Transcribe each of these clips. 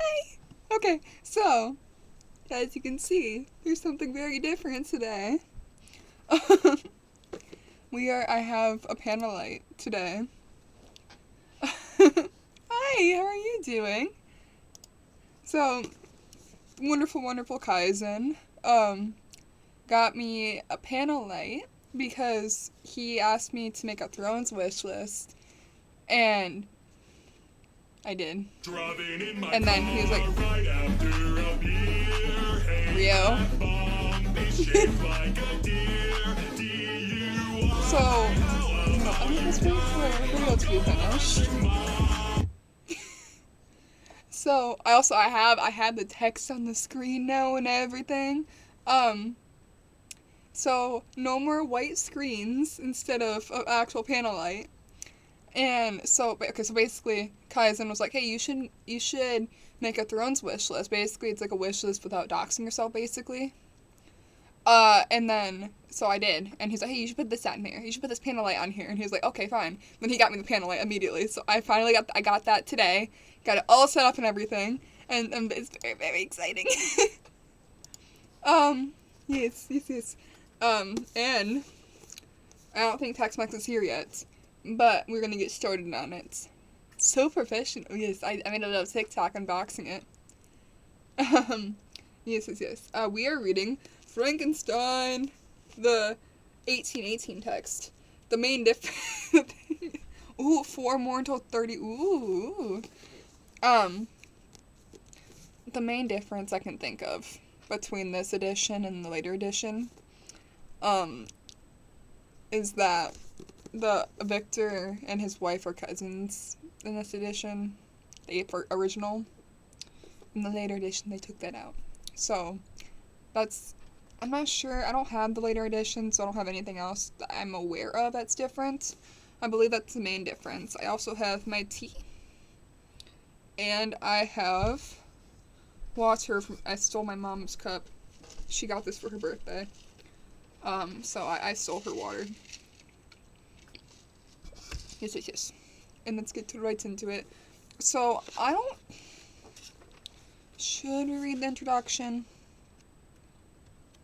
Hey! Okay, so, as you can see, there's something very different today. I have a panel light today. Hi, how are you doing? So, wonderful, wonderful Kaizen, got me a panel light because he asked me to make a Thrones wish list, and I did. And then he was like, Rio. So, I'm just waiting for the video to be finished. So, I have the text on the screen now and everything. Um, so no more white screens instead of an actual panel light. And so, okay, so basically, Kaizen was like, "Hey, you should make a Thrones wish list. Basically, it's like a wish list without doxing yourself, basically." And then so I did, and he's like, "Hey, you should put this on here. You should put this panel light on here." And he was like, "Okay, fine." Then he got me the panel light immediately. So I got that today, got it all set up and everything, and it's very, very exciting. um, yes. And I don't think Tex-Mex is here yet, but we're gonna get started on it. So professional. Yes, I made a little TikTok unboxing it. Um, yes. We are reading Frankenstein, the 1818 text. The main difference. Ooh, 4 more until 30. Ooh. Um, the main difference I can think of between this edition and the later edition, um, is that the Victor and his wife are cousins in this edition. The original. In the later edition, they took that out. So, that's... I'm not sure. I don't have the later edition, so I don't have anything else that I'm aware of that's different. I believe that's the main difference. I also have my tea. And I have water from... I stole my mom's cup. She got this for her birthday. So I stole her water. Yes. And let's get right into it. So, I don't... Should we read the introduction?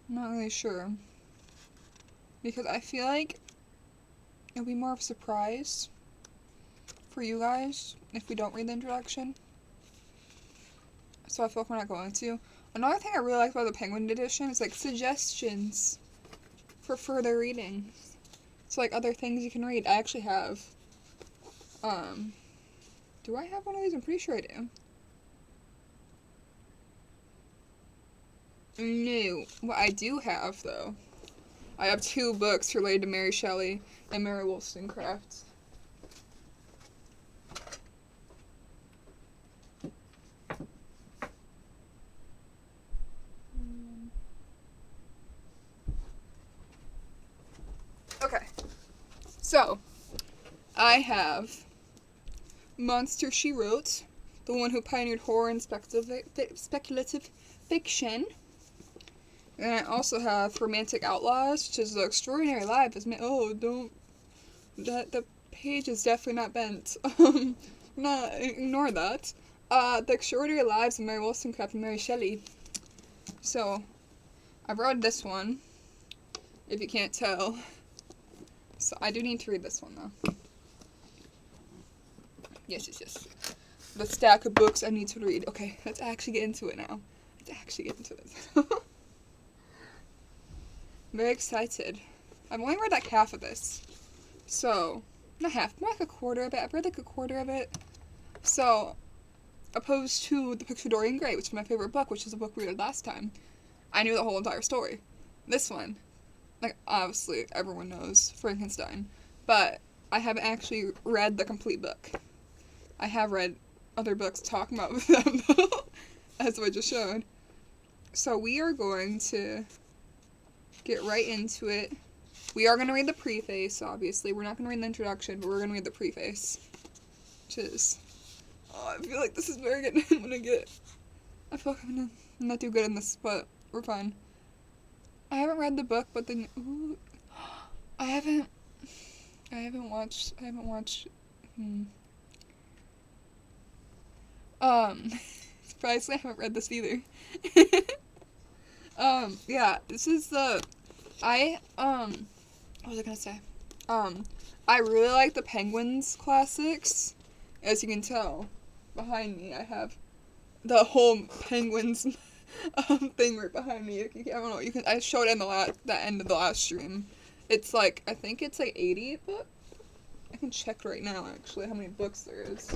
I'm not really sure. Because I feel like it'll be more of a surprise for you guys if we don't read the introduction. So I feel like we're not going to. Another thing I really like about the Penguin edition is like suggestions for further reading. It's like other things you can read. I actually have. Do I have one of these? I'm pretty sure I do. No. What I do have, though, I have 2 books related to Mary Shelley and Mary Wollstonecraft. Okay. So, I have Monster She Wrote, the one who pioneered horror and speculative fiction. And I also have Romantic Outlaws, which is the extraordinary life. The page is definitely not bent. Ignore that. The Extraordinary Lives of Mary Wollstonecraft and Mary Shelley. So, I've read this one, if you can't tell. So, I do need to read this one, though. Yes. The stack of books I need to read. Okay, let's actually get into it now. Very excited. I've only read like half of this. So, not half, more like a quarter of it. I've read like a quarter of it. So, opposed to The Picture of Dorian Gray, which is my favorite book, which is the book we read last time, I knew the whole entire story. This one, like, obviously, everyone knows Frankenstein, but I haven't actually read the complete book. I have read other books talking about them, though, as I just showed. So we are going to get right into it. We are going to read the preface, obviously. We're not going to read the introduction, but we're going to read the preface. Which is... Oh, I feel like this is very good. I feel like I'm going to not do good in this, but we're fine. I haven't read the book, but then... Ooh, I haven't watched... Surprisingly, I haven't read this either. Yeah, this is the, what was I gonna say? I really like the Penguins classics. As you can tell, behind me, I have the whole Penguins thing right behind me. I don't know. I showed it in the end of the last stream. It's like, I think it's like 80 books. I can check right now actually how many books there is.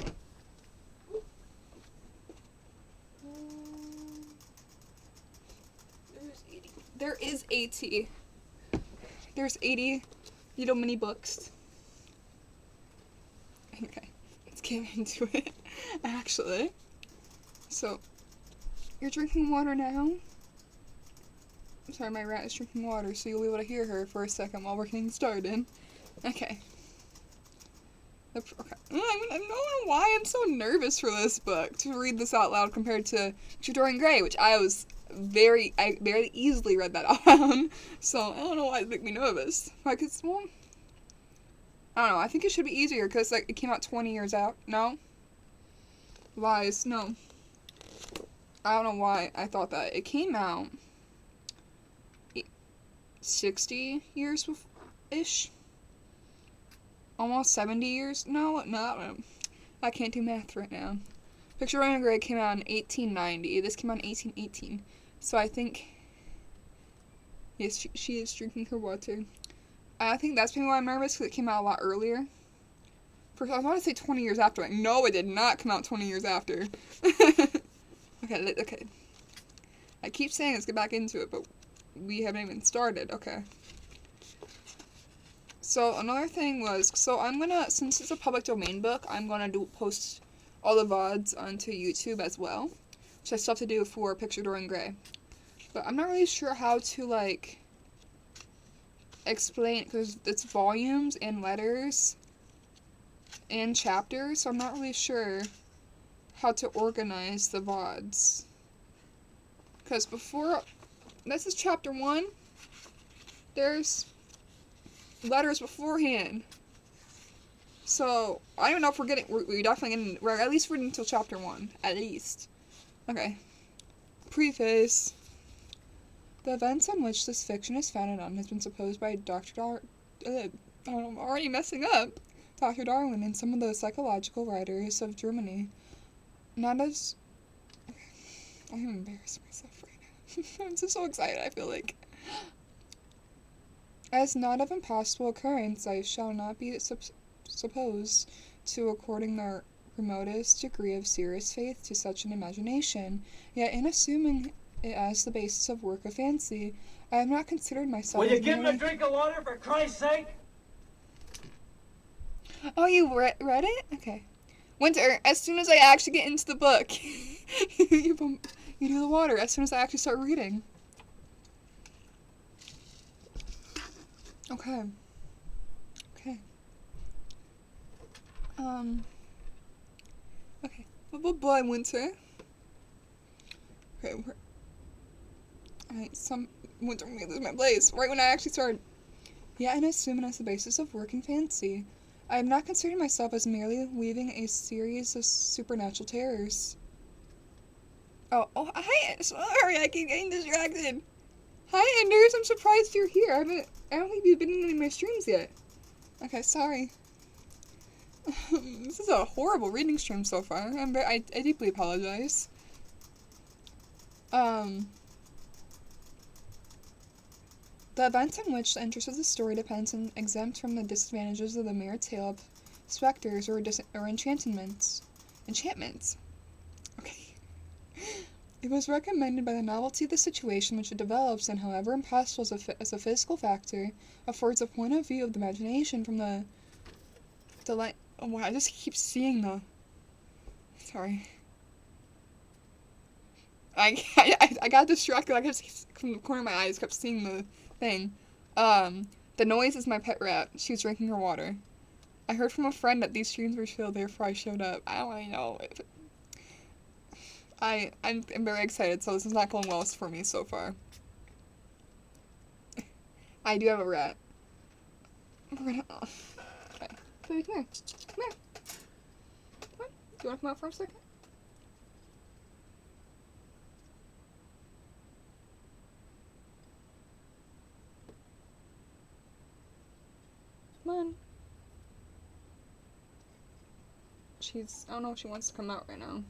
There is 80. There's 80 little mini books. Okay, let's get into it. Actually, so you're drinking water now. I'm sorry, my rat is drinking water, so you'll be able to hear her for a second while we're getting started. Okay. Okay. I don't know why I'm so nervous for this book, to read this out loud compared to Dorian Gray, which I very easily read that out loud. So I don't know why it makes me nervous. Like, well, I don't know. I think it should be easier because like it came out 20 years out. No? Lies. No. I don't know why I thought that. It came out 60 years ish. Almost 70 years? No, I can't do math right now. Picture Dorian Gray came out in 1890. This came out in 1818. So I think, yes, she is drinking her water. I think that's maybe why I'm nervous, because it came out a lot earlier. I want to say 20 years after. Like, no, it did not come out 20 years after. Okay. I keep saying let's get back into it, but we haven't even started. Okay. So another thing was, since it's a public domain book, I'm gonna post all the VODs onto YouTube as well, which I still have to do for Picture Dorian Gray. But I'm not really sure how to, like, explain, because it's volumes and letters and chapters, so I'm not really sure how to organize the VODs. Because this is chapter 1, there's letters beforehand. So, I don't know if we're at least reading until chapter 1, at least. Okay. Preface. The events on which this fiction is founded on has been supposed by I'm already messing up. Dr. Darwin and some of the psychological writers of Germany. Not as... I'm embarrassed myself right now. I'm just so excited, I feel like. As not of impossible occurrence, I shall not be supposed to according the remotest degree of serious faith to such an imagination, yet in assuming it as the basis of work of fancy, I have not considered myself. Will you give him a drink of water, for Christ's sake? Oh, you read it? Okay. Winter, as soon as I actually get into the book, you do the water as soon as I actually start reading. Okay. Okay. Bye, Winter. Okay, Winter made this my place, right when I actually started. Yeah, and assuming as the basis of work and fancy. I am not considering myself as merely weaving a series of supernatural terrors. Oh, hi, sorry, I keep getting distracted. Hi, Anders, I'm surprised you're here. I don't think you've been in any of my streams yet. Okay, sorry. This is a horrible reading stream so far. I deeply apologize. The events on which the interest of the story depends and exempt from the disadvantages of the mere tale of specters or enchantments. Okay. It was recommended by the novelty of the situation which it develops, and however impossible as a physical factor, affords a point of view of the imagination from the delight. Oh wow, I just keep seeing the. Sorry. I got distracted. I just from the corner of my eyes kept seeing the thing. The noise is my pet rat. She was drinking her water. I heard from a friend that these streams were chill, therefore I showed up. I don't really know. I'm very excited, so this is not going well for me so far. I do have a rat. We're gonna... Okay. Baby, come here. Come here. Come on. Do you want to come out for a second? on. I don't know if she wants to come out right now.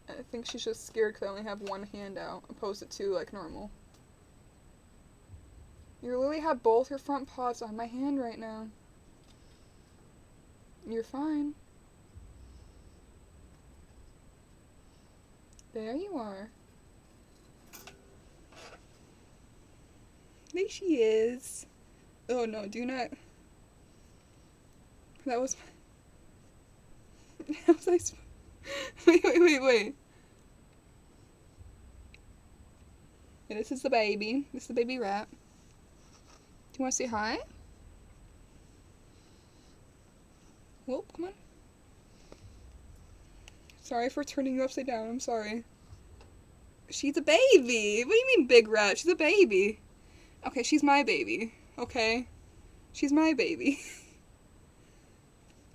I think she's just scared because I only have one hand out, opposed to two like normal. You literally have both your front paws on my hand right now. You're fine. There you are. There she is. Oh no, do not. That was. How was I? Wait. Yeah, this is the baby. This is the baby rat. Do you want to say hi? Whoop, come on. Sorry for turning you upside down. I'm sorry. She's a baby. What do you mean, big rat? She's a baby. Okay, she's my baby. Okay? She's my baby.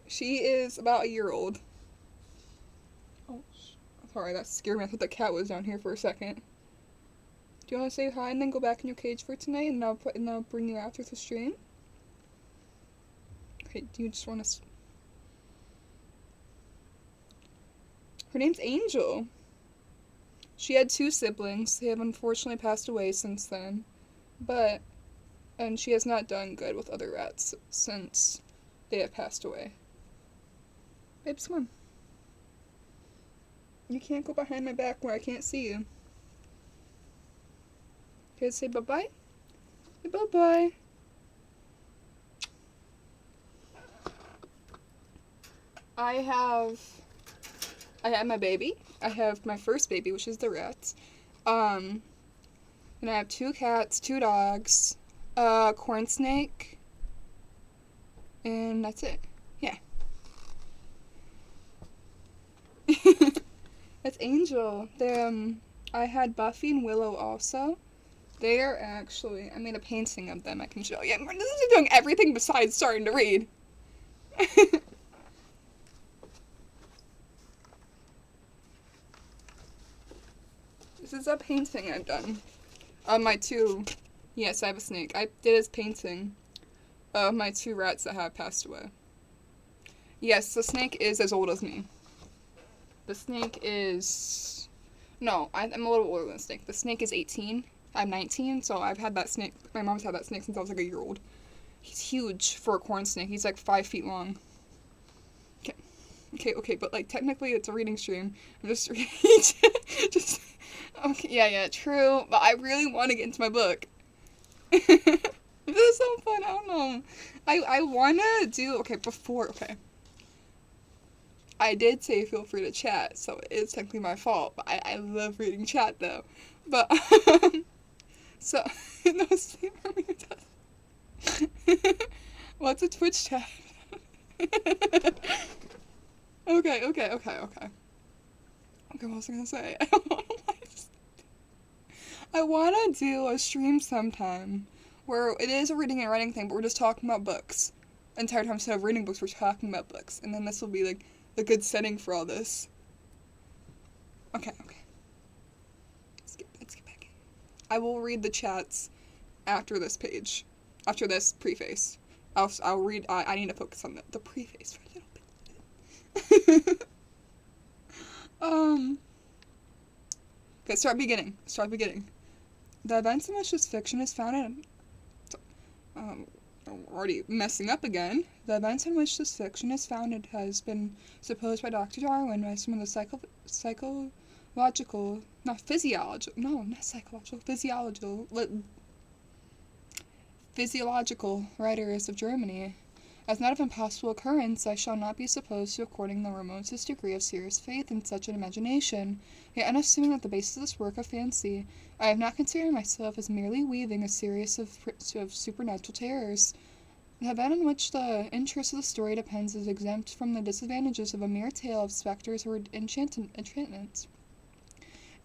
She is about a year old. Oh, sorry, that scared me. I thought the cat was down here for a second. Do you want to say hi and then go back in your cage for tonight, and I'll bring you after the stream? Okay, do you just want to? Her name's Angel. She had 2 siblings. They have unfortunately passed away since then, and she has not done good with other rats since they have passed away. Babes, come on. You can't go behind my back where I can't see you. Okay, say bye-bye. Say bye-bye. I have my baby. I have my first baby, which is the rats. And I have 2 cats, 2 dogs, a corn snake, and that's it. Yeah. That's Angel. I had Buffy and Willow also. They are actually, I made a painting of them I can show you. This is doing everything besides starting to read. This is a painting I've done of my 2, yes, I have a snake. I did his painting of my 2 rats that have passed away. Yes, the snake is as old as me. The snake is, no, I'm a little older than the snake. The snake is 18. I'm 19, so I've had that snake, my mom's had that snake since I was like a year old. He's huge for a corn snake. He's like 5 feet long. Okay, but like technically it's a reading stream. I'm just reading, just, okay, yeah, true, but I really want to get into my book. This is so fun, I don't know. I want to do, okay. I did say feel free to chat, so it's technically my fault, but I love reading chat though. But, so, no, what's a Twitch chat? Okay. Okay, what was I gonna say? I wanna do a stream sometime where it is a reading and writing thing, but we're just talking about books. The entire time, instead of reading books, we're talking about books. And then this will be like the good setting for all this. Okay. Let's get back in. I will read the chats after this page. After this preface. I'll read, I need to focus on the preface for a little bit. Okay, start beginning. The events in which this fiction is founded, I'm already messing up again. The events in which this fiction is founded has been supposed by Dr. Darwin as some of the physiological writers of Germany. As not of impossible occurrence, I shall not be supposed to according the remotest degree of serious faith in such an imagination, yet unassuming at the basis of this work of fancy, I have not considered myself as merely weaving a series of supernatural terrors. The event in which the interest of the story depends is exempt from the disadvantages of a mere tale of spectres or enchantments.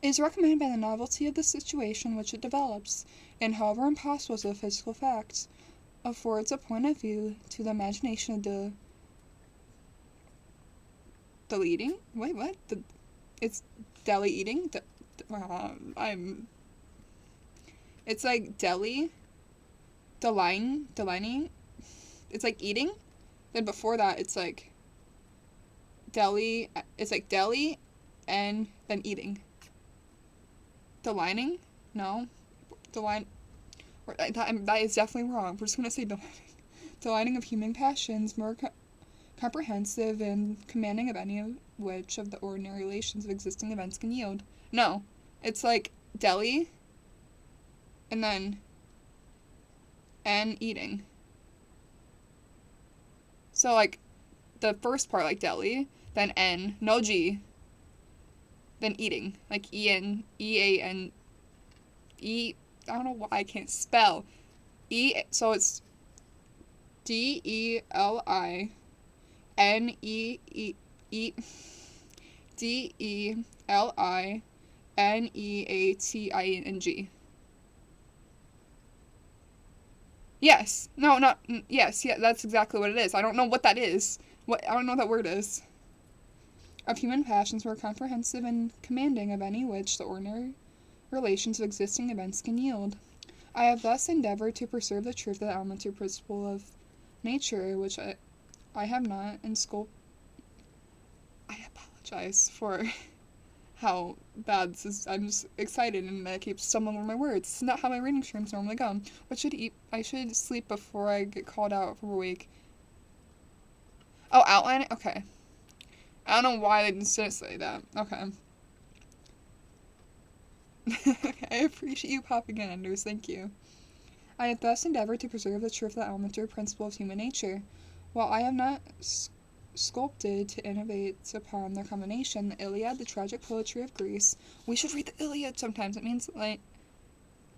It is recommended by the novelty of the situation which it develops, and however impossible as a physical fact, affords a point of view to the imagination of deleting? Wait, what? It's deli eating? It's like deli. delining. It's like eating. Then before that, it's like deli. It's like deli, and then eating. Delining? No. Deline. That is definitely wrong. We're just gonna say delining. Delighting of human passions, more comprehensive and commanding of any of which of the ordinary relations of existing events can yield. No. It's like deli, and then and eating. So, like, the first part, like deli, then N, no G, then eating. Like E-N, E-A-N, E, I don't know why I can't spell. So it's Delineating. Yes. No, not, yes, yeah, that's exactly what it is. I don't know what that is. I don't know what that word is. Of human passions more comprehensive and commanding of any which the ordinary relations of existing events can yield. I have thus endeavored to preserve the truth of the elementary principle of nature, which I have not, and I apologize for how bad this is. I'm just excited and I keep stumbling over my words. This is not how my reading streams normally go. I should sleep before I get called out for a week. Oh, outline it? Okay. I don't know why they didn't say that. Okay. Okay, I appreciate you popping in, Anders. Thank you. I have thus endeavored to preserve the truth of the elementary principle of human nature. While I have not sculpted to innovate upon their combination, the Iliad, the tragic poetry of Greece. We should read the Iliad sometimes. It means, like,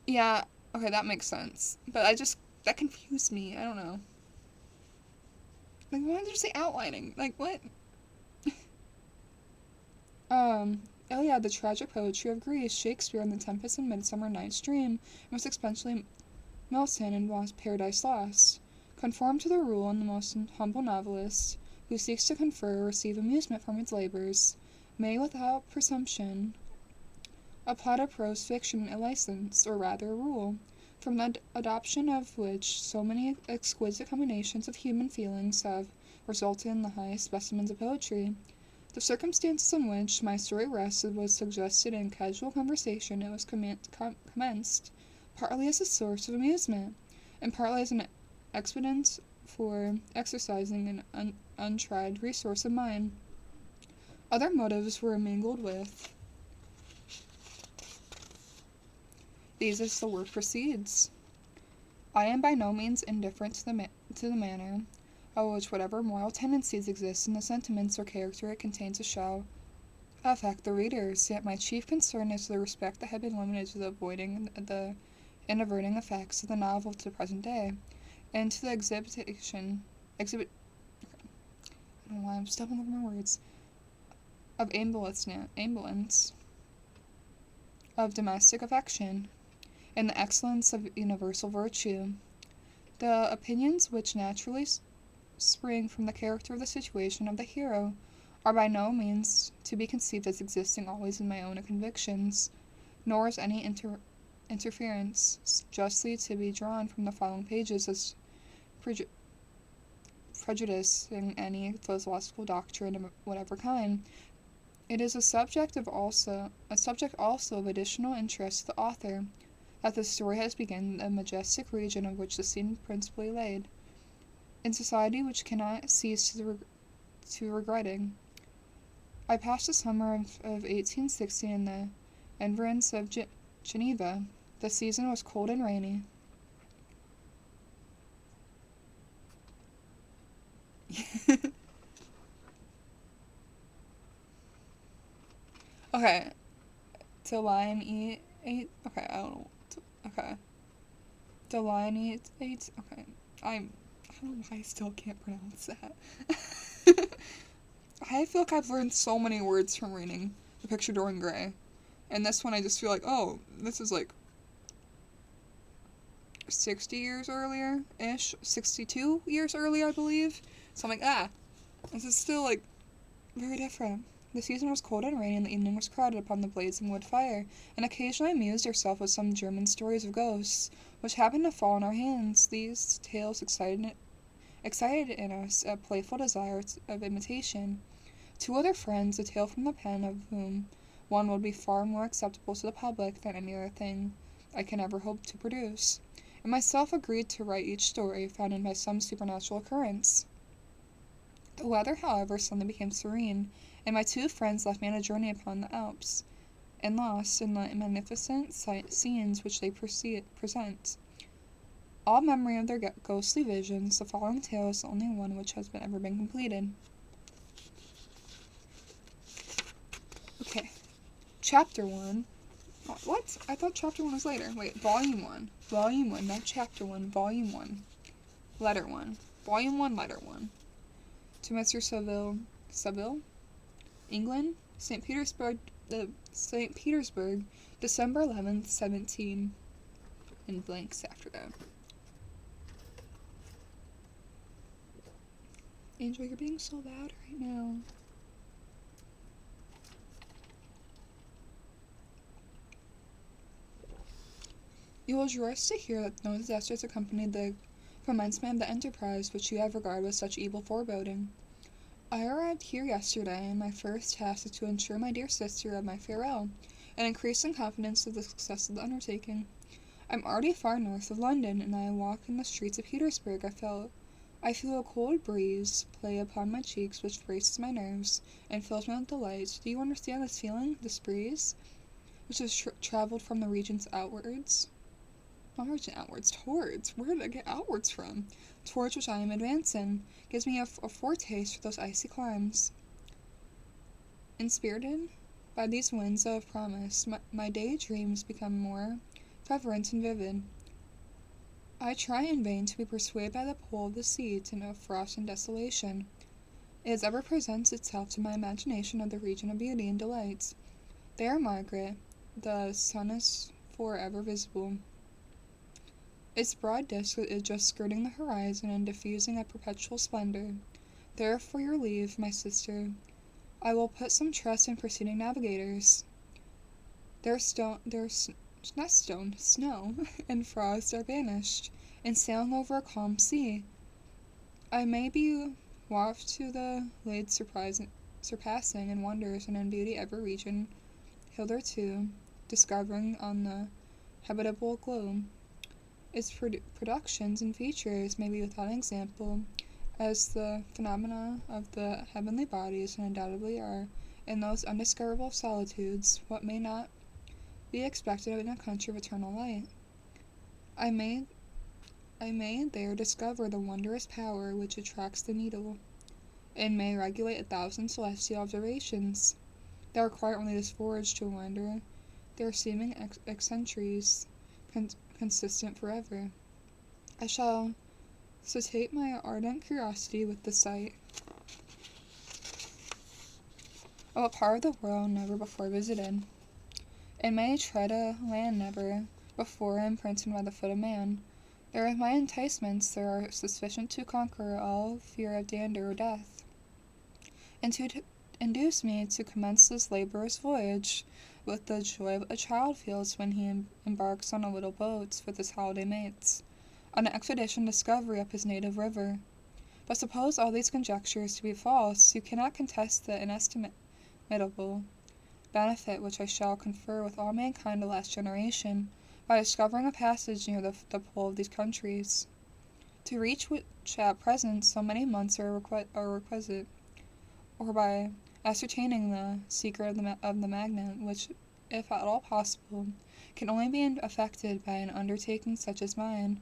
yeah, okay, that makes sense. But that confused me. I don't know. Like, why did you say outlining? Like, what? Iliad, the tragic poetry of Greece. Shakespeare in The Tempest and Midsummer Night's Dream. Most especially Milton in Paradise Lost. Conform to the rule in the most humble novelist, who seeks to confer or receive amusement from his labors, may without presumption apply to prose fiction a license, or rather a rule, from the adoption of which so many exquisite combinations of human feelings have resulted in the highest specimens of poetry. The circumstances in which my story rested was suggested in casual conversation. It was commenced partly as a source of amusement, and partly as an expedient for exercising an untried resource of mine. Other motives were mingled with these as the work proceeds. I am by no means indifferent to the manner of which whatever moral tendencies exist in the sentiments or character it contains shall affect the readers, yet my chief concern is the respect that had been limited to the avoiding the enervating effects of the novel to the present day, and to the I don't know why I'm stumbling over my words, of ambulance, of domestic affection, and the excellence of universal virtue. The opinions which naturally spring from the character of the situation of the hero are by no means to be conceived as existing always in my own convictions, nor is any interference justly to be drawn from the following pages as prejudice in any philosophical doctrine of whatever kind. It is a subject also of additional interest to the author, that the story has begun in the majestic region of which the scene principally laid, in society which cannot cease to regretting. I passed the summer of 1860 in the environs of Geneva. The season was cold and rainy. Okay. Okay, I don't know. Okay. Delineate. Okay. I don't know why I still can't pronounce that. I feel like I've learned so many words from reading The Picture Dorian Gray. And this one I just feel like, oh, this is like 60 years earlier-ish. 62 years earlier, I believe. So I'm like, this is still like very different. The season was cold and rainy, and the evening was crowded upon the blazing wood fire, and occasionally amused herself with some German stories of ghosts, which happened to fall in our hands. These tales excited in us a playful desire of imitation. Two other friends, a tale from the pen of whom one would be far more acceptable to the public than any other thing I can ever hope to produce, and myself agreed to write each story founded by some supernatural occurrence. The weather, however, suddenly became serene, and my two friends left me on a journey upon the Alps, and lost in the magnificent scenes which they present. All memory of their ghostly visions, the following tale is the only one which has ever been completed. Okay. Chapter 1. What? I thought Chapter 1 was later. Wait, Volume 1. Volume 1, not Chapter 1. Volume 1. Letter 1. Volume 1, Letter 1. To Mr. Seville, England, St. Petersburg, December 11th, 17. And blanks after that. Angel, you're being so loud right now. You will rejoice to hear that no disasters accompanied the commencement of the enterprise which you have regarded with such evil foreboding. I arrived here yesterday, and my first task is to ensure my dear sister of my farewell, and increase in confidence of the success of the undertaking. I am already far north of London, and I walk in the streets of Petersburg. I feel a cold breeze play upon my cheeks which braces my nerves, and fills me with delight. Do you understand this feeling, this breeze, which has travelled from the regions outwards? Not region outwards, towards. Where did I get outwards from? Towards which I am advancing, gives me a foretaste for those icy climes. Inspirited by these winds of promise, my daydreams become more fervent and vivid. I try in vain to be persuaded by the pull of the sea to know frost and desolation. It ever presents itself to my imagination of the region of beauty and delight. There, Margaret, the sun is forever visible. Its broad disk is just skirting the horizon and diffusing a perpetual splendor. There, for your leave, my sister, I will put some trust in preceding navigators. Snow and frost are banished, and sailing over a calm sea, I may be wafted to the glades surpassing in wonders and in beauty every region hitherto discovering on the habitable globe. Its productions and features may be without example, as the phenomena of the heavenly bodies, and undoubtedly are, in those undiscoverable solitudes, what may not be expected in a country of eternal light. I may there discover the wondrous power which attracts the needle, and may regulate 1,000 celestial observations that require only this voyage to render their seeming eccentricities consistent forever. I shall satiate my ardent curiosity with the sight of a part of the world never before visited, and may tread a land never before imprinted by the foot of man. There are my enticements, there are sufficient to conquer all fear of danger or death, and to induce me to commence this laborious voyage with the joy a child feels when he embarks on a little boat with his holiday mates, on an expedition discovery up his native river. But suppose all these conjectures to be false, you cannot contest the inestimable benefit which I shall confer with all mankind the last generation, by discovering a passage near the pole of these countries, to reach which at present so many months are requisite, or by ascertaining the secret of the magnet, which, if at all possible, can only be effected by an undertaking such as mine.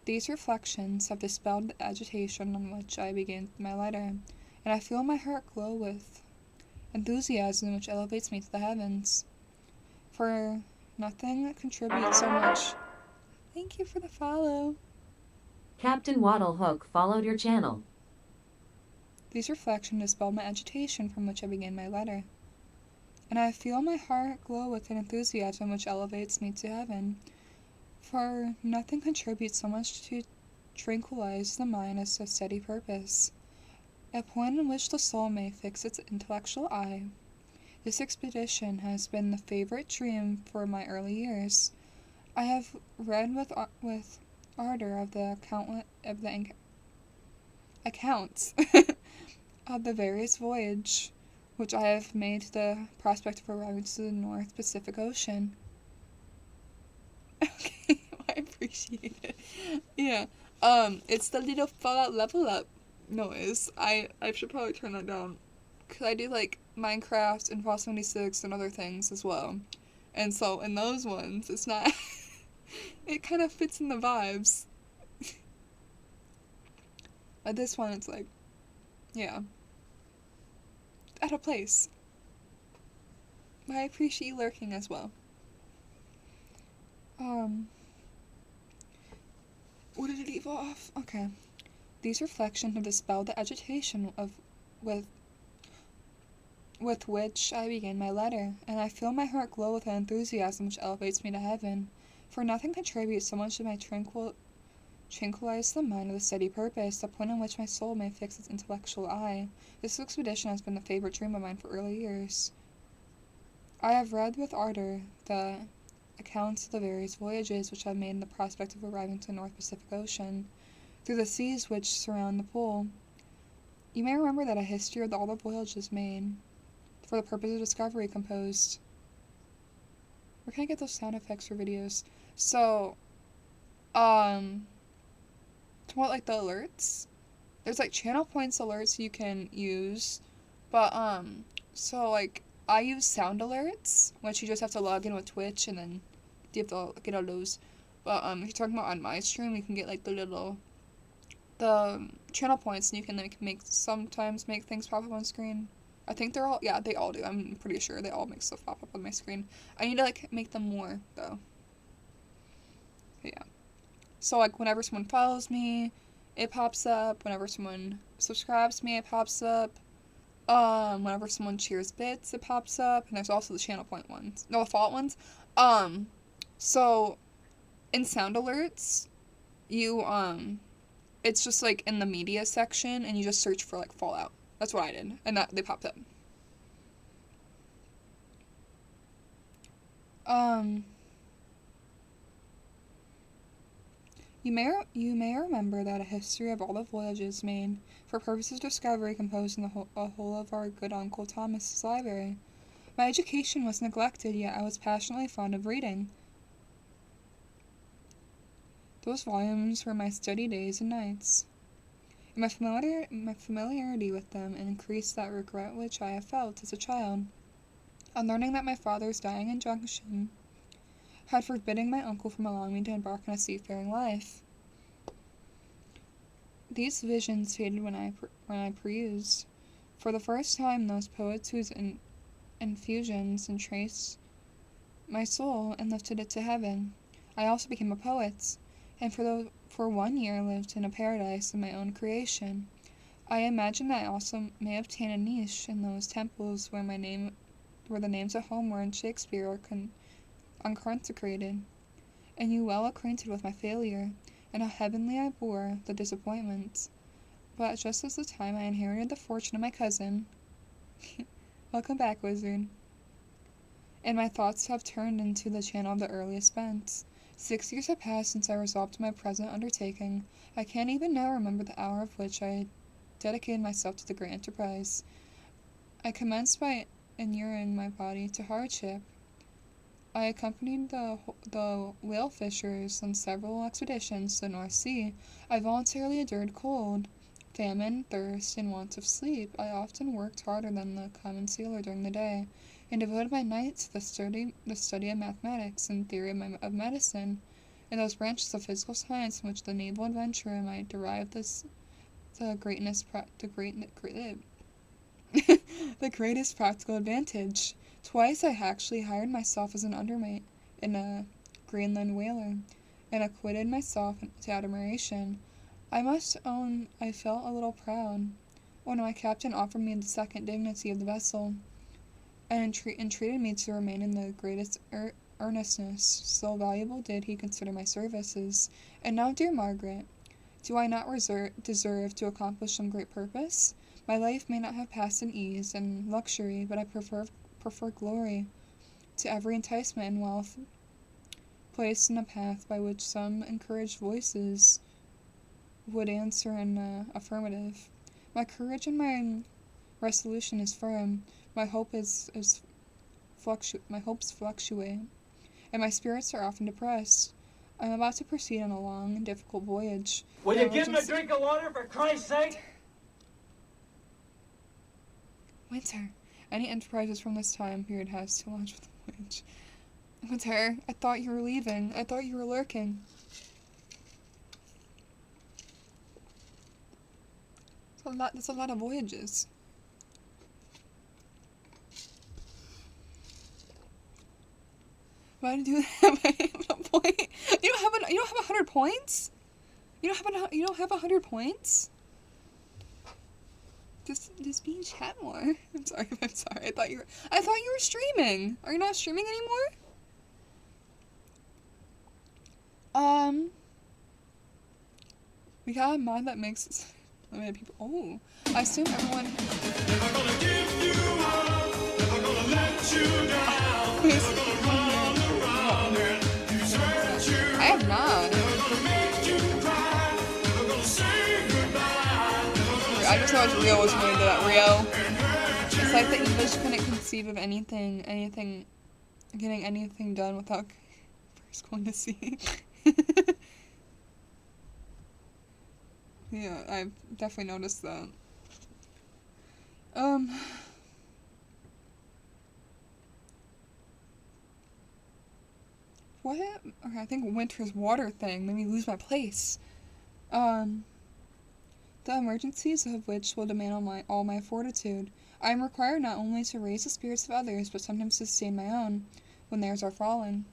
These reflections have dispelled the agitation on which I began my letter, and I feel my heart glow with enthusiasm which elevates me to the heavens. For nothing contributes so much. Thank you for the follow. Captain Waddle Hook followed your channel. These reflections dispelled my agitation from which I began my letter, and I feel my heart glow with an enthusiasm which elevates me to heaven. For nothing contributes so much to tranquilize the mind as a steady purpose. a point in which the soul may fix its intellectual eye. This expedition has been the favorite dream for my early years. I have read with ardor of the accounts of the various voyage which I have made to the prospect of arriving to the North Pacific Ocean. Okay, I appreciate it. Yeah. It's the little Fallout level up noise. I should probably turn that down. Because I do like Minecraft and Fallout 76 and other things as well. And so in those ones, it's not. It kind of fits in the vibes. But this one, it's like, yeah. At a place. But I appreciate you lurking as well. What did it leave off? Okay. These reflections have dispelled the agitation with which I began my letter, and I feel my heart glow with an enthusiasm which elevates me to heaven. For nothing contributes so much to my tranquilize the mind with a steady purpose, the point on which my soul may fix its intellectual eye. This expedition has been the favorite dream of mine for early years. I have read with ardor the accounts of the various voyages which I have made in the prospect of arriving to the North Pacific Ocean, through the seas which surround the pole. You may remember that a history of all the voyages made, for the purpose of discovery, composed. Where can I get those sound effects for videos? So, to what, like, the alerts? There's, like, channel points alerts you can use, but, so, like, I use sound alerts, which you just have to log in with Twitch, and then you have to get all those. But, if you're talking about on my stream, you can get, like, the channel points, and you can, like, sometimes make things pop up on screen. I think they all do. I'm pretty sure they all make stuff pop up on my screen. I need to, like, make them more, though. But yeah. So, like, whenever someone follows me, it pops up. Whenever someone subscribes to me, it pops up. Whenever someone cheers bits, it pops up. And there's also the channel point ones. No, the fault ones. So, in sound alerts, you, it's just, like, in the media section, and you just search for, like, Fallout. That's what I did, and they popped up. You may remember that a history of all the voyages made for purposes of discovery composed in a whole of our good Uncle Thomas's library. My education was neglected, yet I was passionately fond of reading. Those volumes were my study days and nights. And my familiarity with them increased that regret which I have felt as a child, on learning that my father's dying injunction had forbidden my uncle from allowing me to embark on a seafaring life. These visions faded when I perused, for the first time, those poets whose infusions entraced my soul and lifted it to heaven. I also became a poet, and for 1 year lived in a paradise of my own creation. I imagine that I also may obtain a niche in those temples where the names of Homer and Shakespeare are unconsecrated, and you well acquainted with my failure, and how heavenly I bore the disappointment. But just as the time I inherited the fortune of my cousin, welcome back, wizard, and my thoughts have turned into the channel of the earliest bent. 6 years have passed since I resolved my present undertaking. I can't even now remember the hour of which I dedicated myself to the great enterprise. I commenced by inuring my body to hardship. I accompanied the whale fishers on several expeditions to the North Sea. I voluntarily endured cold, famine, thirst, and want of sleep. I often worked harder than the common sailor during the day, and devoted my nights to the study of mathematics and theory of medicine, and those branches of physical science in which the naval adventurer might derive the greatest practical advantage. Twice I actually hired myself as an undermate in a Greenland whaler, and acquitted myself to admiration. I must own I felt a little proud when my captain offered me the second dignity of the vessel, and entreated me to remain in the greatest earnestness. So valuable did he consider my services. And now, dear Margaret, do I not deserve to accomplish some great purpose? My life may not have passed in ease and luxury, but I prefer glory to every enticement and wealth placed in a path by which some encouraged voices would answer in the affirmative. My courage and my resolution is firm. My hopes fluctuate, and my spirits are often depressed. I am about to proceed on a long and difficult voyage. Will you give him a drink of water for Christ's sake? Winter. Any enterprises from this time period has too much with the voyage. Winter, I thought you were leaving. I thought you were lurking. That's a lot of voyages. Why did you have a point? You don't have 100 points? You don't have 100 points? Just be in chat more. I'm sorry. I thought you were streaming. Are you not streaming anymore? We got a mod that makes limited people. Oh, I assume everyone. Never gonna give you up. Never gonna let you down. Never gonna run around and desert you. I have not. Never gonna make you cry. Never gonna say goodbye. I just thought Rio was really good at Rio. It's like the English couldn't conceive of getting anything done without first going to sea. Yeah, I've definitely noticed that. What? Okay, I think winter's water thing made me lose my place. The emergencies of which will demand all my fortitude. I am required not only to raise the spirits of others, but sometimes to sustain my own, when theirs are fallen.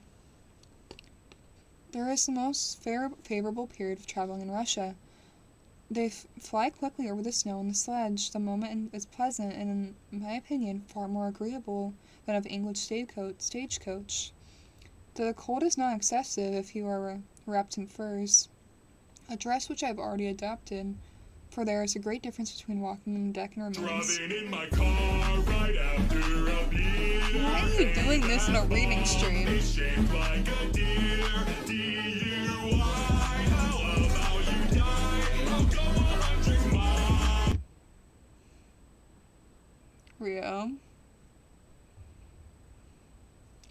There is the most favorable period of traveling in Russia. They fly quickly over the snow on the sledge. The moment is pleasant and, in my opinion, far more agreeable than of English stagecoach. The cold is not excessive if you are wrapped in furs, a dress which I have already adopted, for there is a great difference between walking on the deck and remains. In my car right after a beer. Why are you doing this in a reading stream? Shaped like a deer. DUI. How about you die? I'll go 100 miles. Rio.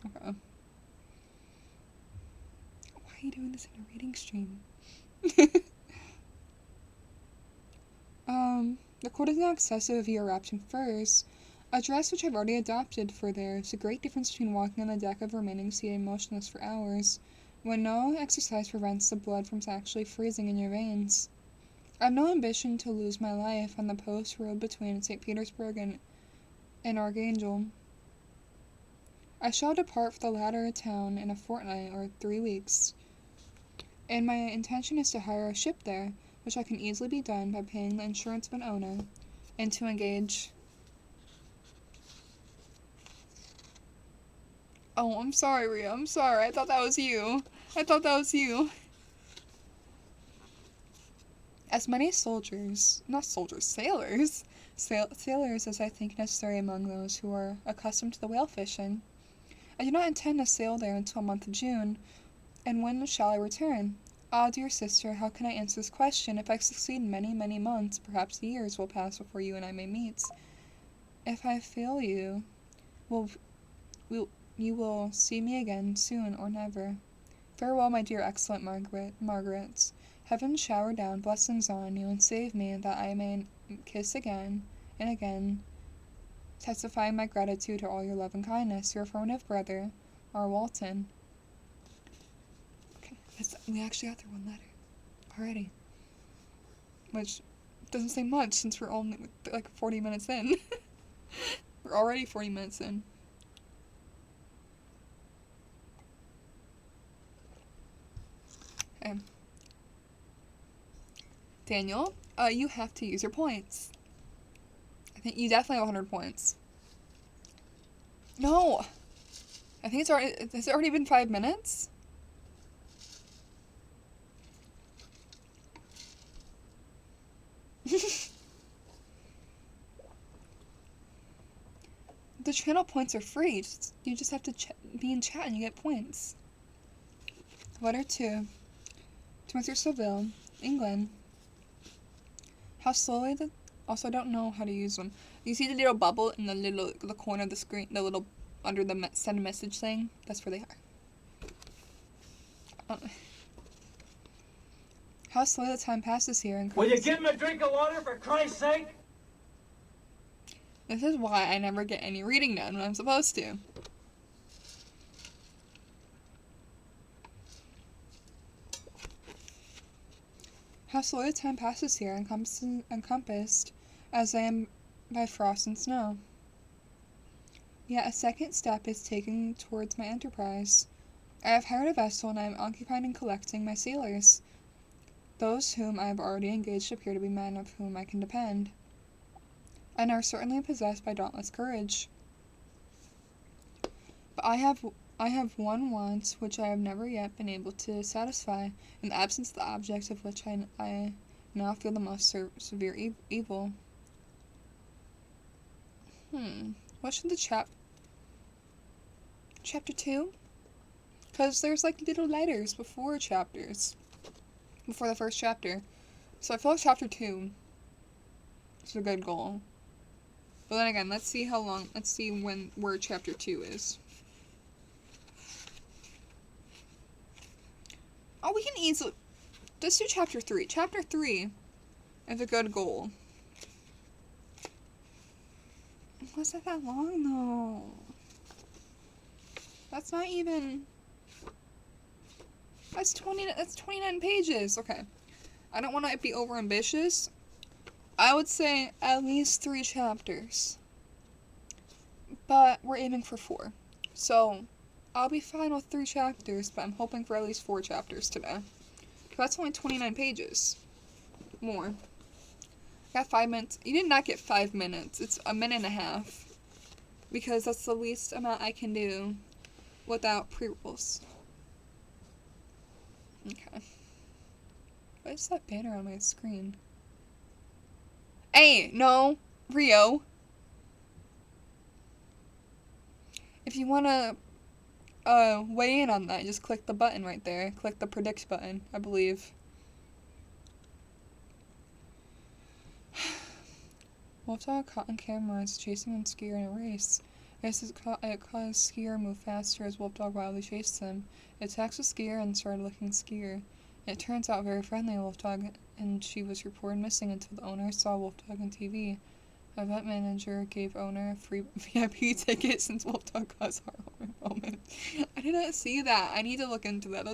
Okay. Why are you doing this in a reading stream? The cold is not excessive if you are wrapped in furs, a dress which I've already adopted, for there is a great difference between walking on the deck of remaining seated motionless for hours, when no exercise prevents the blood from actually freezing in your veins. I have no ambition to lose my life on the post road between St. Petersburg and Archangel. I shall depart for the latter town in a fortnight or 3 weeks, and my intention is to hire a ship there, which I can easily be done by paying the insurance of an owner, and to engage... Oh, I'm sorry, Ria. I'm sorry. I thought that was you. As many sailors as I think necessary among those who are accustomed to the whale fishing. I do not intend to sail there until month of June, and when shall I return? Ah, dear sister, how can I answer this question? If I succeed in many, many months, perhaps years will pass before you and I may meet. If I fail you, you will see me again soon or never. Farewell, my dear excellent Margaret. Heaven shower down blessings on you, and save me, that I may kiss again and again, testifying my gratitude to all your love and kindness. Your affirmative brother, R. Walton. Okay, we actually got through one letter already, which doesn't say much since we're only like 40 minutes in. We're already 40 minutes in. Okay. Daniel, you have to use your points. I think you definitely have 100 points. No! I think has it already been 5 minutes? The channel points are free. You just have to be in chat and you get points. Letter 2. To Mr. Seville, England. How slowly the... Also, I don't know how to use them. You see the little bubble in the corner of the screen? The little... Under the send a message thing? That's where they are. How slowly the time passes here. Will you give him a drink of water for Christ's sake? This is why I never get any reading done when I'm supposed to. How slowly the time passes here, encompassed as I am by frost and snow. Yet a second step is taken towards my enterprise. I have hired a vessel and I am occupied in collecting my sailors. Those whom I have already engaged appear to be men of whom I can depend, and are certainly possessed by dauntless courage. But I have one want which I have never yet been able to satisfy, in the absence of the object of which I now feel the most severe evil. What should the chapter 2? Because there's like little letters before chapters. Before the first chapter. So I feel like chapter 2 is a good goal. But then again, let's see where chapter 2 is. Oh, we can easily... Let's do chapter 3. Chapter 3 is a good goal. Was that long, though? That's not even... That's 29 pages. Okay. I don't want to be overambitious. I would say at least 3 chapters. But we're aiming for 4. So, I'll be fine with 3 chapters, but I'm hoping for at least 4 chapters today. That's only 29 pages. More. I got 5 minutes. You did not get 5 minutes. It's a minute and a half. Because that's the least amount I can do without pre-rolls. Okay. What is that banner on my screen? Hey, no, Rio. If you want to weigh in on that, just click the button right there. Click the predict button, I believe. Wolfdog caught on camera is chasing one skier in a race. It caused skier move faster as Wolfdog wildly chased him. It attacked the skier and started licking skier. It turns out very friendly Wolfdog, and she was reported missing until the owner saw Wolfdog on TV. A event manager gave owner a free VIP ticket since Wolfdog caused heartwarming moment. I did not see that. I need to look into that.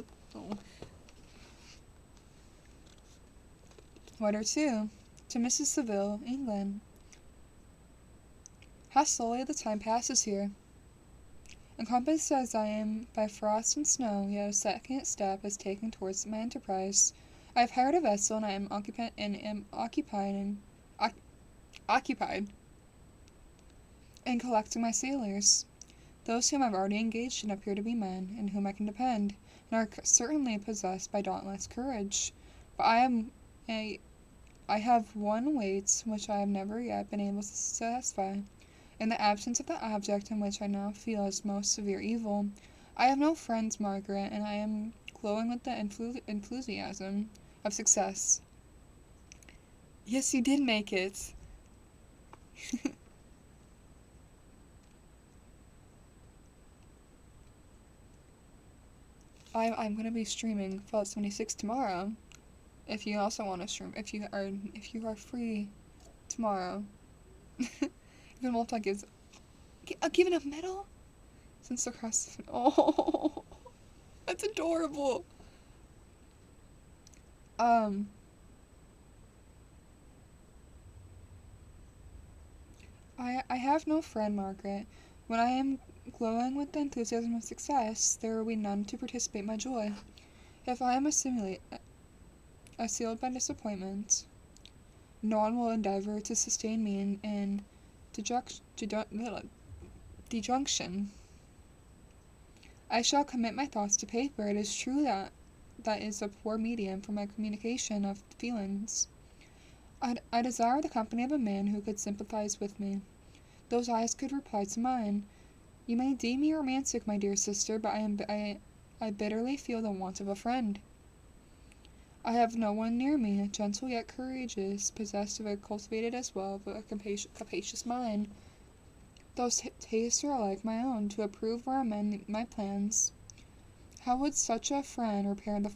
Letter 2. To Mrs. Seville, England. How slowly the time passes here. Encompassed as I am by frost and snow, yet a second step is taken towards my enterprise. I have hired a vessel and I am occupied in collecting my sailors. Those whom I've already engaged in appear to be men in whom I can depend, and are certainly possessed by dauntless courage. But I have one weight which I have never yet been able to satisfy. In the absence of the object in which I now feel is most severe evil, I have no friends, Margaret, and I am glowing with the enthusiasm of success. Yes, you did make it. I'm gonna be streaming Fallout 76 tomorrow. If you also want to stream, if you are free tomorrow. Even Wolfdog gives given a medal since the cross. Oh, that's adorable. I have no friend, Margaret. When I am glowing with the enthusiasm of success, there will be none to participate in my joy. If I am assailed by disappointment, no one will endeavor to sustain me in dejunction. I shall commit my thoughts to paper. It is true that is a poor medium for my communication of feelings. I desire the company of a man who could sympathize with me. Those eyes could reply to mine. You may deem me romantic, my dear sister, but I bitterly feel the want of a friend. I have no one near me, gentle yet courageous, possessed of a cultivated as well as a capacious mind. Those tastes are alike my own, to approve or amend my plans. How would such a friend repair the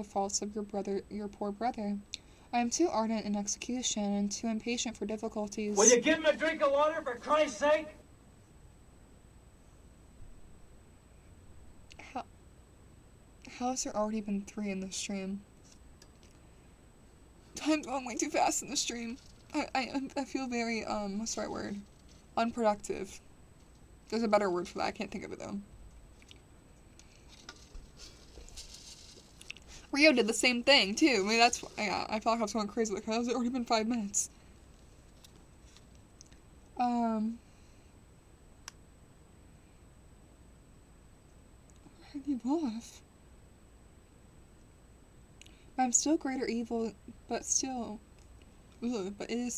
faults of your poor brother? I am too ardent in execution and too impatient for difficulties. Will you give him a drink of water for Christ's sake? How has there already been 3 in the stream? Time's going way too fast in the stream. I feel very, what's the right word? Unproductive. There's a better word for that, I can't think of it though. Rio did the same thing too. I mean, I felt like I was going crazy, like, how's it already been 5 minutes? Where did you off? I'm still greater evil, but it is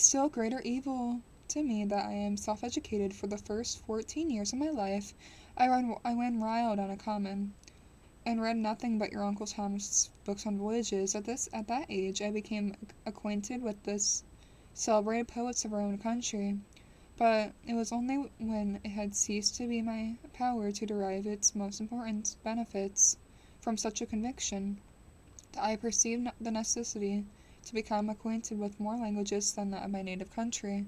still greater evil to me that I am self-educated. For the first 14 years of my life, I went wild on a common, and read nothing but your Uncle Tom's books on voyages. At that age, I became acquainted with the celebrated poets of our own country. But it was only when it had ceased to be my power to derive its most important benefits from such a conviction that I perceived the necessity to become acquainted with more languages than that of my native country.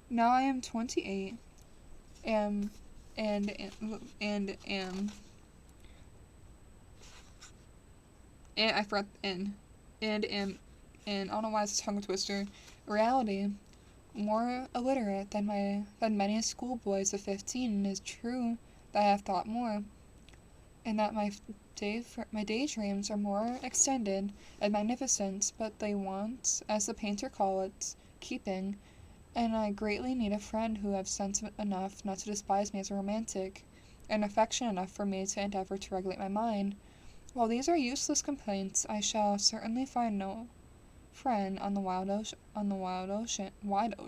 Now I am 28, and I don't know why it's a tongue twister. Reality, more illiterate than many schoolboys of 15. It is true that I have thought more, and that my daydreams are more extended and magnificent, but they want, as the painter calls it, keeping, and I greatly need a friend who has sense enough not to despise me as a romantic, and affection enough for me to endeavor to regulate my mind. While these are useless complaints, I shall certainly find no friend on the wide ocean. Where did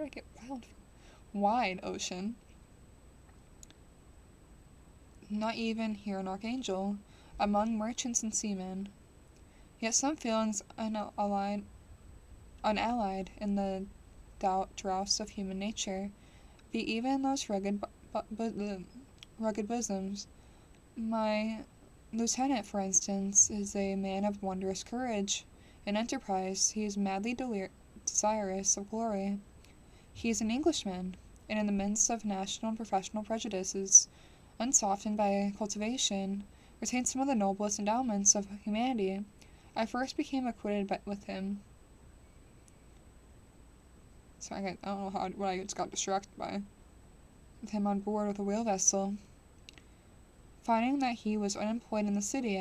I get wild from? Wide ocean. Not even here in Archangel, among merchants and seamen. Yet some feelings unallied in the draughts of human nature, be even those rugged bosoms. My lieutenant, for instance, is a man of wondrous courage and enterprise. He is madly desirous of glory. He is an Englishman, and in the midst of national and professional prejudices, unsoftened by cultivation, retains some of the noblest endowments of humanity. I first became acquainted with him. So I don't know what I just got distracted by. With him on board with a whale vessel. Finding that he was unemployed in the city,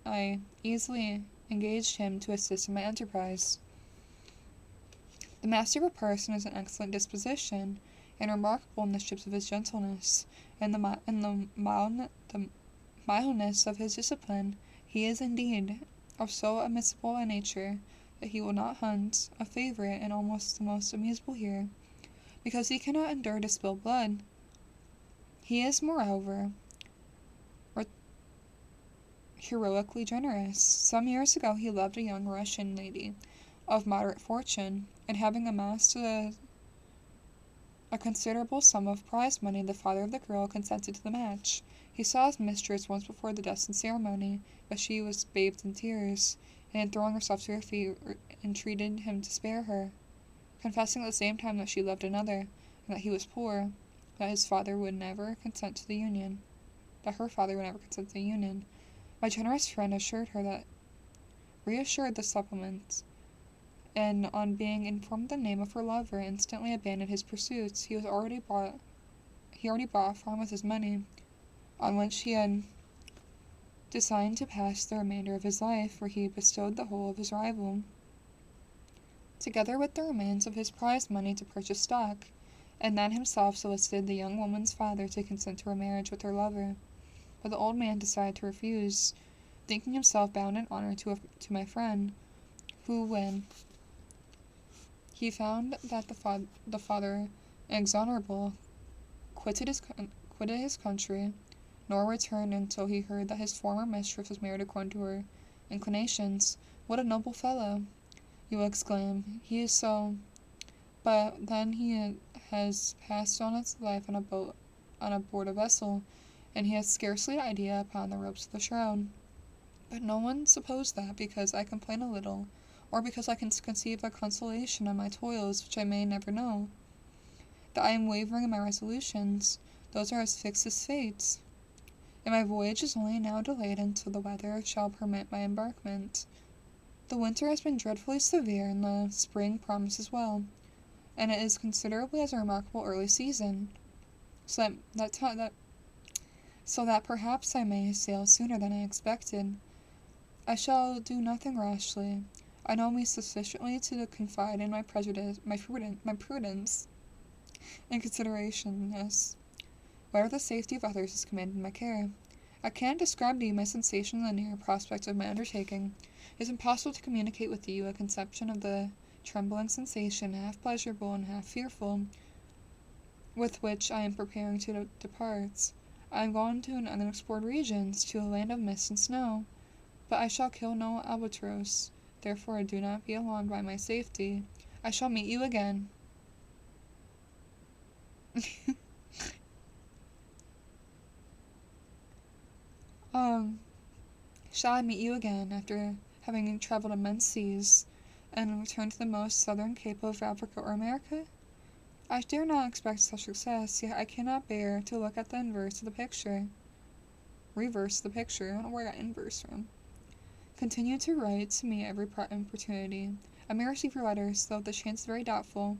I easily engaged him to assist in my enterprise. The master of a person is an excellent disposition, and remarkable in the ships of his gentleness, and the mildness of his discipline. He is indeed of so admissible a nature that he will not hunt, a favourite and almost the most amusable here, because he cannot endure to spill blood. He is, moreover, heroically generous. Some years ago he loved a young Russian lady of moderate fortune, and having amassed a considerable sum of prize money, the father of the girl consented to the match. He saw his mistress once before the destined ceremony, but she was bathed in tears, and throwing herself to her feet, entreated him to spare her, confessing at the same time that she loved another, and that he was poor, that his father would never consent to the union. My generous friend reassured the supplement, and on being informed the name of her lover, instantly abandoned his pursuits. He already bought a farm with his money, on which he had designed to pass the remainder of his life, where he bestowed the whole of his rival, together with the remains of his prize money, to purchase stock, and then himself solicited the young woman's father to consent to her marriage with her lover. But the old man decided to refuse, thinking himself bound in honor to my friend, who, when He found that the father, exonerable, quitted his country, nor returned until he heard that his former mistress was married according to her inclinations. What a noble fellow! You will exclaim. He is so. But then he has passed on his life on a boat, on a board a vessel, and he has scarcely an idea upon the ropes of the shroud. But no one suppose that, because I complain a little, or because I can conceive a consolation on my toils which I may never know, that I am wavering in my resolutions. Those are as fixed as fates. And my voyage is only now delayed until the weather shall permit my embarkment. The winter has been dreadfully severe, and the spring promises well, and it is considerably as a remarkable early season, so that perhaps I may sail sooner than I expected. I shall do nothing rashly. I know me sufficiently to confide in my prudence, and consideratiousness, where the safety of others is commanded my care. I cannot describe to you my sensation in the near prospect of my undertaking. It is impossible to communicate with you a conception of the trembling sensation, half pleasurable and half fearful, with which I am preparing to depart. I am going to an unexplored regions, to a land of mist and snow, but I shall kill no albatross, therefore do not be alarmed by my safety. I shall meet you again. Shall I meet you again after having traveled immense seas, and return to the most southern cape of Africa or America? I dare not expect such success, yet I cannot bear to look at the inverse of the picture. Reverse the picture. I don't know where I got inverse from. Continue to write to me every opportunity. I may receive your letters, though the chance is very doubtful.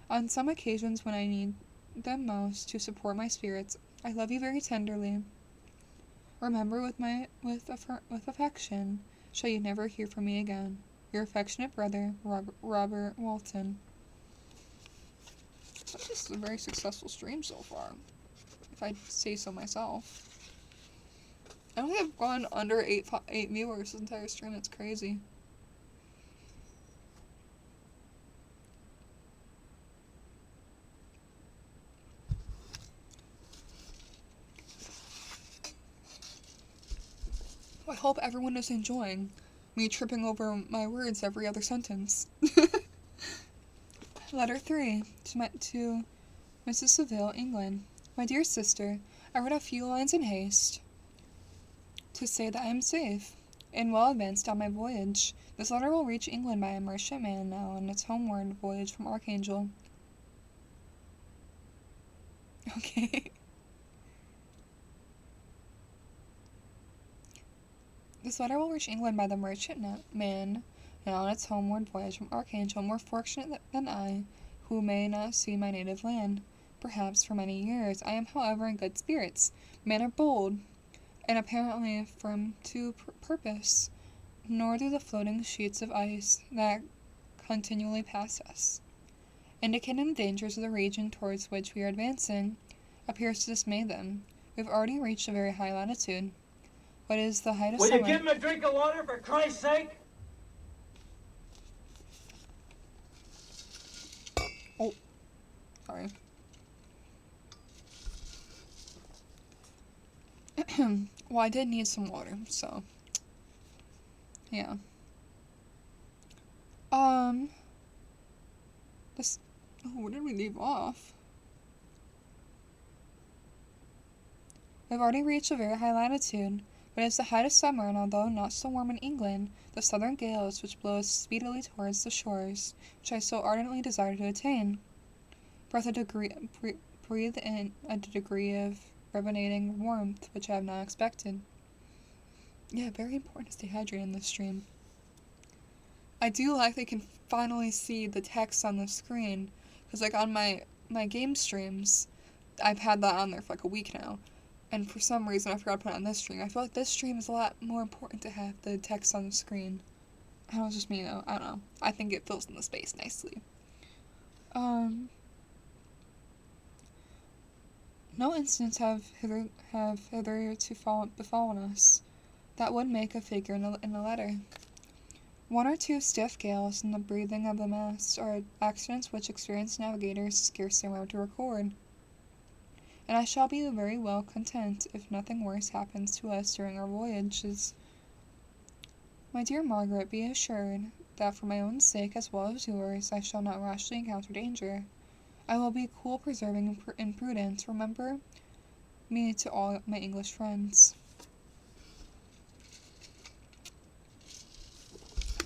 On some occasions when I need them most to support my spirits, I love you very tenderly. Remember with affection, shall you never hear from me again. Your affectionate brother, Robert Walton. So this is a very successful stream so far, if I say so myself. I only have gone under 8 viewers this entire stream. That's crazy. I hope everyone is enjoying me tripping over my words every other sentence. Letter 3 to Mrs. Seville, England. My dear sister, I wrote a few lines in haste to say that I am safe and well advanced on my voyage. This letter will reach England by a merchantman now on its homeward voyage from Archangel. Okay. This letter will reach England by the merchantman now on its homeward voyage from Archangel, more fortunate than I, who may not see my native land, perhaps for many years. I am, however, in good spirits. Men are bold, and apparently firm to purpose, nor do the floating sheets of ice that continually pass us, indicating the dangers of the region towards which we are advancing, appears to dismay them. We have already reached a very high latitude. What is the height of Will summer? you give him a drink of water for Christ's sake? Oh, sorry. Well, I did need some water, so yeah. This. Oh, where did we leave off? We've already reached a very high latitude, but it is the height of summer, and although not so warm in England, the southern gales which blow us speedily towards the shores, which I so ardently desire to attain, breathe in a degree of revenating warmth which I have not expected. Yeah, very important to stay hydrated in this stream. I do like they can finally see the text on the screen, because like on my game streams, I've had that on there for like a week now, and for some reason I forgot to put it on this stream. I feel like this stream is a lot more important to have the text on the screen. I don't know, it's just me though. I don't know. I think it fills in the space nicely. No incidents have hitherto befallen us that would make a figure in a letter. One or two stiff gales and the breathing of the mast are accidents which experienced navigators scarcely remember to record, and I shall be very well content if nothing worse happens to us during our voyages. My dear Margaret, be assured that for my own sake as well as yours, I shall not rashly encounter danger. I will be cool, preserving, and prudent. Remember me to all my English friends.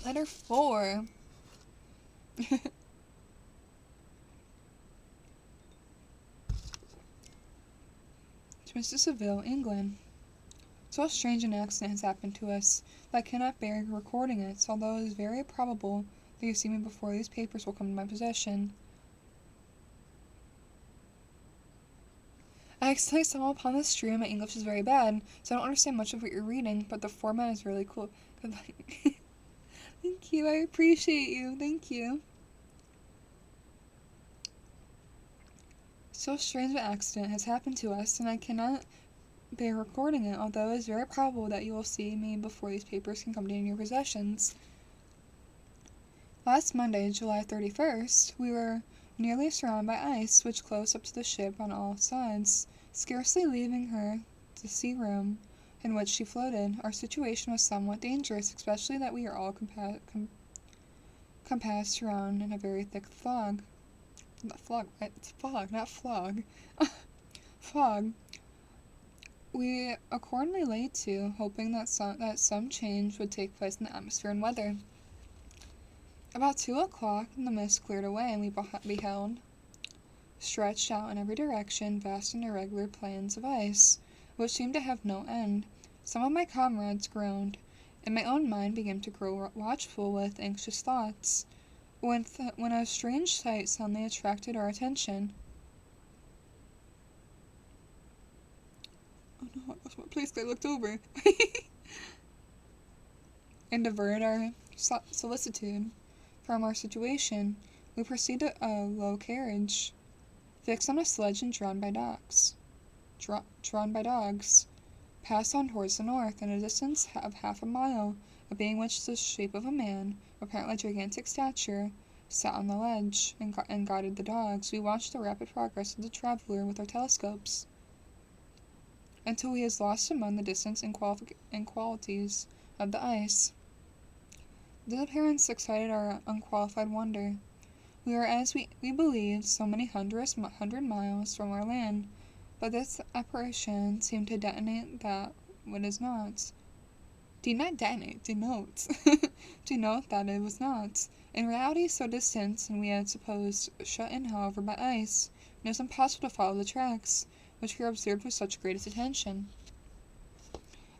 Letter 4. To Mr. Seville, England. So strange an accident has happened to us that I cannot bear recording it, although it is very probable that you see me before these papers will come to my possession. I accidentally stumbled upon this stream, and my English is very bad, so I don't understand much of what you're reading, but the format is really cool. Thank you, I appreciate you, thank you. So strange an accident has happened to us, and I cannot bear recording it, although it is very probable that you will see me before these papers can come to your possessions. Last Monday, July 31st, we were nearly surrounded by ice, which closed up to the ship on all sides, scarcely leaving her the sea room in which she floated. Our situation was somewhat dangerous, especially that we are all compassed around in a very thick fog. It's fog, not flog. Fog. We accordingly lay to, hoping that some change would take place in the atmosphere and weather. About 2 o'clock, the mist cleared away, and we beheld, stretched out in every direction, vast and irregular plains of ice, which seemed to have no end. Some of my comrades groaned, and my own mind began to grow watchful with anxious thoughts, when a strange sight suddenly attracted our attention. Oh no, I lost my place. I looked over. And diverted our solicitude from our situation. We proceeded to a low carriage, fixed on a sledge and drawn by dogs. Passed on towards the north, in a distance of half a mile, a being which the shape of a man, apparently gigantic stature, sat on the ledge and guided the dogs. We watched the rapid progress of the traveler with our telescopes, until he is lost among the distance and qualities of the ice. This appearance excited our unqualified wonder. We are, as we believed, so many hundred miles from our land, but this apparition seemed to detonate that what is not. Denote that it was not. In reality, so distant, and we had supposed shut in, however, by ice, it was impossible to follow the tracks, which we observed with such greatest attention.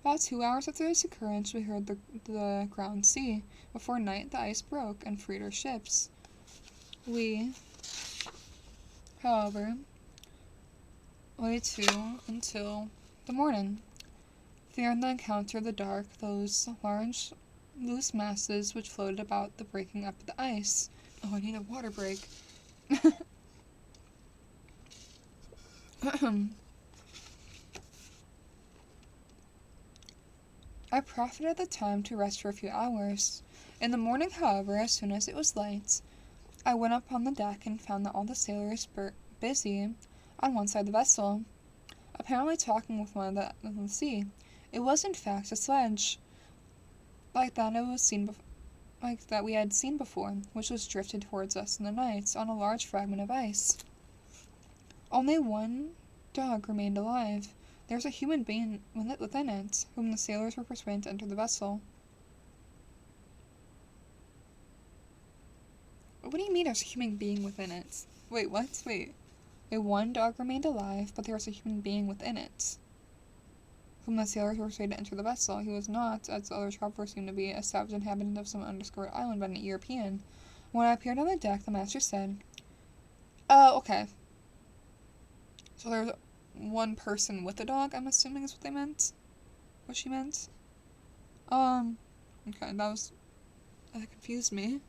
About 2 hours after this occurrence, we heard the ground sea. Before night, the ice broke and freed our ships. We, however, lay to until the morning, fearing the encounter of the dark, those large, loose masses which floated about the breaking up of the ice. Oh, I need a water break. I profited the time to rest for a few hours. In the morning, however, as soon as it was light, I went up on the deck and found that all the sailors were busy on one side of the vessel, apparently talking with one another on the sea. It was, in fact, a sledge, like that we had seen before, which was drifted towards us in the night on a large fragment of ice. Only one dog remained alive. There was a human being within it, whom the sailors were persuaded to enter the vessel. What do you mean there's a human being within it? Wait, what? Wait. One dog remained alive, but there was a human being within it, whom the sailors were persuaded to enter the vessel. He was not, as the other travelers seemed to be, a savage inhabitant of some undiscovered island, but an European. When I appeared on the deck, the master said, "Oh, okay. So there's one person with a dog, I'm assuming is what they meant? What she meant? Okay, that confused me.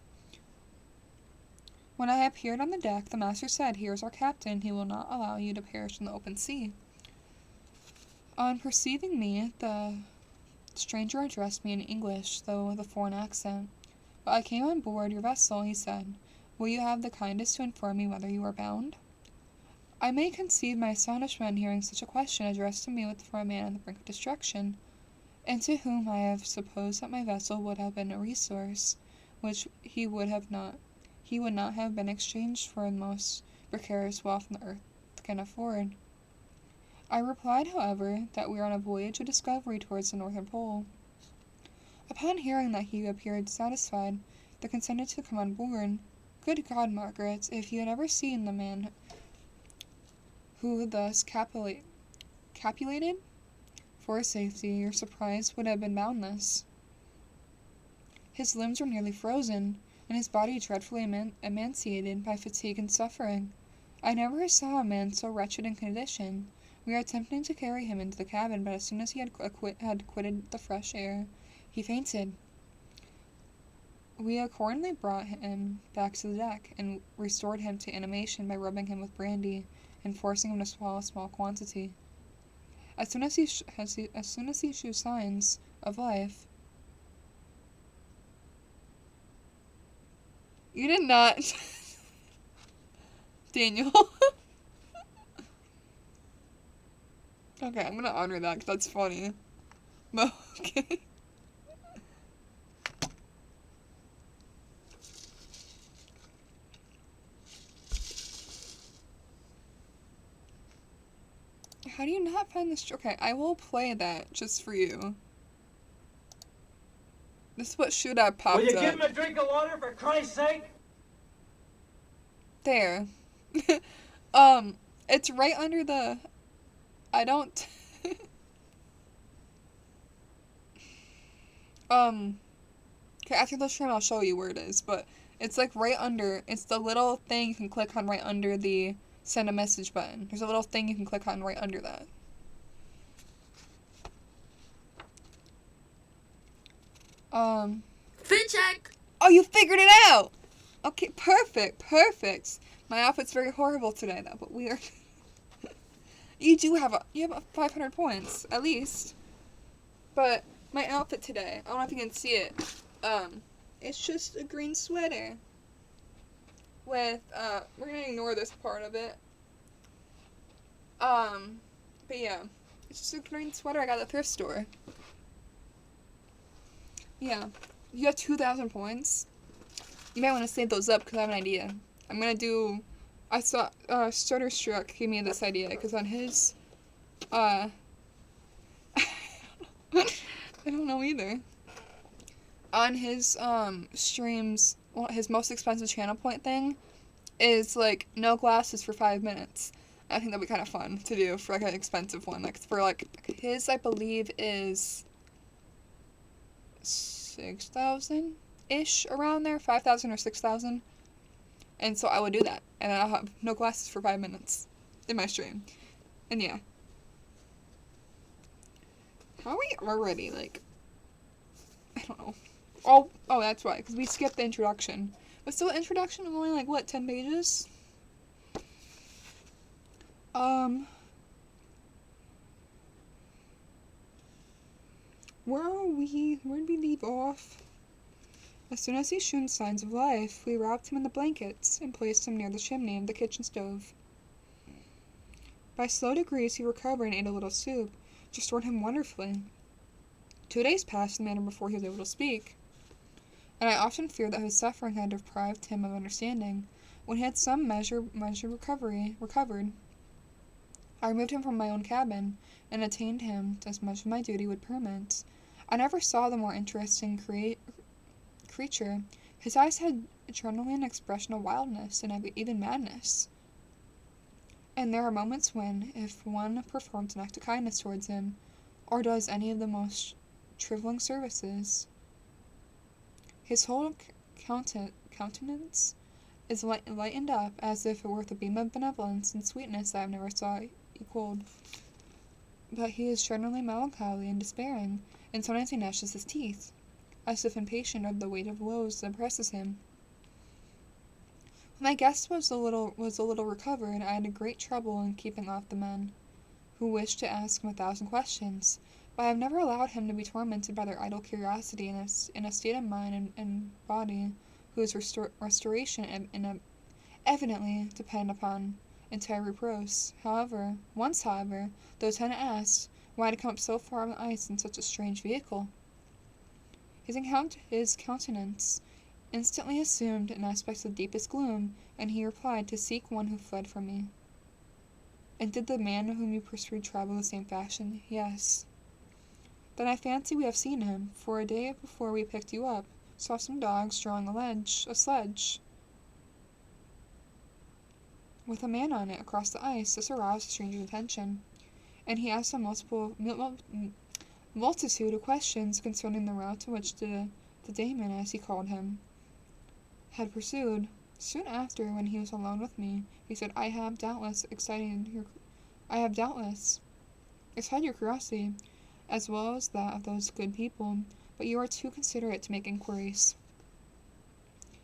When I appeared on the deck, the master said, 'Here is our captain. He will not allow you to perish in the open sea.' On perceiving me, the stranger addressed me in English, though with a foreign accent. But I came on board your vessel, he said. Will you have the kindness to inform me whether you are bound? I may conceive my astonishment hearing such a question addressed to me for a man on the brink of destruction, and to whom I have supposed that my vessel would have been a resource, which he would not have been exchanged for the most precarious wealth on the earth can afford. I replied, however, that we were on a voyage of discovery towards the Northern Pole. Upon hearing that he appeared satisfied, they consented to come on board. Good God, Margaret, if you had ever seen the man who thus capulated for safety, your surprise would have been boundless. His limbs were nearly frozen, and his body dreadfully emaciated by fatigue and suffering. I never saw a man so wretched in condition. We were attempting to carry him into the cabin, but as soon as he had quitted the fresh air, he fainted. We accordingly brought him back to the deck, and restored him to animation by rubbing him with brandy, and forcing him to swallow a small quantity. As soon as he showed signs of life, you did not, Daniel. Okay, I'm gonna honor that because that's funny. But okay. How do you not find this? Okay, I will play that just for you. This is what should have popped Will you up. give him a drink of water for Christ's sake? There. It's right under the... I don't... Okay, after the stream I'll show you where it is, but it's like right under... It's the little thing you can click on right under the send a message button. There's a little thing you can click on right under that. Fit check! Oh, you figured it out! Okay, perfect. My outfit's very horrible today, though, but we are... You have 500 points, at least. But my outfit today, I don't know if you can see it. It's just a green sweater. With, we're gonna ignore this part of it. But yeah. It's just a green sweater I got at the thrift store. Yeah. You have 2,000 points. You might want to save those up because I have an idea. I'm gonna do... I saw, Starter Struck gave me this idea because on his, I don't know either. On his, streams, well, his most expensive channel point thing is, like, no glasses for 5 minutes. I think that'd be kind of fun to do for, like, an expensive one. Like, for, like, his, I believe, is 6,000-ish around there, 5,000 or 6,000. And so I would do that. And I'll have no glasses for 5 minutes in my stream. And yeah. How are we already, like... I don't know. Oh, that's right, because we skipped the introduction. But still, the introduction is only, like, what, 10 pages? Where are we? Where did we leave off? As soon as he showed signs of life, we wrapped him in the blankets and placed him near the chimney of the kitchen stove. By slow degrees he recovered and ate a little soup, which restored him wonderfully. 2 days passed in the manner before he was able to speak, and I often feared that his suffering had deprived him of understanding. When he had some measure recovered, I removed him from my own cabin, and attained him as much as my duty would permit. I never saw the more interesting creature. His eyes had generally an expression of wildness and even madness. And there are moments when, if one performs an act of kindness towards him, or does any of the most trifling services, his whole countenance is lightened up as if it were with a beam of benevolence and sweetness I have never saw equaled. But he is generally melancholy and despairing, and sometimes he gnashes his teeth, as if impatient of the weight of woes that oppresses him. When my guest was a little recovered, I had a great trouble in keeping off the men, who wished to ask him 1,000 questions, but I have never allowed him to be tormented by their idle curiosity in a state of mind and body whose restoration evidently depend upon entire repose. Once, the lieutenant asked why to come up so far on the ice in such a strange vehicle. His countenance instantly assumed an aspect of deepest gloom, and he replied, to seek one who fled from me. And did the man whom you pursued travel the same fashion? Yes. Then I fancy we have seen him, for a day before we picked you up, saw some dogs drawing a sledge, with a man on it across the ice. This aroused the stranger's attention, and he asked a multitude of questions concerning the route to which the daemon, as he called him, had pursued. Soon after, when he was alone with me, he said, I have doubtless excited your curiosity, as well as that of those good people, but you are too considerate to make inquiries.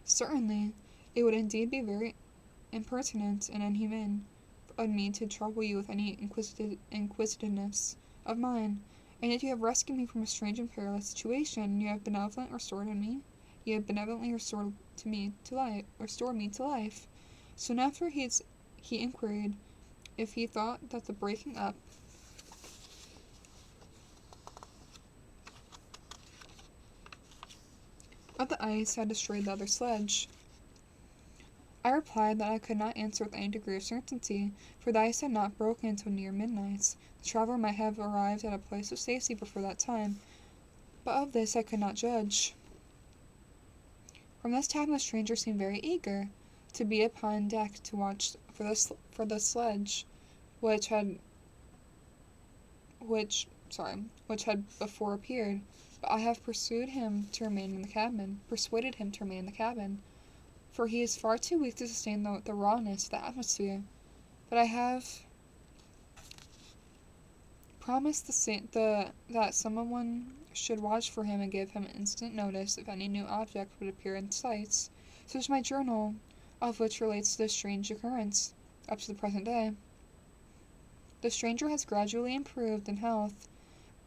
Certainly, it would indeed be very impertinent and inhuman of me to trouble you with any inquisitiveness of mine, and yet you have rescued me from a strange and perilous situation. You have benevolently restored me to life. Soon after, he inquired if he thought that the breaking up of the ice had destroyed the other sledge. I replied that I could not answer with any degree of certainty, for the ice had not broken until near midnight. The traveler might have arrived at a place of safety before that time, but of this I could not judge. From this time the stranger seemed very eager to be upon deck to watch for the sledge, which had before appeared, but I have persuaded him to remain in the cabin, for he is far too weak to sustain the rawness of the atmosphere. But I have promised that someone should watch for him and give him instant notice if any new object would appear in sight. Such is my journal, of which relates this strange occurrence, up to the present day. The stranger has gradually improved in health,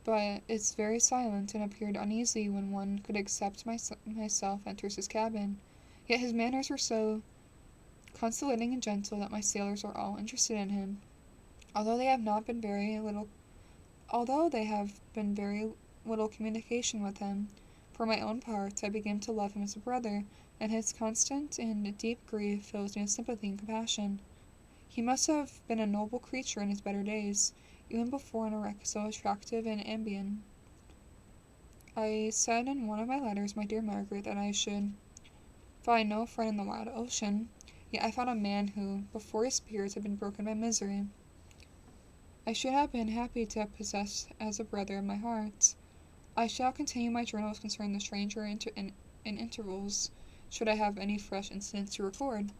but is very silent and appeared uneasy when one could except myself enters his cabin. Yet his manners were so conciliating and gentle that my sailors are all interested in him, although they have been very little communication with him. For my own part, I begin to love him as a brother, and his constant and deep grief fills me with sympathy and compassion. He must have been a noble creature in his better days, even before an wreck so attractive and ambient. I said in one of my letters, my dear Margaret, that I should find no friend in the wide ocean, yet I found a man who, before his spirits had been broken by misery, I should have been happy to possess as a brother in my heart. I shall continue my journals concerning the stranger in intervals, should I have any fresh incidents to record.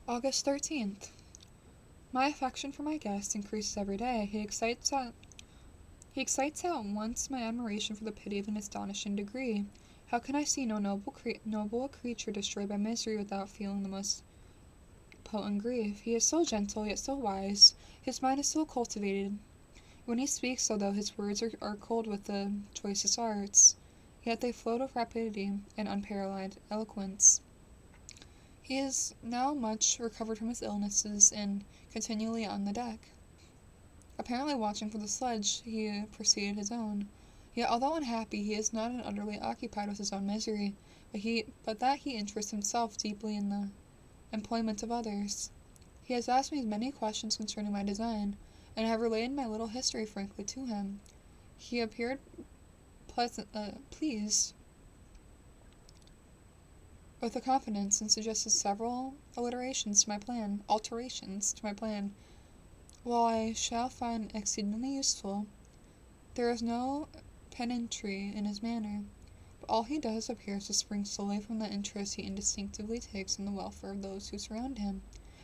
August 13th. My affection for my guest increases every day. He excites at once my admiration for the pity of an astonishing degree. How can I see no noble creature destroyed by misery without feeling the most potent grief? He is so gentle, yet so wise. His mind is so cultivated. When he speaks, although his words are cold with the choicest arts, yet they float with rapidity and unparalleled eloquence. He is now much recovered from his illnesses and continually on the deck. Apparently watching for the sledge he preceded his own. Yet, although unhappy, he is not utterly occupied with his own misery, but that he interests himself deeply in the employment of others. He has asked me many questions concerning my design, and I have related my little history frankly to him. He appeared pleased with the confidence, and suggested several alterations to my plan. While I shall find exceedingly useful, there is no pedantry in his manner, but all he does appears to spring solely from the interest he instinctively takes in the welfare of those who surround him.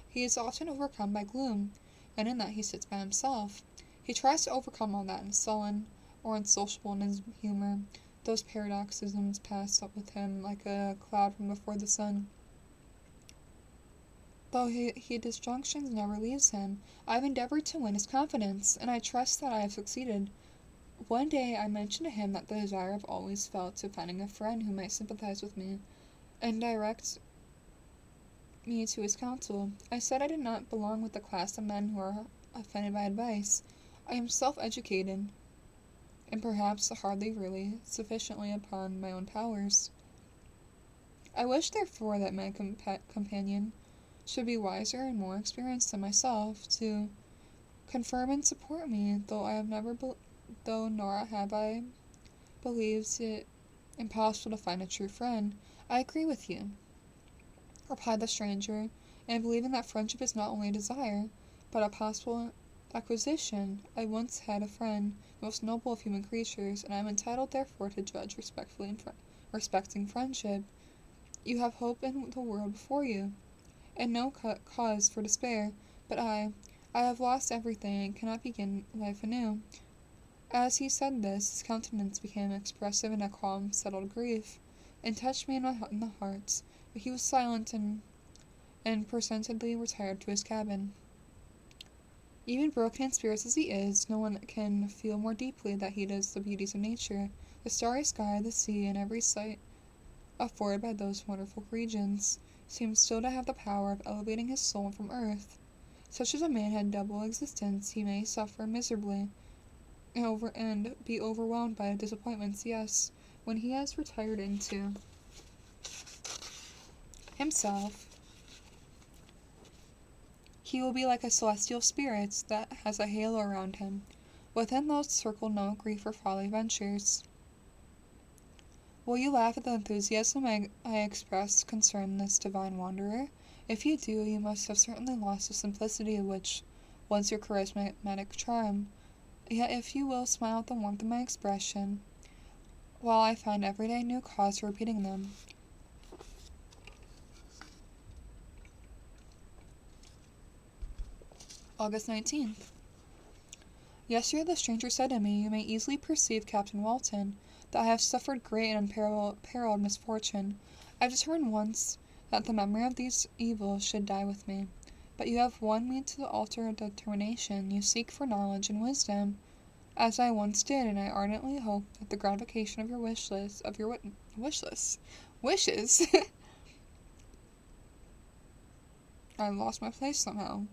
He is often overcome by gloom, and in that he sits by himself. He tries to overcome all that, and sullen or unsociable in his humor, Those paroxysms pass up with him like a cloud from before the sun. Though disjunctions never leaves him, I have endeavored to win his confidence, and I trust that I have succeeded. One day I mentioned to him that the desire I've always felt to finding a friend who might sympathize with me and direct me to his counsel. I said I did not belong with the class of men who are offended by advice. I am self-educated, and perhaps hardly really sufficiently upon my own powers. I wish, therefore, that my companion should be wiser and more experienced than myself, to confirm and support me, though nor have I believed it impossible to find a true friend. I agree with you, replied the stranger, and believing that friendship is not only a desire, but a possible acquisition. I once had a friend, the most noble of human creatures, and I am entitled therefore to judge respectfully and respecting friendship. You have hope in the world before you, and no cause for despair, but I have lost everything and cannot begin life anew. As he said this, his countenance became expressive in a calm, settled grief, and touched me in the heart, but he was silent and presently retired to his cabin. Even broken in spirits as he is, no one can feel more deeply that he does the beauties of nature, the starry sky, the sea, and every sight afforded by those wonderful regions, seems still to have the power of elevating his soul from earth. Such as a man had double existence, he may suffer miserably, and be overwhelmed by disappointments, yes, when he has retired into himself, he will be like a celestial spirit that has a halo around him. Within those circle no grief or folly ventures. Will you laugh at the enthusiasm I express concerning this divine wanderer? If you do, you must have certainly lost the simplicity of which was your charismatic charm. Yet if you will smile at the warmth of my expression, while I find every day new cause for repeating them. August 19th. Yesterday the stranger said to me, "You may easily perceive, Captain Walton, that I have suffered great and unparalleled misfortune. I have determined once that the memory of these evils should die with me. But you have won me to alter determination. You seek for knowledge and wisdom, as I once did, and I ardently hope that the gratification of your wishes. I lost my place somehow.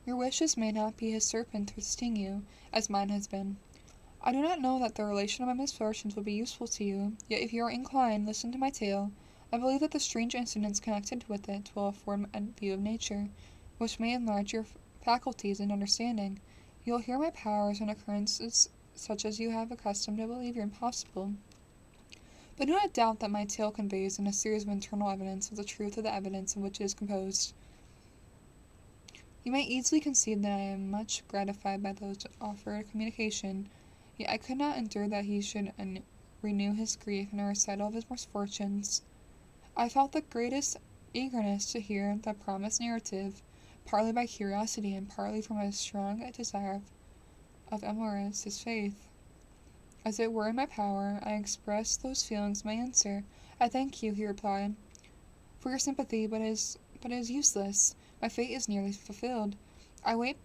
Your wishes may not be his serpent to sting you, as mine has been. I do not know that the relation of my misfortunes will be useful to you, yet if you are inclined, listen to my tale. I believe that the strange incidents connected with it will afford a view of nature, which may enlarge your faculties and understanding. You will hear my powers and occurrences such as you have accustomed to believe impossible. But do not doubt that my tale conveys in a series of internal evidence of the truth of the evidence of which it is composed. You may easily conceive that I am much gratified by those offered communication, yet I could not endure that he should renew his grief in a recital of his misfortunes. I felt the greatest eagerness to hear the promised narrative, partly by curiosity and partly from a strong desire of amorous his faith. As it were in my power, I expressed those feelings in my answer. "I thank you," he replied, "for your sympathy, but it is useless. My fate is nearly fulfilled. I wait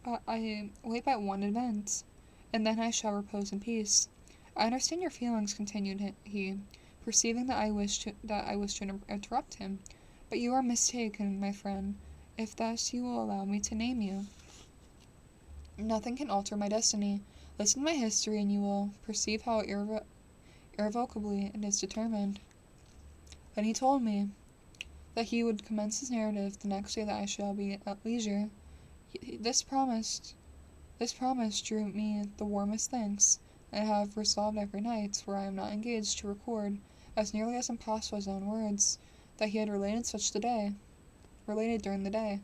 but one event, and then I shall repose in peace. I understand your feelings," continued he, perceiving that I wished to interrupt him. "But you are mistaken, my friend, if thus you will allow me to name you. Nothing can alter my destiny. Listen to my history, and you will perceive how irrevocably it is determined." Then he told me that he would commence his narrative the next day that I shall be at leisure. This promise drew me the warmest thanks, and I have resolved every night, where I am not engaged, to record, as nearly as impossible his own words, that he had related during the day.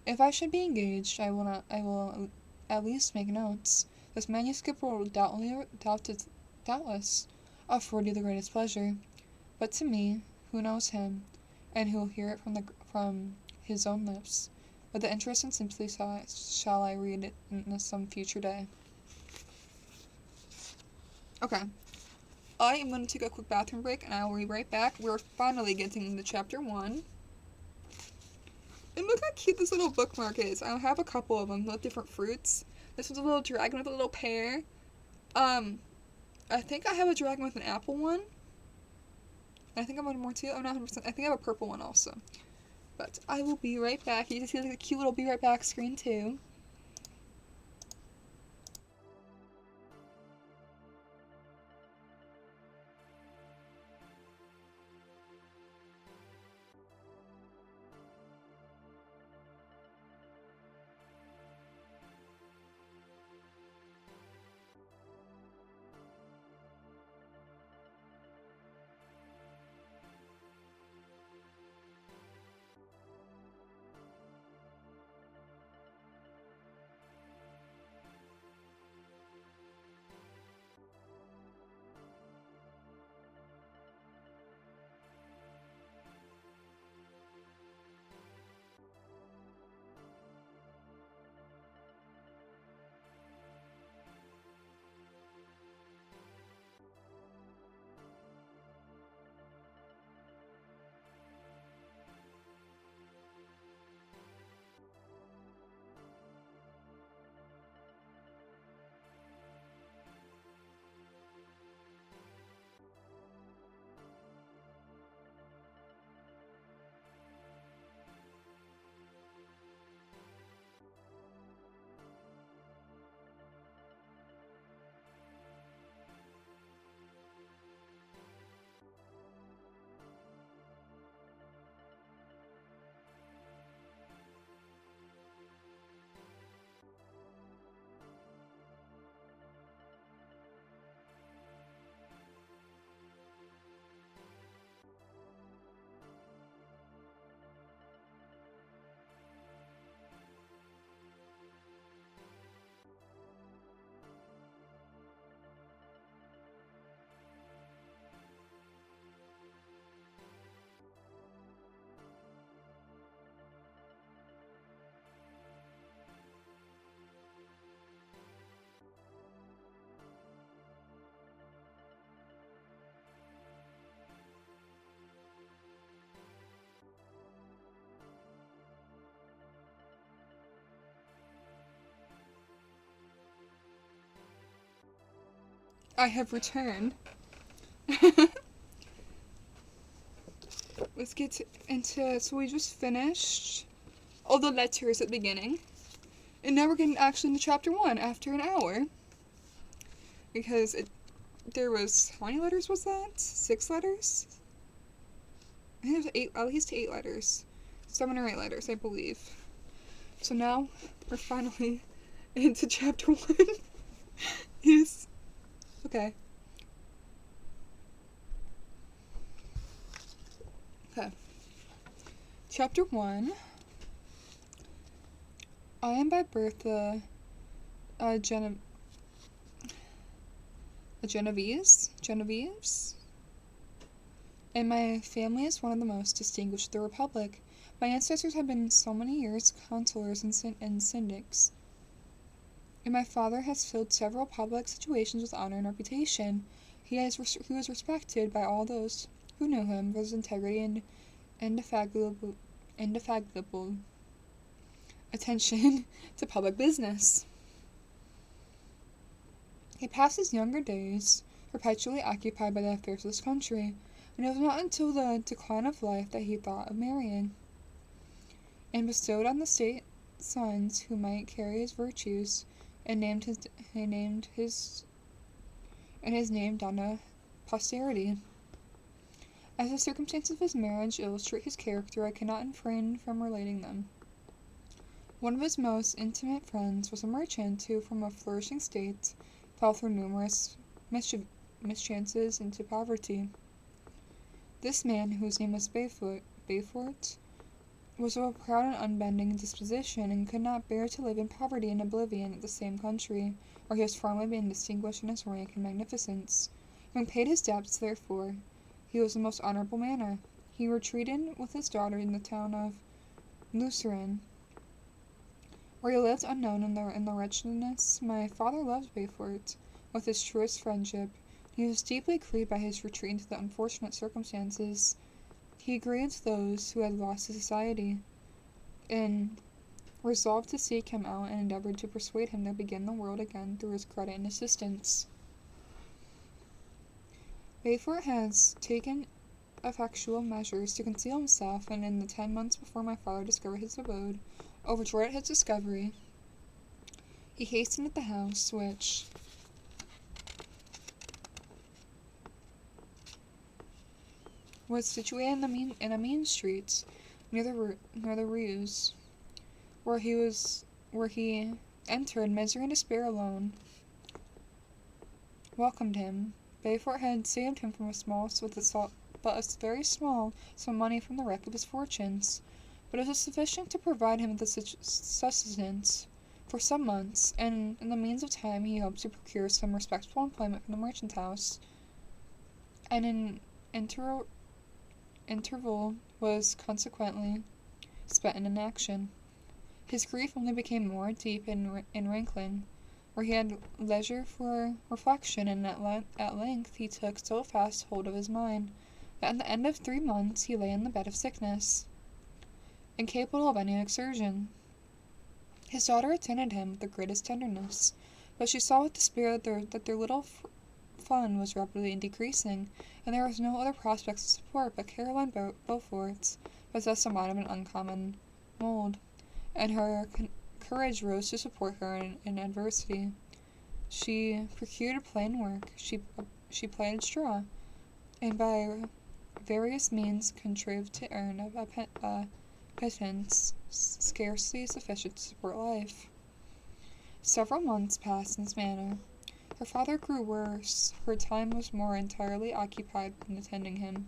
If I should be engaged, I will at least make notes. This manuscript will doubtless afford you the greatest pleasure, but to me, who knows him, and who will hear it from his own lips, with the interest and sympathy shall I read it in some future day. Okay. I am going to take a quick bathroom break, and I will be right back. We're finally getting into chapter 1. And look how cute this little bookmark is. I have a couple of them with different fruits. This was a little dragon with a little pear. I think I have a dragon with an apple one. I think I have one more too. I'm not 100%. I think I have a purple one also. But I will be right back. You can see like a cute little be right back screen too. I have returned. Let's get into, so we just finished all the letters at the beginning. And now we're getting actually into chapter 1 after an hour. Because there was, how many letters was that? 6 letters? I think it was at least 8 letters. 7 or 8 letters, I believe. So now we're finally into chapter 1. Yes. Okay. Okay. Chapter 1. I am by birth a Genovese, and my family is one of the most distinguished of the Republic. My ancestors have been so many years consulars and syndics, and my father has filled several public situations with honor and reputation. He was respected by all those who knew him for his integrity and indefatigable attention to public business. He passed his younger days perpetually occupied by the affairs of his country, and it was not until the decline of life that he thought of marrying, and bestowed on the state sons who might carry his virtues, and his name down to posterity. As the circumstances of his marriage illustrate his character, I cannot refrain from relating them. One of his most intimate friends was a merchant who, from a flourishing state, fell through numerous mischances into poverty. This man, whose name was Beaufort, was of a proud and unbending disposition, and could not bear to live in poverty and oblivion at the same country, where he was formerly been distinguished in his rank and magnificence. Having paid his debts, therefore, he was in the most honorable manner. He retreated with his daughter in the town of Lucerne, where he lived unknown in the wretchedness. My father loved Beaufort with his truest friendship, He was deeply grieved by his retreat into the unfortunate circumstances he grieved those who had lost his society, and resolved to seek him out and endeavored to persuade him to begin the world again through his credit and assistance. Beaufort has taken effectual measures to conceal himself, and in the 10 months before my father discovered his abode, overjoyed at his discovery, he hastened at the house which was situated in a mean street near the Ruse, where he entered. Misery and despair alone welcomed him. Beaufort had saved him from a very small sum of money from the wreck of his fortunes, but it was sufficient to provide him with sustenance for some months, and in the means of time he hoped to procure some respectable employment from the merchant house, and an interval was consequently spent in inaction. His grief only became more deep and rankling, where he had leisure for reflection, and at length he took so fast hold of his mind that at the end of 3 months he lay in the bed of sickness, incapable of any exertion. His daughter attended him with the greatest tenderness, but she saw with despair that their little fund was rapidly decreasing, and there was no other prospects of support. But Caroline Beaufort possessed a mind of an uncommon mould, and her courage rose to support her in adversity. She procured plain work, she plaited straw, and by various means contrived to earn a pittance scarcely sufficient to support life. Several months passed in this manner. Her father grew worse. Her time was more entirely occupied in attending him.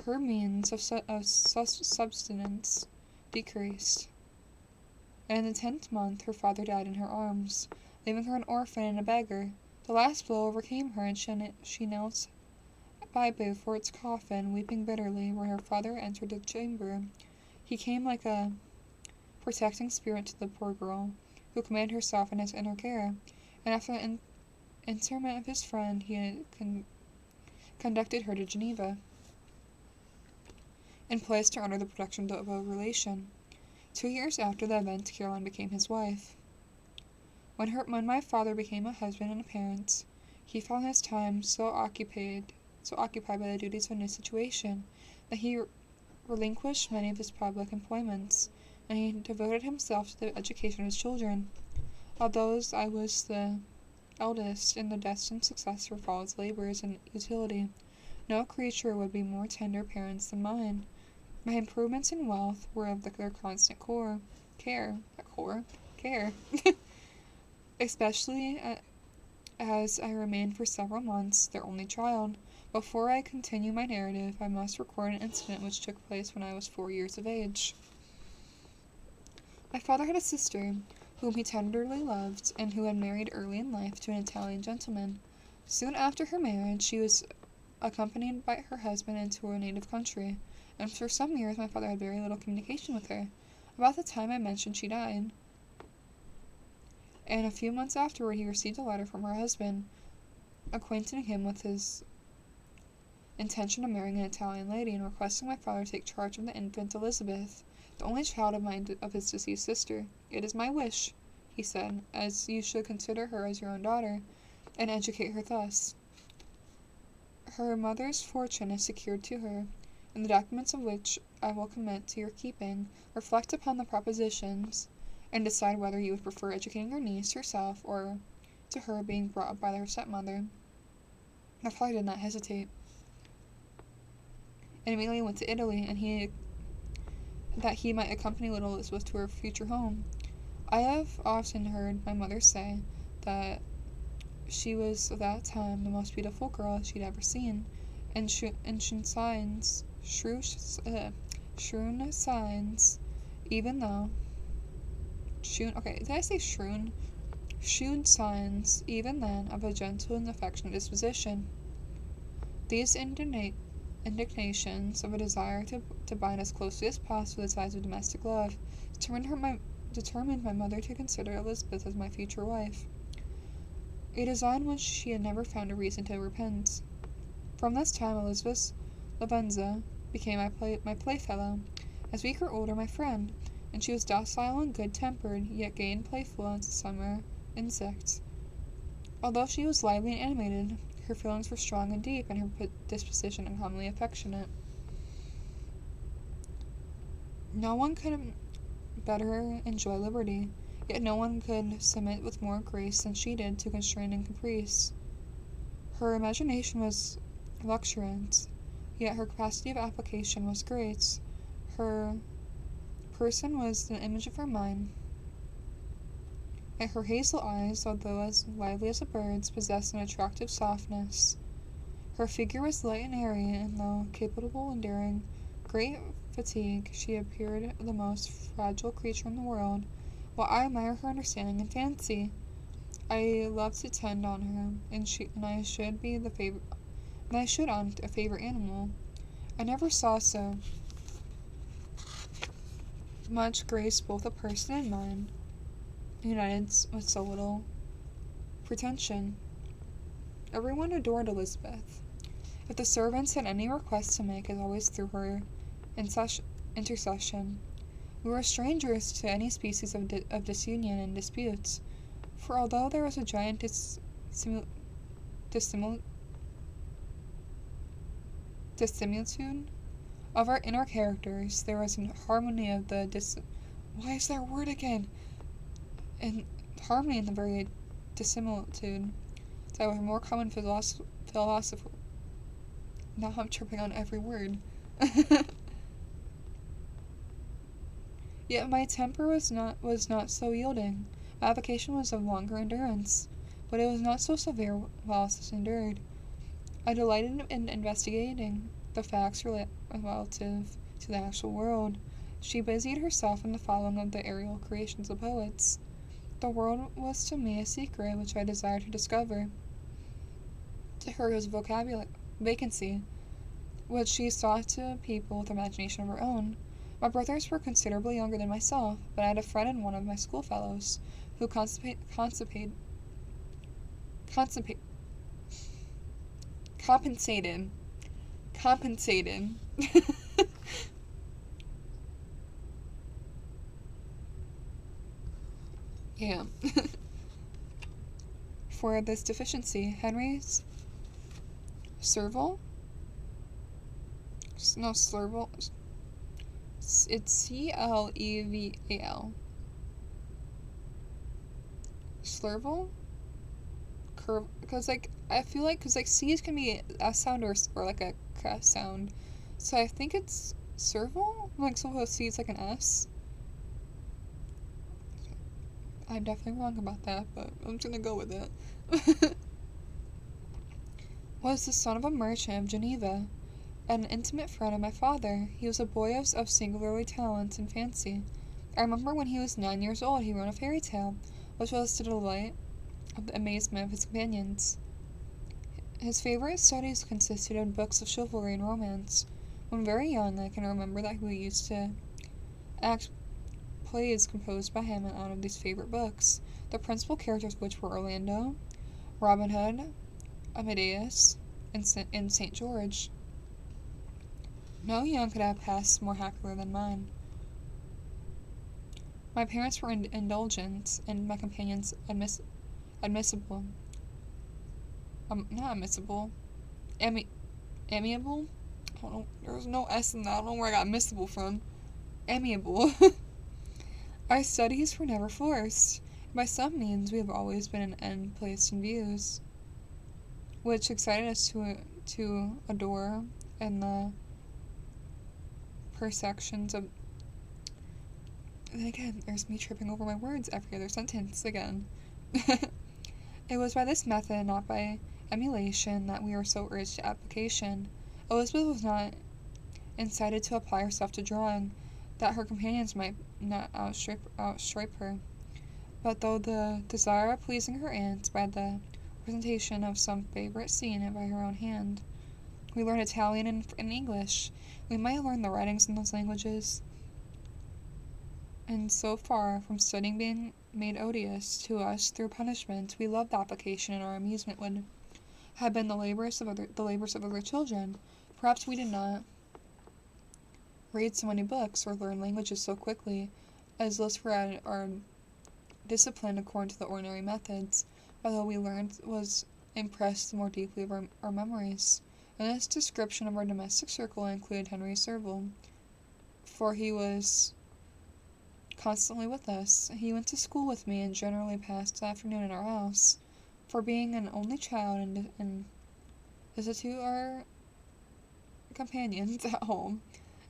Her means of subsistence decreased, and in the 10th month her father died in her arms, leaving her an orphan and a beggar. The last blow overcame her, and she knelt by Beaufort's coffin, weeping bitterly. When her father entered the chamber, he came like a protecting spirit to the poor girl, who commanded herself in his inner care, and after the interment of his friend, he had conducted her to Geneva, and placed her under the protection of a relation. 2 years after the event, Caroline became his wife. When my father became a husband and a parent, he found his time so occupied by the duties of a new situation that he relinquished many of his public employments, and he devoted himself to the education of his children. Although I was the eldest and the destined successor of all his labors and utility, no creature would be more tender parents than mine. My improvements in wealth were of their constant care, especially as I remained for several months their only child. Before I continue my narrative, I must record an incident which took place when I was 4 years of age. My father had a sister, whom he tenderly loved, and who had married early in life to an Italian gentleman. Soon after her marriage, she was accompanied by her husband into her native country, and for some years my father had very little communication with her. About the time I mentioned, she died, and a few months afterward he received a letter from her husband, acquainting him with his intention of marrying an Italian lady, and requesting my father to take charge of the infant Elizabeth, the only child of his deceased sister. "It is my wish," he said, "as you should consider her as your own daughter, and educate her thus. Her mother's fortune is secured to her, and the documents of which I will commit to your keeping. Reflect upon the propositions, and decide whether you would prefer educating your niece yourself, or to her being brought up by her stepmother." My father did not hesitate, and immediately went to Italy, and that he might accompany little Elizabeth to her future home. I have often heard my mother say that she was at that time the most beautiful girl she had ever seen, and shrewd signs, even though shrewd signs even then of a gentle and affectionate disposition. These indications of a desire to bind as closely as possible the ties of domestic love determined my mother to consider Elizabeth as my future wife. a design which she had never found a reason to repent. From this time, Elizabeth Lavenza became my playfellow. As we grew older, my friend, and she was docile and good-tempered, yet gay and playful as a summer insect. Although she was lively and animated, her feelings were strong and deep, and her disposition uncommonly affectionate. No one could better enjoy liberty, yet no one could submit with more grace than she did to constraint and caprice. Her imagination was luxuriant, yet her capacity of application was great. Her person was the image of her mind, and her hazel eyes, although as lively as a bird's, possessed an attractive softness. Her figure was light and airy, and though capable of enduring great fatigue, she appeared the most fragile creature in the world. While I admire her understanding and fancy, I love to tend on her, and I should be the favorite. And I should on a favorite animal. I never saw so much grace, both of person and mind, united with so little pretension. Everyone adored Elizabeth. If the servants had any request to make, it always through her intercession. We were strangers to any species of disunion and disputes, for although there was a giant dissimilitude of our inner characters, there was a harmony of the why is that word again? And harmony in the very dissimilitude that was more common philosophical. Now I'm tripping on every word. Yet my temper was not so yielding. My avocation was of longer endurance, but it was not so severe whilst it endured. I delighted in investigating the facts relative to the actual world. She busied herself in the following of the aerial creations of poets. The world was to me a secret which I desired to discover. To her it was vacancy, which she sought to people with imagination of her own. My brothers were considerably younger than myself, but I had a friend in one of my schoolfellows, who compensated yeah, for this deficiency. Henry's Serval? No, Serval. It's Cleval. Slurval? Because, like, I feel like, because, like, C's can be a sound or like a K sound. So I think it's Serval? Like, so C is like an S. I'm definitely wrong about that, but I'm just gonna go with it. Was the son of a merchant of Geneva, an intimate friend of my father. He was a boy of singularly talent and fancy. I remember when he was 9 years old, he wrote a fairy tale, which was to the delight of the amazement of his companions. His favorite studies consisted of books of chivalry and romance. When very young, I can remember that he used to act plays composed by him out of these favorite books, the principal characters of which were Orlando, Robin Hood, Amadeus, and St. George. No young could have passed more happily than mine. My parents were indulgent, and my companions amiable. Amiable? I don't know, there was no S in that, I don't know where I got miscible from. Amiable. Our studies were never forced. By some means, we have always been an end placed in views, which excited us to adore in the perceptions of. And again, there's me tripping over my words every other sentence again. It was by this method, not by emulation, that we were so urged to application. Elizabeth was not incited to apply herself to drawing, that her companions might not outstrip her, but though the desire of pleasing her aunt by the presentation of some favourite scene by her own hand. We learned Italian and English. We might learn the writings in those languages. And so far from studying made odious to us through punishment, we loved application, and our amusement would have been the labors of other children. Perhaps we did not read so many books or learn languages so quickly as those who had our discipline according to the ordinary methods, but though we learned was impressed more deeply of our memories. And this description of our domestic circle included Henry Serval, for he was constantly with us. He went to school with me and generally passed the afternoon in our house. For being an only child and destitute our companions at home,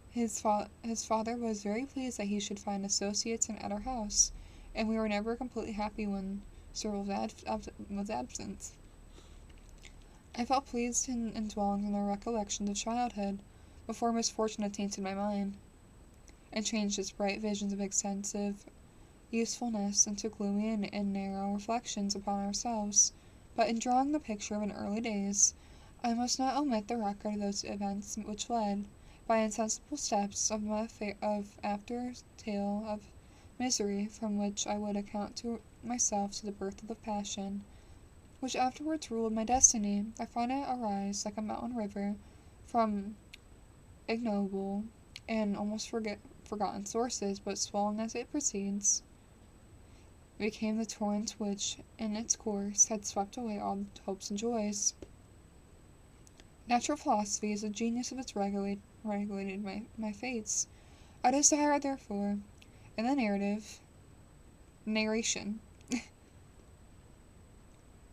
his father was very pleased that he should find associates at our house, and we were never completely happy when Serval was absent. I felt pleased in dwelling on the recollections of childhood, before misfortune had tainted my mind, and changed its bright visions of extensive usefulness into gloomy and narrow reflections upon ourselves. But in drawing the picture of an early days, I must not omit the record of those events which led, by insensible steps, of after tale of misery, from which I would account to myself to the birth of the passion which afterwards ruled my destiny. I find it arise like a mountain river from ignoble and almost forgotten sources, but swollen as it proceeds, became the torrent which, in its course, had swept away all hopes and joys. Natural philosophy is the genius of its regulated my fates. I desire, therefore, in the narration,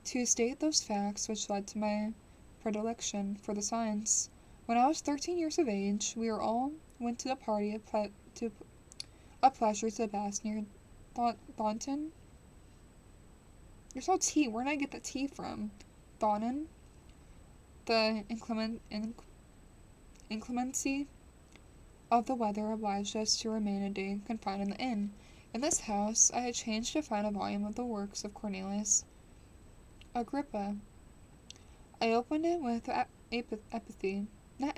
to state those facts which led to my predilection for the science. When I was 13 years of age, we all went to a party of pleasure to the baths near Thornton. There's no T. Where did I get the T from? Thornton. The inclemency of the weather obliged us to remain a day confined in the inn. In this house I had changed to find a volume of the works of Cornelius Agrippa. I opened it with apathy, a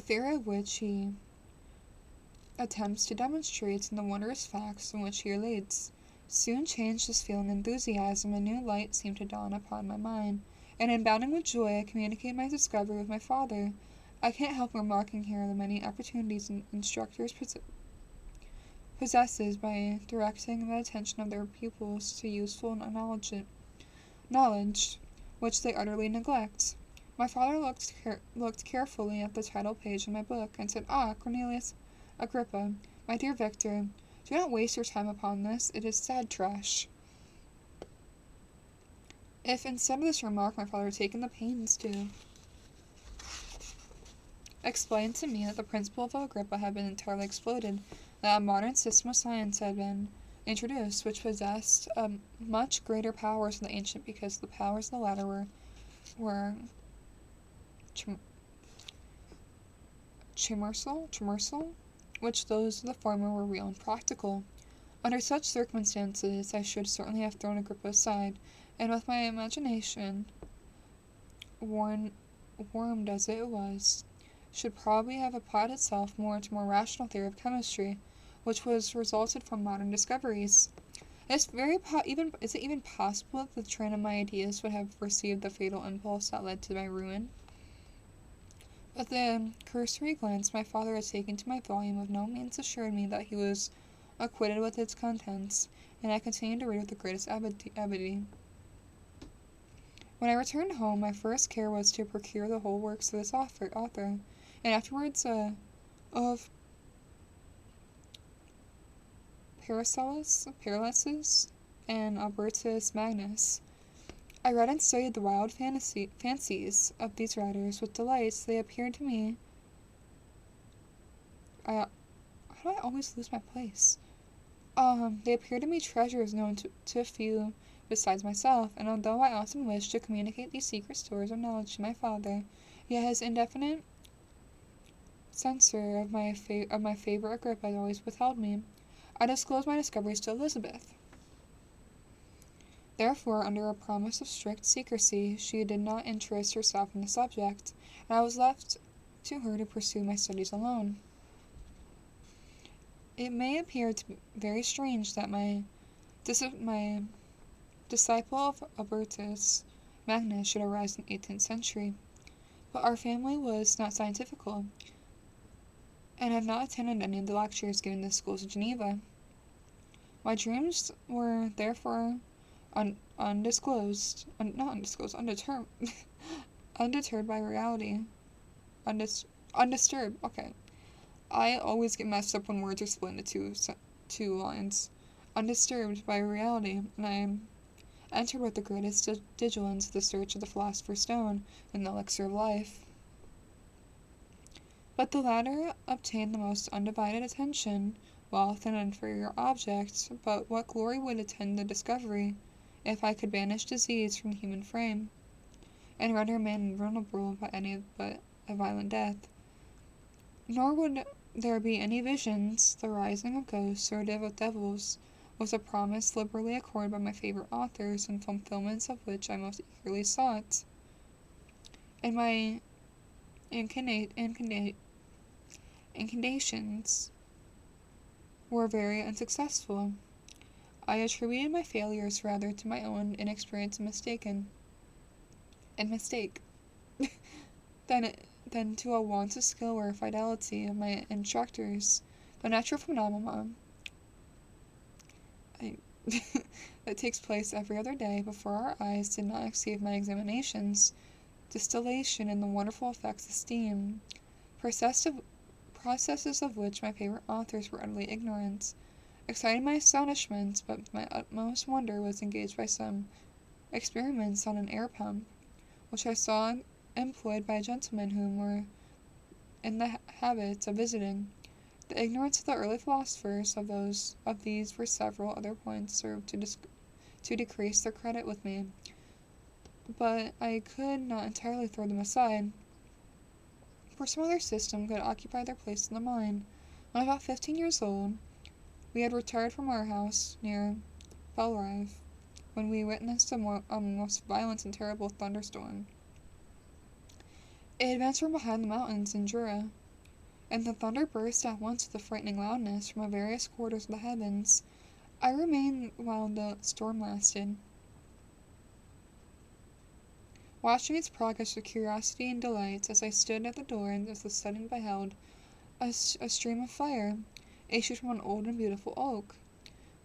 theory of which he attempts to demonstrate in the wondrous facts in which he relates. Soon changed this feeling enthusiasm, a new light seemed to dawn upon my mind, and in bounding with joy I communicated my discovery with my father. I can't help remarking here the many opportunities instructors possesses by directing the attention of their pupils to useful knowledge, which they utterly neglect. My father looked carefully at the title page in my book, and said, "Ah, Cornelius Agrippa, my dear Victor, do not waste your time upon this. It is sad trash." If instead of this remark my father had taken the pains to explain to me that the principle of Agrippa had been entirely exploded, that a modern system of science had been introduced, which possessed much greater powers than the ancient, because the powers of the latter were chimerical, which those of the former were real and practical. Under such circumstances, I should certainly have thrown Agrippa aside, and with my imagination, warmed as it was, should probably have applied itself more to more rational theory of chemistry, which was resulted from modern discoveries. Is it even possible that the train of my ideas would have received the fatal impulse that led to my ruin? But the cursory glance my father had taken to my volume of no means assured me that he was acquitted with its contents, and I continued to read with the greatest avidity. When I returned home, my first care was to procure the whole works of this author, and afterwards of Paracelsus and Albertus Magnus. I read and studied the wild fancies of these writers with delights. They appeared to me. How do I always lose my place? They appeared to me treasures known to few besides myself, and although I often wished to communicate these secret stores of knowledge to my father, yet his indefinite censure of my favorite Agrippa had always withheld me. I disclosed my discoveries to Elizabeth. Therefore, under a promise of strict secrecy, she did not interest herself in the subject, and I was left to her to pursue my studies alone. It may appear to be very strange that my disciple of Albertus Magnus should arise in the 18th century, but our family was not scientifical, and had not attended any of the lectures given in the schools of Geneva. My dreams were therefore undeterred by reality. Undisturbed. Okay. I always get messed up when words are split into two lines. Undisturbed by reality, and I entered with the greatest diligence the search of the philosopher's stone and the elixir of life. But the latter obtained the most undivided attention, wealth, and inferior objects. But what glory would attend the discovery, if I could banish disease from the human frame, and render man invulnerable by any but a violent death? Nor would there be any visions, the rising of ghosts, or devils, was a promise liberally accorded by my favorite authors, and fulfillments of which I most eagerly sought. And my incantations were very unsuccessful. I attributed my failures rather to my own inexperience and mistake than to a want of skill or fidelity of my instructors. The natural phenomenon that takes place every other day before our eyes did not exceed my examinations. Distillation and the wonderful effects of steam, processes of which my favorite authors were utterly ignorant, excited my astonishment, but my utmost wonder was engaged by some experiments on an air pump, which I saw employed by a gentleman whom were in the habit of visiting. The ignorance of the early philosophers of these for several other points served to decrease their credit with me, but I could not entirely throw them aside, for some other system could occupy their place in the mind. When about 15 years old, we had retired from our house near Belrive, when we witnessed a most violent and terrible thunderstorm. It advanced from behind the mountains in Jura, and the thunder burst at once with a frightening loudness from various quarters of the heavens. I remained while the storm lasted, watching its progress with curiosity and delight, as I stood at the door and as the sudden beheld a stream of fire issued from an old and beautiful oak,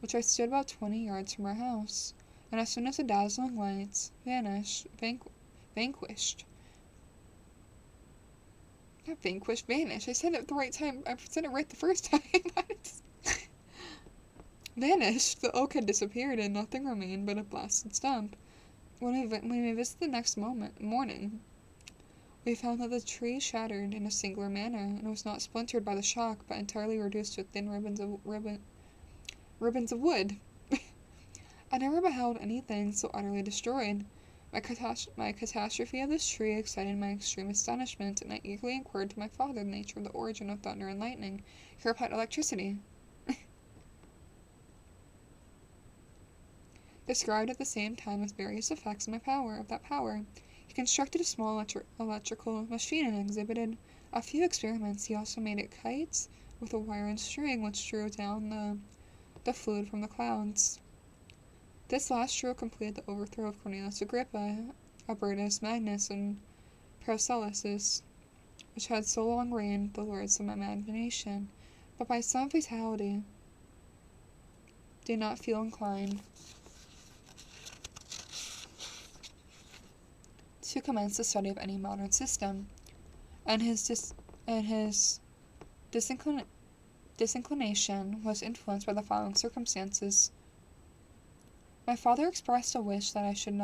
which I stood about 20 yards from our house, and as soon as the dazzling lights vanished, I said it the right time. I said it right the first time. Vanished. The oak had disappeared, and nothing remained but a blasted stump. When we visited the next morning, we found that the tree shattered in a singular manner, and was not splintered by the shock, but entirely reduced to thin ribbons of wood. I never beheld anything so utterly destroyed. My catastrophe of this tree excited my extreme astonishment, and I eagerly inquired to my father the nature of the origin of thunder and lightning. He replied, electricity. Described at the same time with various effects of that power. He constructed a small electrical machine and exhibited a few experiments. He also made it kite with a wire and string, which drew down the fluid from the clouds. This last stroke completed the overthrow of Cornelius Agrippa, Albertus Magnus, and Paracelsus, which had so long reigned the lords of my imagination, but by some fatality did not feel inclined to commence the study of any modern system, and his disinclination was influenced by the following circumstances. My father expressed a wish that I should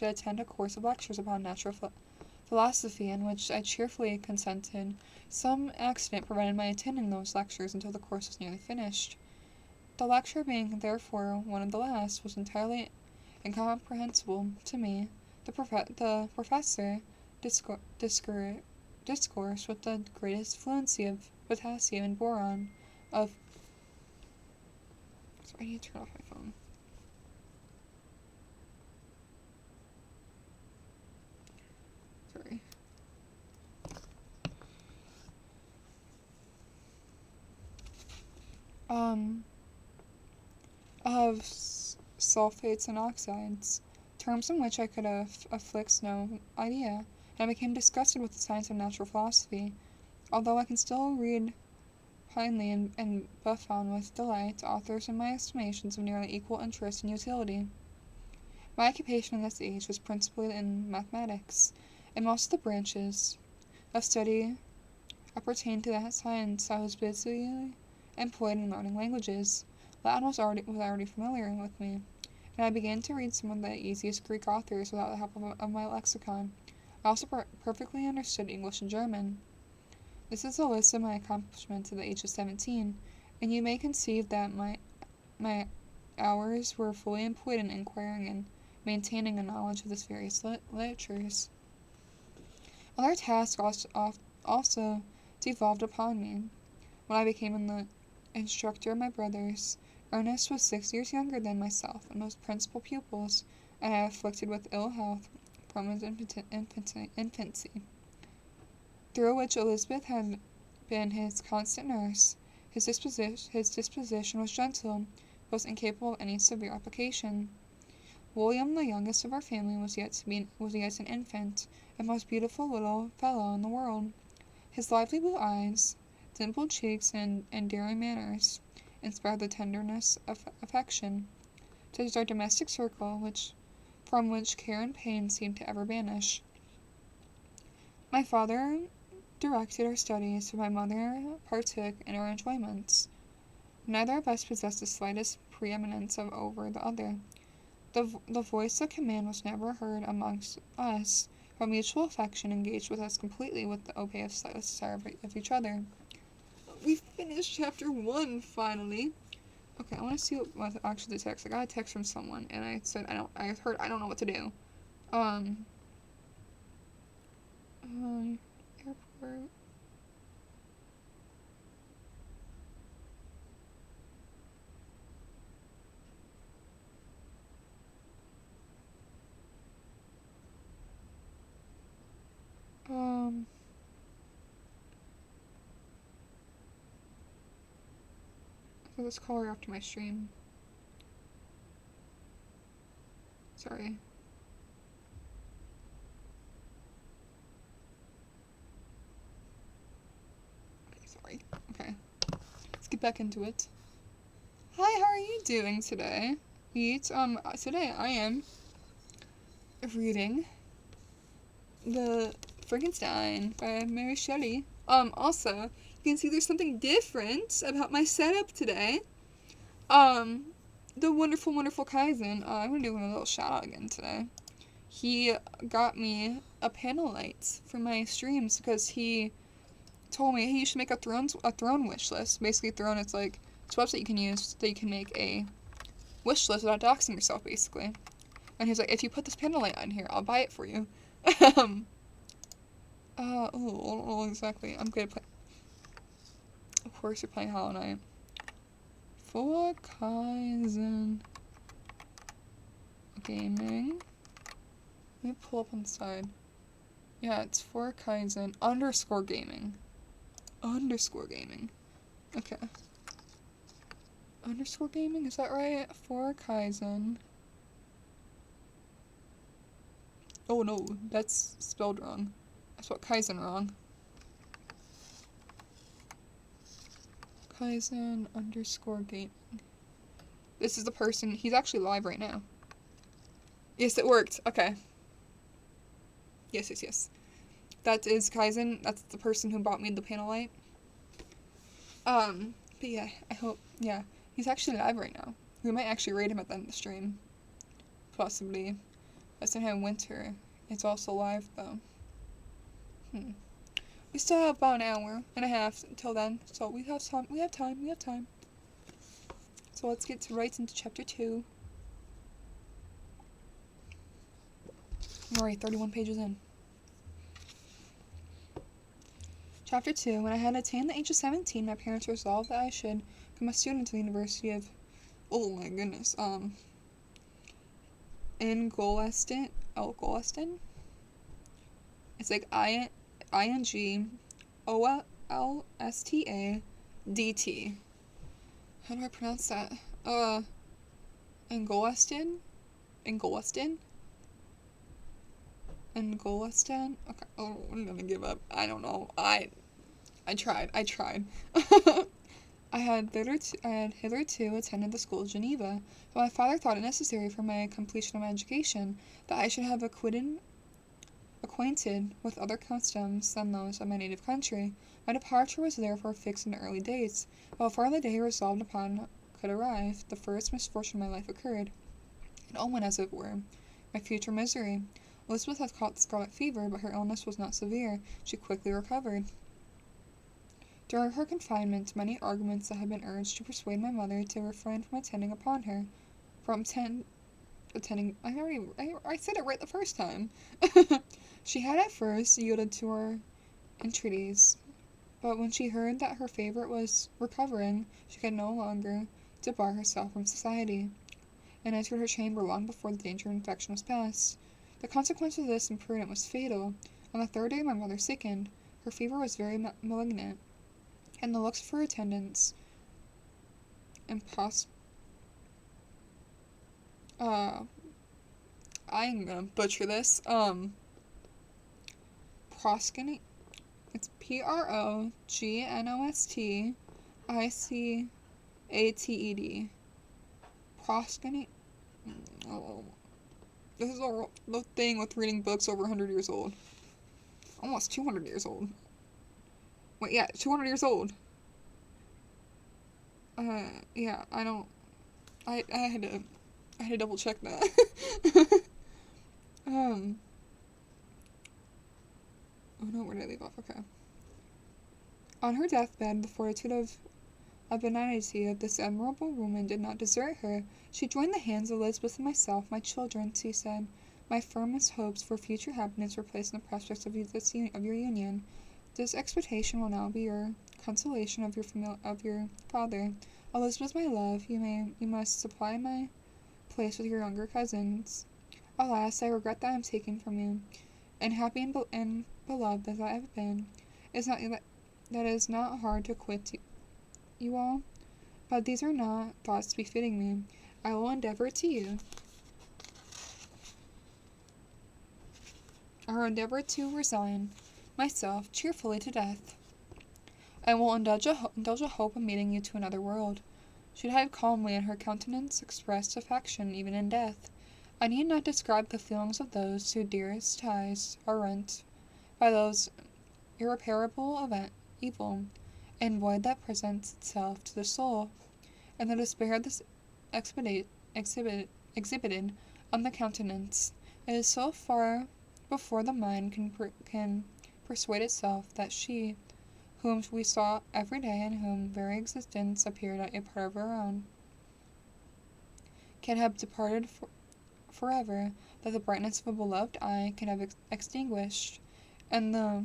attend a course of lectures upon natural philosophy, in which I cheerfully consented. Some accident prevented my attending those lectures until the course was nearly finished. The lecture being therefore one of the last, was entirely incomprehensible to me. The professor discoursed with the greatest fluency of potassium and boron, sorry, I need to turn off my phone. Sorry. um, of sulfates and oxides, terms in which I could affix no idea, and I became disgusted with the science of natural philosophy, although I can still read Hindley and Buffon with delight, authors in my estimations of nearly equal interest and utility. My occupation in this age was principally in mathematics, and most of the branches of study appertained to that science. I was busily employed in learning languages. Latin was already familiar with me, and I began to read some of the easiest Greek authors without the help of my lexicon. I also perfectly understood English and German. This is a list of my accomplishments at the age of 17, and you may conceive that my hours were fully employed in inquiring and maintaining a knowledge of these various literatures. Other tasks also devolved upon me. When I became the instructor of my brothers, Ernest was 6 years younger than myself, and was principal pupils, and I afflicted with ill health from his infancy, through which Elizabeth had been his constant nurse. His disposition was gentle, but was incapable of any severe application. William, the youngest of our family, was yet an infant, and most beautiful little fellow in the world. His lively blue eyes, dimpled cheeks, and endearing manners inspired the tenderest affection. 'Tis our domestic circle from which care and pain seemed to ever banish. My father directed our studies, but my mother partook in our enjoyments. Neither of us possessed the slightest preeminence over the other. The voice of command was never heard amongst us, but mutual affection engaged with us completely with the obey of slightest desire of each other. We finished chapter 1 finally. Okay, I want to see what actually the text. I got a text from someone, and I said I don't know what to do. Airport. So let's call her after my stream. Sorry. Okay, sorry. Okay. Let's get back into it. Hi, how are you doing today? Today I am reading the Frankenstein by Mary Shelley. Also, you can see there's something different about my setup today. The wonderful, wonderful Kaizen, I'm gonna do a little shout out again today. He got me a panel light for my streams because he told me, hey, you should make a throne wish list. Basically, throne, it's like, it's a website you can use that you can make a wish list without doxing yourself, basically. And he's like, if you put this panel light on here, I'll buy it for you. I don't know exactly. I'm good at playing. Of course, you're playing Hollow Knight. For Kaizen Gaming. Let me pull up on the side. Yeah, it's for Kaizen _gaming. _gaming. Okay. _gaming, is that right? For Kaizen. Oh no, that's spelled wrong. I spelled Kaizen wrong. Kaizen _gaming. This is the person, he's actually live right now. Yes, it worked. Okay. Yes. That is Kaizen. That's the person who bought me the panel light. But yeah, I hope, yeah. He's actually live right now. We might actually raid him at the end of the stream. Possibly. I still have winter. It's also live, though. We still have about an hour and a half until then, so we have time. So let's get right into chapter 2. Alright, 31 pages in. Chapter 2. When I had attained the age of 17, my parents resolved that I should become a student at the University of... Oh my goodness. In Golestan. It's like INGOLSTADT. How do I pronounce that? Angolastan? Angolastan? Angolastan? Okay, oh, I'm gonna give up. I don't know. I tried. I had hitherto attended the school of Geneva, but my father thought it necessary for my completion of my education that I should have acquainted with other customs than those of my native country. My departure was therefore fixed in early dates. But before the day resolved upon could arrive, the first misfortune of my life occurred. An omen, as it were, my future misery. Elizabeth had caught the scarlet fever, but her illness was not severe. She quickly recovered. During her confinement, many arguments that had been urged to persuade my mother to refrain from attending upon her, attending. I said it right the first time. She had at first yielded to our entreaties, but when she heard that her favourite was recovering, she could no longer debar herself from society, and entered her chamber long before the danger of infection was past. The consequence of this imprudence was fatal. On the third day my mother sickened. Her fever was very malignant, and the looks of her attendants I'm gonna butcher this. Prosceny. It's PROGNOSTICATED. Prosceny. Oh, this is the thing with reading books over 100 years old. Almost 200 years old. Wait, yeah, 200 years old. Yeah, I don't. I had to double check that. Oh no, where did I leave off? Okay. On her deathbed, the fortitude of benignity of this admirable woman did not desert her. She joined the hands of Elizabeth and myself, my children, she said. My firmest hopes for future happiness were placed in the prospects of your union. This expectation will now be your consolation of your father. Elizabeth, my love, you must supply my place with your younger cousins. Alas, I regret that I am taken from you, and happy and beloved as I have been. That is not hard to quit you all, but these are not thoughts befitting me. I will endeavor to resign myself cheerfully to death. I will indulge a hope of meeting you to another world. She died calmly, and her countenance expressed affection even in death. I need not describe the feelings of those whose dearest ties are rent by those irreparable evil, and void that presents itself to the soul, and the despair this exhibited on the countenance. It is so far before the mind can persuade itself that she, whom we saw every day and whom very existence appeared a part of our own, can have departed forever, that the brightness of a beloved eye can have extinguished, and the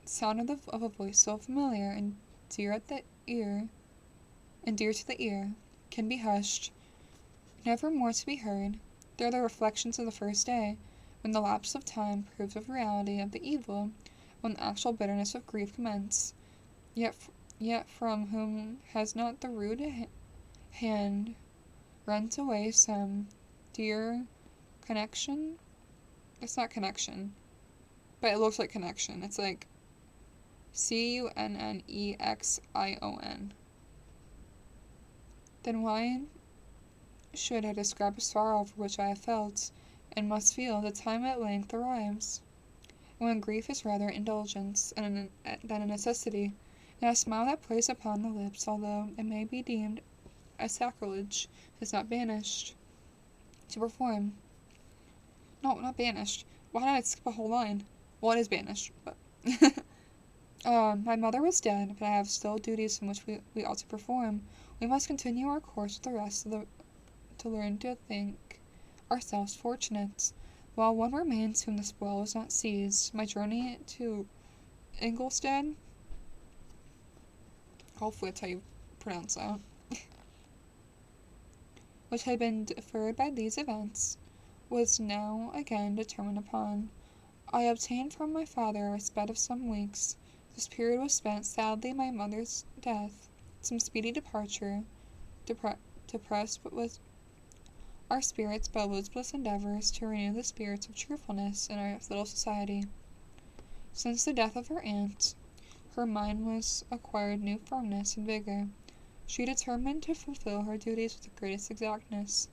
sound of a voice so familiar and dear to the ear, can be hushed, never more to be heard. They are the reflections of the first day, when the lapse of time proves the reality of the evil, when the actual bitterness of grief commences. Yet from whom has not the rude hand rent away some dear connection? It's not connection, but it looks like connection. It's like CUNNEXION. Then why should I describe a sorrow for which I have felt, and must feel, the time at length arrives, when grief is rather indulgence than a necessity, and a smile that plays upon the lips, although it may be deemed a sacrilege, is not banished to perform. No, not banished. Why did I skip a whole line? Well, it is banished, but... My mother was dead, but I have still duties in which we ought to perform. We must continue our course with the rest to learn to think ourselves fortunate, while one remains whom the spoil is not seized. My journey to Ingolstadt, hopefully that's how you pronounce that, which had been deferred by these events, was now again determined upon. I obtained from my father a respite of some weeks. This period was spent sadly my mother's death, some speedy departure, depressed with our spirits by Elizabeth's endeavors to renew the spirits of cheerfulness in our little society. Since the death of her aunt, her mind was acquired new firmness and vigor. She determined to fulfill her duties with the greatest exactness,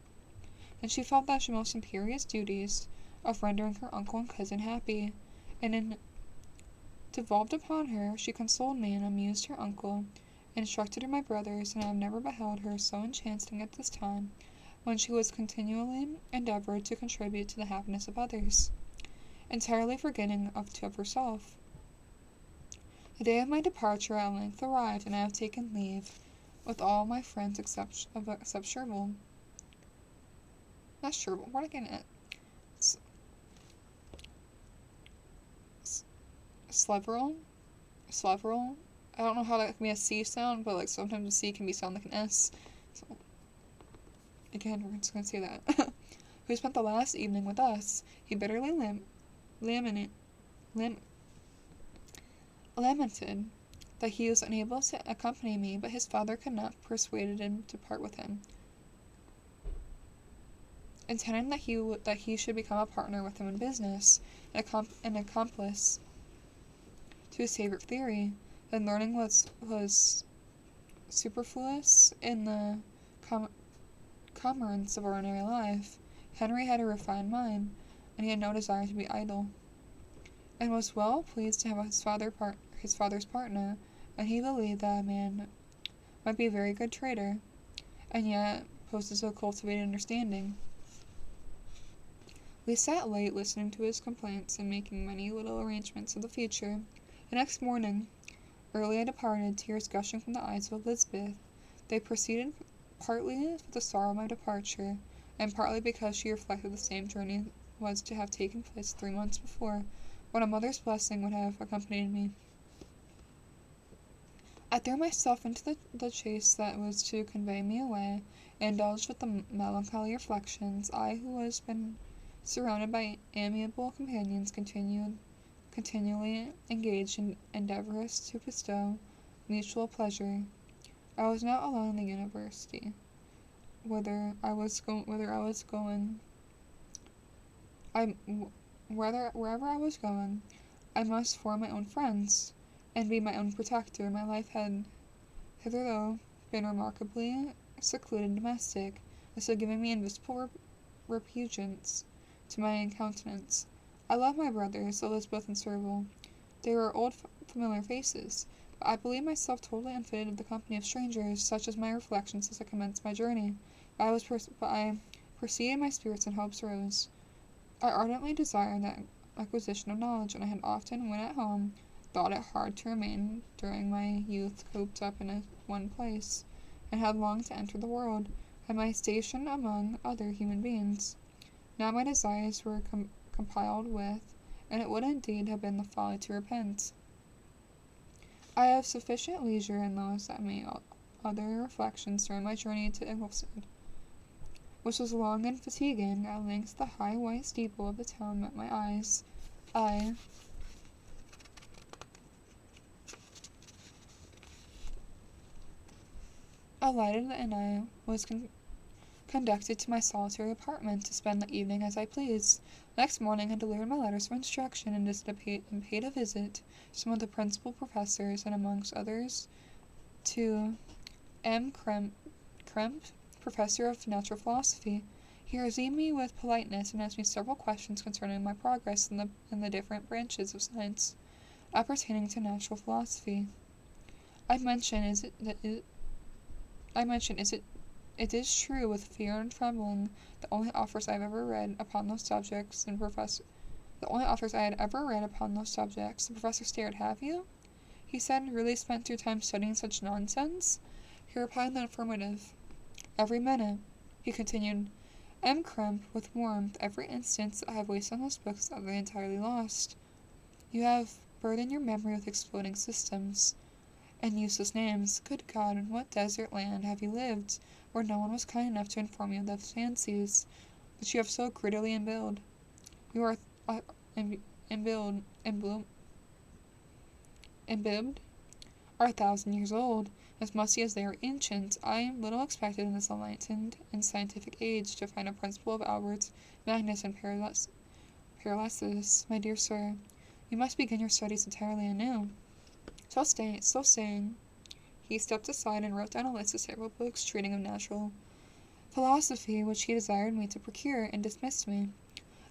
and she felt that the most imperious duties of rendering her uncle and cousin happy, and in devolved upon her. She consoled me and amused her uncle, instructed her my brothers, and I have never beheld her so enchanting at this time, when she was continually endeavored to contribute to the happiness of others, entirely forgetting of herself. The day of my departure at length arrived, and I have taken leave with all my friends except Sherville. Not Sherville, what again? Sleveril? I don't know how that can be a C sound, but like sometimes a C can be sound like an S. So again, we're just gonna say that. Who spent the last evening with us. He bitterly lamented that he was unable to accompany me, but his father could not persuade him to part with him, intending that he should become a partner with him in business, an accomplice to his favorite theory. Then learning was superfluous in the commerce of ordinary life. Henry had a refined mind, and he had no desire to be idle, and was well pleased to have his father's partner, and he believed that a man might be a very good trader, and yet possess a cultivated understanding. We sat late listening to his complaints and making many little arrangements of the future. The next morning, early I departed, tears gushing from the eyes of Elizabeth. They proceeded partly with the sorrow of my departure, and partly because she reflected the same journey was to have taken place 3 months before, when a mother's blessing would have accompanied me. I threw myself into the chaise that was to convey me away, and indulged with the melancholy reflections. I, who was been surrounded by amiable companions, continually engaged in endeavors to bestow mutual pleasure. I was not alone in the university. Wherever I was going, I must form my own friends, and be my own protector. My life had hitherto been remarkably secluded and domestic, and so giving me invisible repugnance to my countenance. I loved my brothers, Elizabeth and Serval. They were old familiar faces, but I believed myself totally unfitted of the company of strangers. Such as my reflections as I commenced my journey. But I proceeded, my spirits and hopes rose. I ardently desired that acquisition of knowledge, and I had often, when at home, thought it hard to remain during my youth cooped up in one place, and had longed to enter the world, and my station among other human beings. Now my desires were compiled with, and it would indeed have been the folly to repent. I have sufficient leisure in those that made other reflections during my journey to Ingolstadt, which was long and fatiguing. At length the high white steeple of the town met my eyes. I alighted, and I was conducted to my solitary apartment to spend the evening as I pleased. Next morning I delivered my letters of instruction, and paid a visit to some of the principal professors, and amongst others to M. Kremp, professor of natural philosophy. He received me with politeness, and asked me several questions concerning my progress in the different branches of science appertaining to natural philosophy. It is true with fear and trembling, the only authors I had ever read upon those subjects, the professor stared. Have you? He said, really spent your time studying such nonsense? He replied in the affirmative. Every minute, he continued. M. Kremp, with warmth, every instant I have wasted on those books are they entirely lost. You have burdened your memory with exploding systems and useless names. Good God, in what desert land have you lived, where no one was kind enough to inform you of the fancies which you have so greedily imbibed? You are imbibed. are 1,000 years old, as musty as they are ancient. I little expected in this enlightened and scientific age to find a principle of Albert's madness and paralysis. My dear sir, you must begin your studies entirely anew. So saying, he stepped aside and wrote down a list of several books treating of natural philosophy, which he desired me to procure, and dismissed me.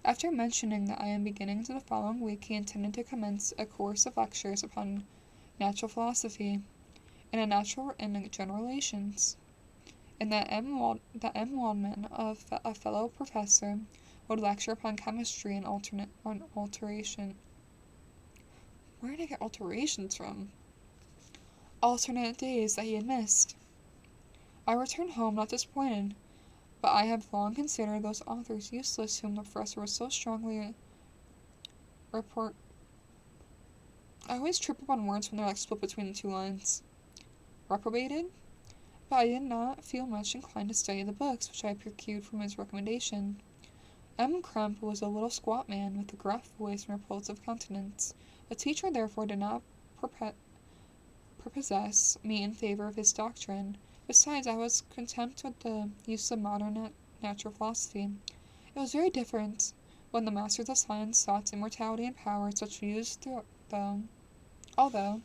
After mentioning that I am beginning the following week, he intended to commence a course of lectures upon natural philosophy and general relations, and that M. Waldman, a fellow professor, would lecture upon chemistry and alteration. Where did I get alterations from? Alternate days that he had missed. I returned home not disappointed, but I have long considered those authors useless whom the professor was so strongly report. I always trip up on words when they're like split between the two lines. Reprobated? But I did not feel much inclined to study the books which I procured from his recommendation. M. Crump was a little squat man with a gruff voice and repulsive countenance. The teacher therefore did not prepossess me in favor of his doctrine. Besides, I was content with the use of modern natural philosophy. It was very different when the masters of science sought immortality and power. Such views, although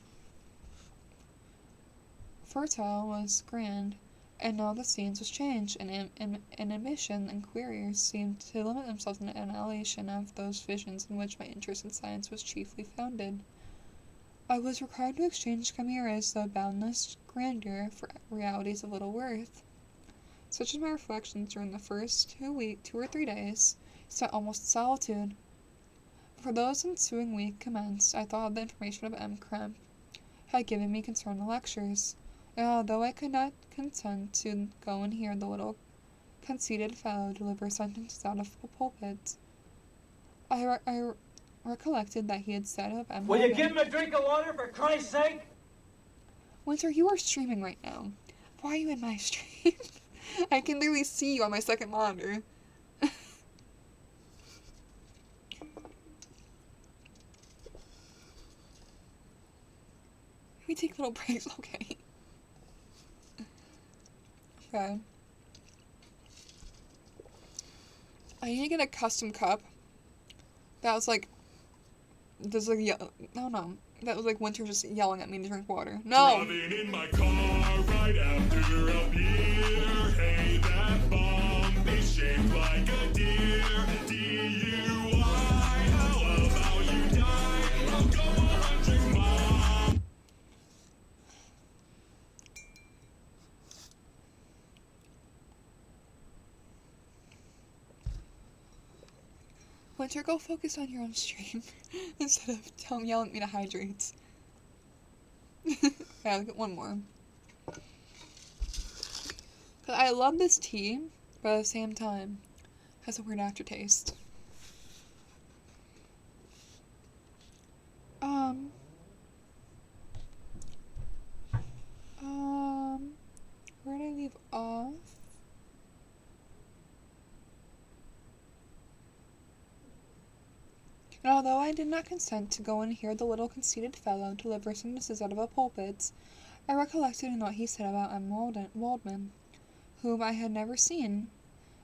fertile, was grand, and now the scenes was changed, and ambition and queries seemed to limit themselves in the annihilation of those visions in which my interest in science was chiefly founded. I was required to exchange chimeras of boundless grandeur for realities of little worth. Such as my reflections during the first 2 or 3 days, spent almost in solitude. For those ensuing week commenced, I thought of the information of M. Crump had given me concerning the lectures, and although I could not consent to go and hear the little conceited fellow deliver sentences out of the pulpit, I recollected that he had said of M. Will you give him a drink of water for Christ's sake? Winter, you are streaming right now. Why are you in my stream? I can literally see you on my second monitor. We take little breaks, okay? Okay. I need to get a custom cup. That was like, no. That was like Winter just yelling at me to drink water. No! Driving in my car right after a beer. Hey, that bomb is shaped like a deer. DUI, how about you die? I'll go 100 miles. Winter, go focus on your own stream instead of yelling at me to hydrate. Yeah, I'll get one more. Cause I love this tea, but at the same time, it has a weird aftertaste. Where did I leave off? And although I did not consent to go and hear the little conceited fellow deliver sentences out of a pulpit, I recollected in what he said about M. Waldman, whom I had never seen,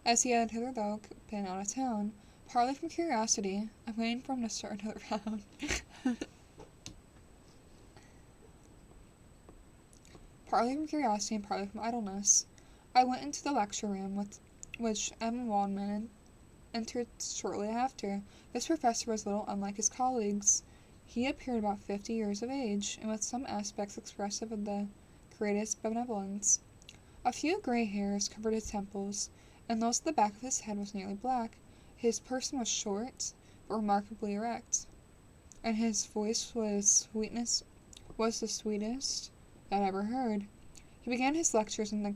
as he had hitherto been out of town, partly from curiosity. I'm waiting for him to start another round. Partly from curiosity and partly from idleness, I went into the lecture room, which M. Waldman entered shortly after. This professor was little unlike his colleagues. He appeared about 50 years of age, and with some aspects expressive of the greatest benevolence. A few gray hairs covered his temples, and those at the back of his head was nearly black. His person was short, but remarkably erect, and his voice was the sweetest I had ever heard. He began his lectures in the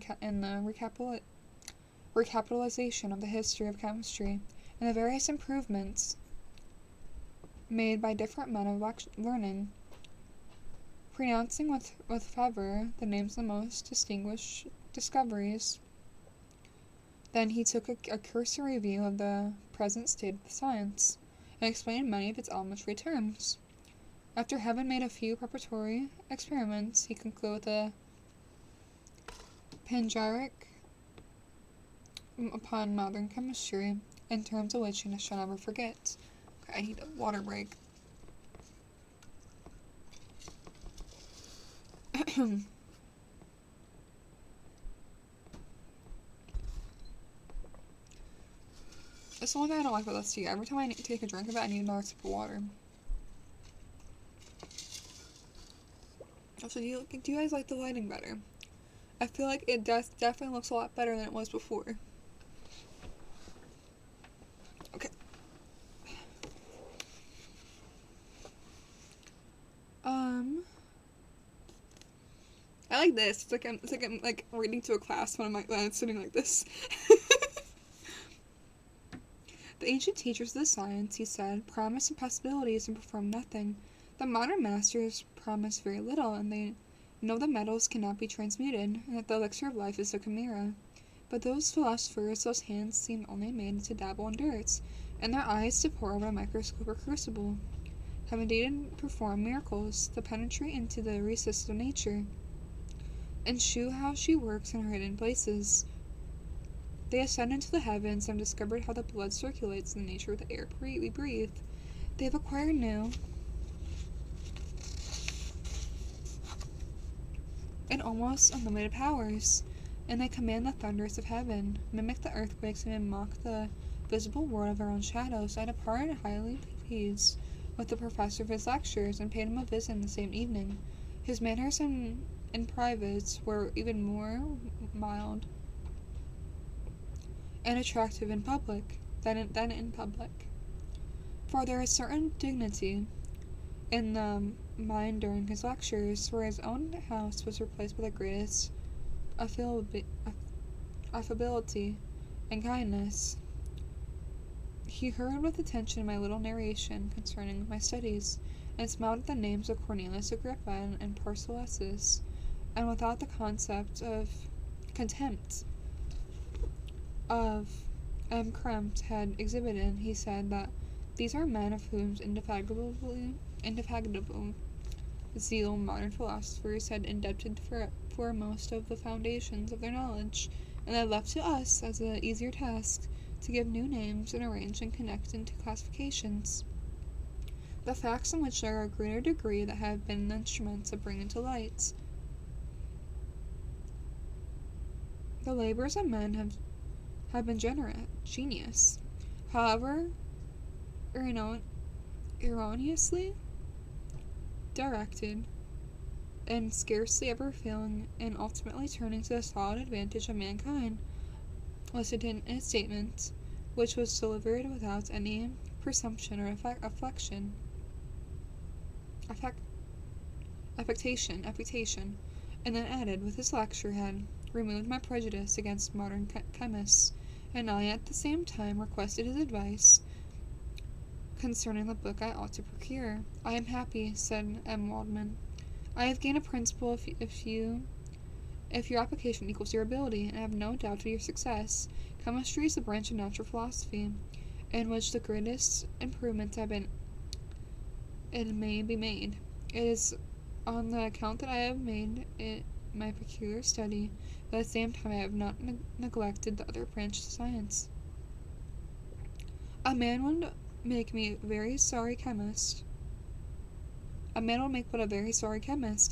recapitalization of the history of chemistry, and the various improvements made by different men of learning, pronouncing with fervor the names of the most distinguished discoveries. Then he took a cursory view of the present state of the science, and explained many of its elementary terms. After having made a few preparatory experiments, he concluded with a panegyric upon modern chemistry, in terms of which I shall never forget. Okay, I need a water break. That's the one thing I don't like about this tea. Every time I take a drink of it, I need another sip of water. Also, do you guys like the lighting better? I feel like it definitely looks a lot better than it was before. Okay. I like this. It's like I'm like reading to a class when I'm sitting like this. The ancient teachers of the science, he said, promised impossibilities and performed nothing. The modern masters promise very little, and they know the metals cannot be transmuted, and that the elixir of life is a chimera. But those philosophers, those hands seem only made to dabble in dirt, and their eyes to pore over a microscope or crucible, have indeed performed miracles, to penetrate into the recesses of nature, and shew how she works in her hidden places. They ascend into the heavens and have discovered how the blood circulates in the nature of the air we breathe. They have acquired new and almost unlimited powers, and they command the thunders of heaven, mimic the earthquakes, and mock the visible world of their own shadows. I departed highly pleased with the professor of his lectures, and paid him a visit the same evening. His manners in private were even more mild and attractive in public than in public, for there is certain dignity in the mind during his lectures, where his own house was replaced by the greatest affability and kindness. He heard with attention my little narration concerning my studies, and smiled at the names of Cornelius Agrippa and Paracelsus, and without the contempt of Krempt had exhibited, he said that these are men of whose indefatigable zeal modern philosophers had indebted for most of the foundations of their knowledge, and had left to us as an easier task to give new names and arrange and connect into classifications the facts in which there are a greater degree that have been the instruments of bringing to light. The labors of men have been genius, however erroneously directed, and scarcely ever failing in ultimately turning to the solid advantage of mankind, listed in a statement which was delivered without any presumption or affectation, and then added, with his lecture had removed my prejudice against modern chemists, and I at the same time requested his advice concerning the book I ought to procure. I am happy, said M. Waldman. I have gained a principle if your application equals your ability, and I have no doubt of your success. Chemistry is the branch of natural philosophy in which the greatest improvements may be made. It is on the account that I have made it my peculiar study, but at the same time I have not neglected the other branches of science. A man would make but a very sorry chemist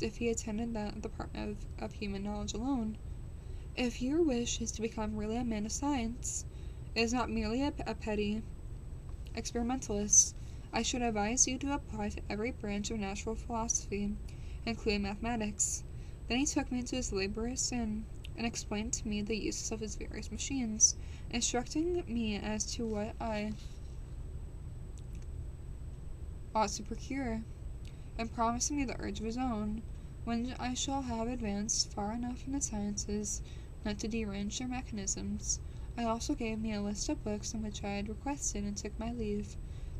if he attended that department of human knowledge alone. If your wish is to become really a man of science, it is not merely a petty experimentalist, I should advise you to apply to every branch of natural philosophy, including mathematics. Then he took me into his laboratories and explained to me the uses of his various machines, instructing me as to what I ought to procure, and promising me the urge of his own, when I shall have advanced far enough in the sciences not to derange their mechanisms. I also gave me a list of books in which I had requested, and took my leave.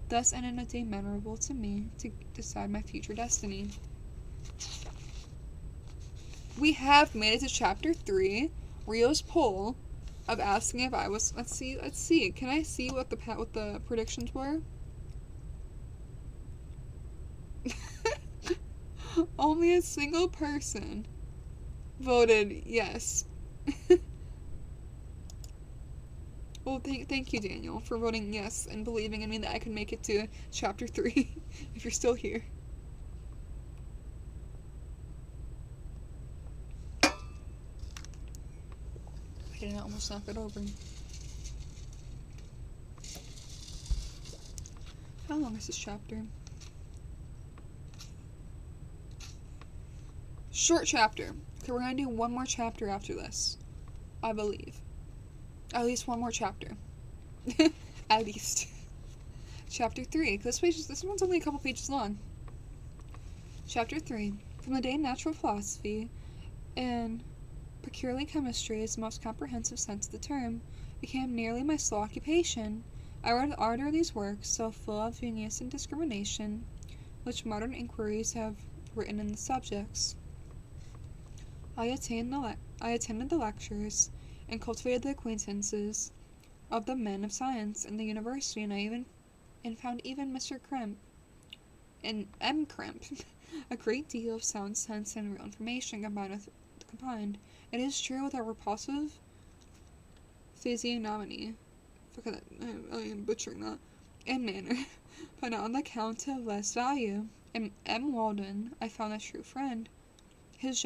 Thus ended a day memorable to me to decide my future destiny. We have made it to chapter 3, Rio's poll of asking if I was. Let's see. Can I see what the predictions were? only a single person voted yes. Well, thank you, Daniel, for voting yes and believing in me that I could make it to chapter 3 if you're still here. I didn't almost knock it over. How long is this chapter? Short chapter. Okay, we're gonna do one more chapter after this. I believe. At least one more chapter. At least. Chapter 3. This one's only a couple pages long. Chapter 3. From the day natural philosophy, and particularly chemistry is the most comprehensive sense of the term, became nearly my sole occupation. I read the ardor of these works, so full of genius and discrimination, which modern inquiries have written in the subjects. I attended the lectures and cultivated the acquaintances of the men of science in the university, and found even Mr. Crimp and M. Crimp a great deal of sound sense and real information combined. It is true with a repulsive physiognomy, I am butchering that, and manner, but not on the account of less value. In M. Walden, I found a true friend. His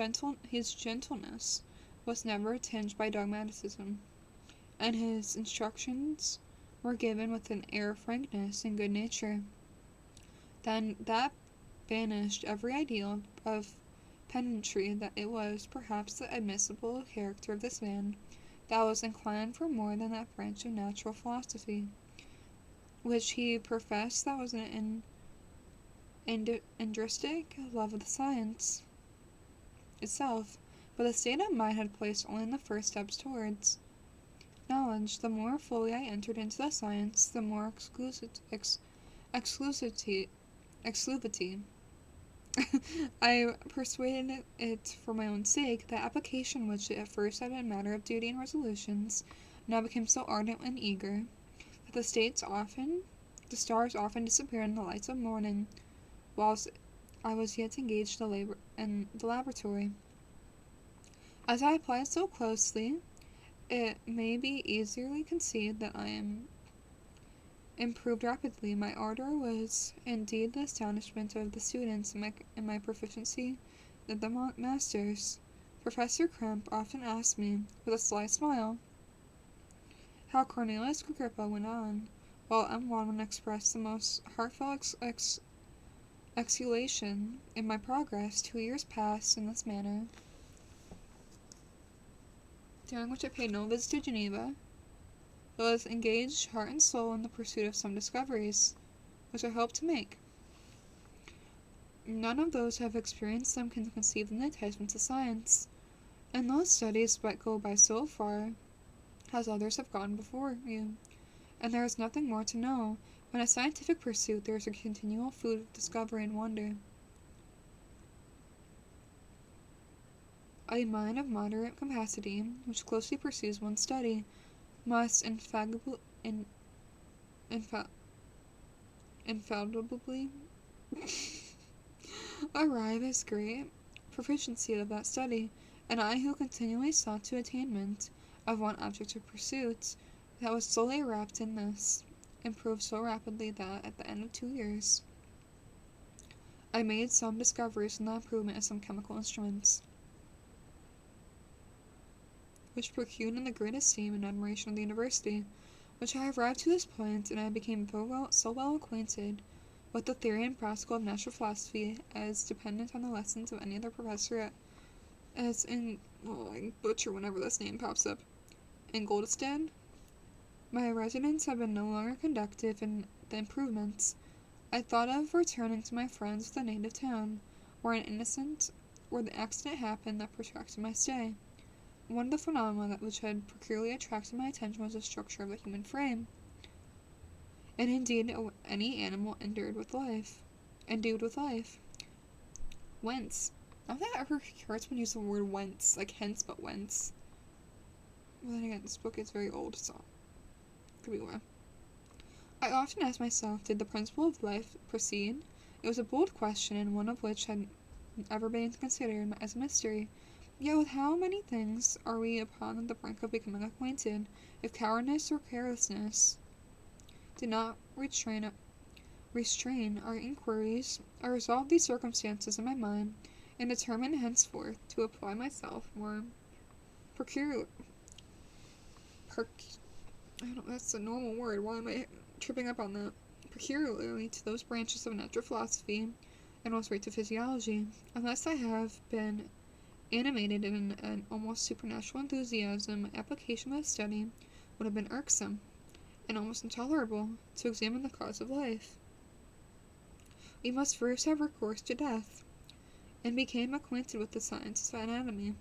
gentleness was never tinged by dogmatism, and his instructions were given with an air of frankness and good nature. Then that banished every ideal of pedantry that it was perhaps the admissible character of this man that was inclined for more than that branch of natural philosophy which he professed, that was an intrinsic love of the science itself, but the state of mind had placed only in the first steps towards knowledge. The more fully I entered into the science, the more exclusivity I persuaded it for my own sake. The application which at first had been a matter of duty and resolutions now became so ardent and eager that the stars often disappeared in the lights of morning, whilst I was yet engaged in the laboratory. As I applied so closely, it may be easily conceived that I am improved rapidly. My ardor was indeed the astonishment of the students, and my proficiency of the masters. Professor Crimp often asked me, with a sly smile, how Cornelius Agrippa went on, while M. Wadman expressed the most heartfelt exultation in my progress. 2 years passed in this manner, during which I paid no visit to Geneva, but was engaged heart and soul in the pursuit of some discoveries, which I hope to make. None of those who have experienced them can conceive the enticements of science, and those studies but go by so far as others have gone before you, and there is nothing more to know. When a scientific pursuit, there is a continual food of discovery and wonder. A mind of moderate capacity, which closely pursues one study, must infallibly arrive as great proficiency of that study, and I who continually sought to attainment of one object of pursuit, that was solely wrapped in this, improved so rapidly that, at the end of 2 years, I made some discoveries in the improvement of some chemical instruments, which procured in the great esteem and admiration of the university, which I arrived to this point, and I became so well acquainted with the theory and practical of natural philosophy as dependent on the lessons of any other professor as in, I butcher whenever this name pops up, in Goldstein. My residence had been no longer conductive in the improvements. I thought of returning to my friends with the native town, where the accident happened that protracted my stay. One of the phenomena which had peculiarly attracted my attention was the structure of the human frame, and indeed any animal endued with life. Whence? I don't think I ever heard someone use the word whence, like hence, but whence. But then again, this book is very old, so could be why. I often asked myself, did the principle of life proceed? It was a bold question, and one of which had ever been considered as a mystery. Yet with how many things are we upon the brink of becoming acquainted, if cowardice or carelessness did not restrain our inquiries. I resolved these circumstances in my mind, and determined henceforth to apply myself more that's a normal word. Why am I tripping up on that? Peculiarly to those branches of natural philosophy, and also to physiology, unless I have been animated in an almost supernatural enthusiasm. My application of the study would have been irksome and almost intolerable. To examine the cause of life, we must first have recourse to death, and became acquainted with the science of anatomy.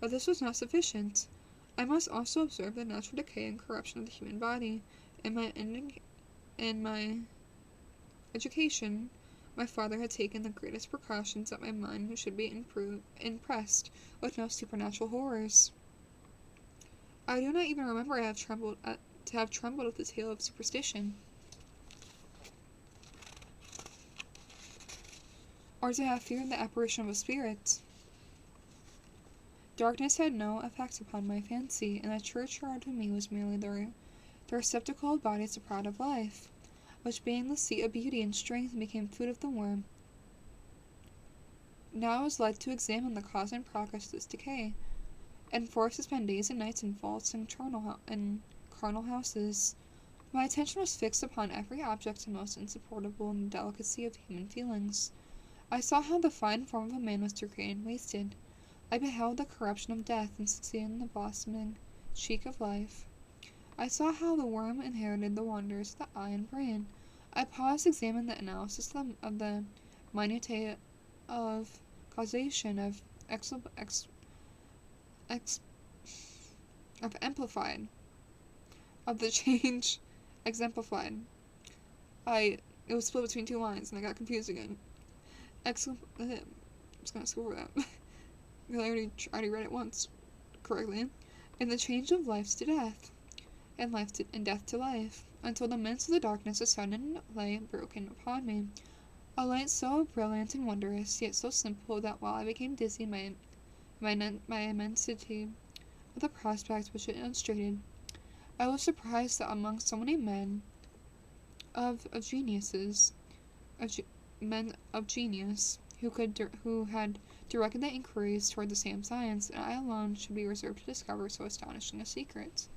But this was not sufficient. I must also observe the natural decay and corruption of the human body. In my education, my father had taken the greatest precautions that my mind should be impressed with no supernatural horrors. I do not even remember to have trembled at the tale of superstition, or to have feared the apparition of a spirit. Darkness had no effect upon my fancy, and the churchyard to me was merely the receptacle of bodies deprived of life, which being the seat of beauty and strength became food of the worm. Now I was led to examine the cause and progress of this decay, and forced to spend days and nights in vaults and carnal houses. My attention was fixed upon every object the most insupportable in the delicacy of human feelings. I saw how the fine form of a man was degraded and wasted. I beheld the corruption of death and succeeded in the blossoming cheek of life. I saw how the worm inherited the wonders of the eye and brain. I paused to examine the analysis of the minutiae of causation, of amplified, of the change exemplified. It was split between two lines, and I got confused again. I'm just gonna skip over that. I already read it once correctly. And the change of life to death, and death to life, until the midst of the darkness a sudden light broken upon me. A light so brilliant and wondrous, yet so simple, that while I became dizzy in my immensity of the prospect which it illustrated, I was surprised that among so many men men of genius, who had directed their inquiries toward the same science, and I alone should be reserved to discover so astonishing a secret.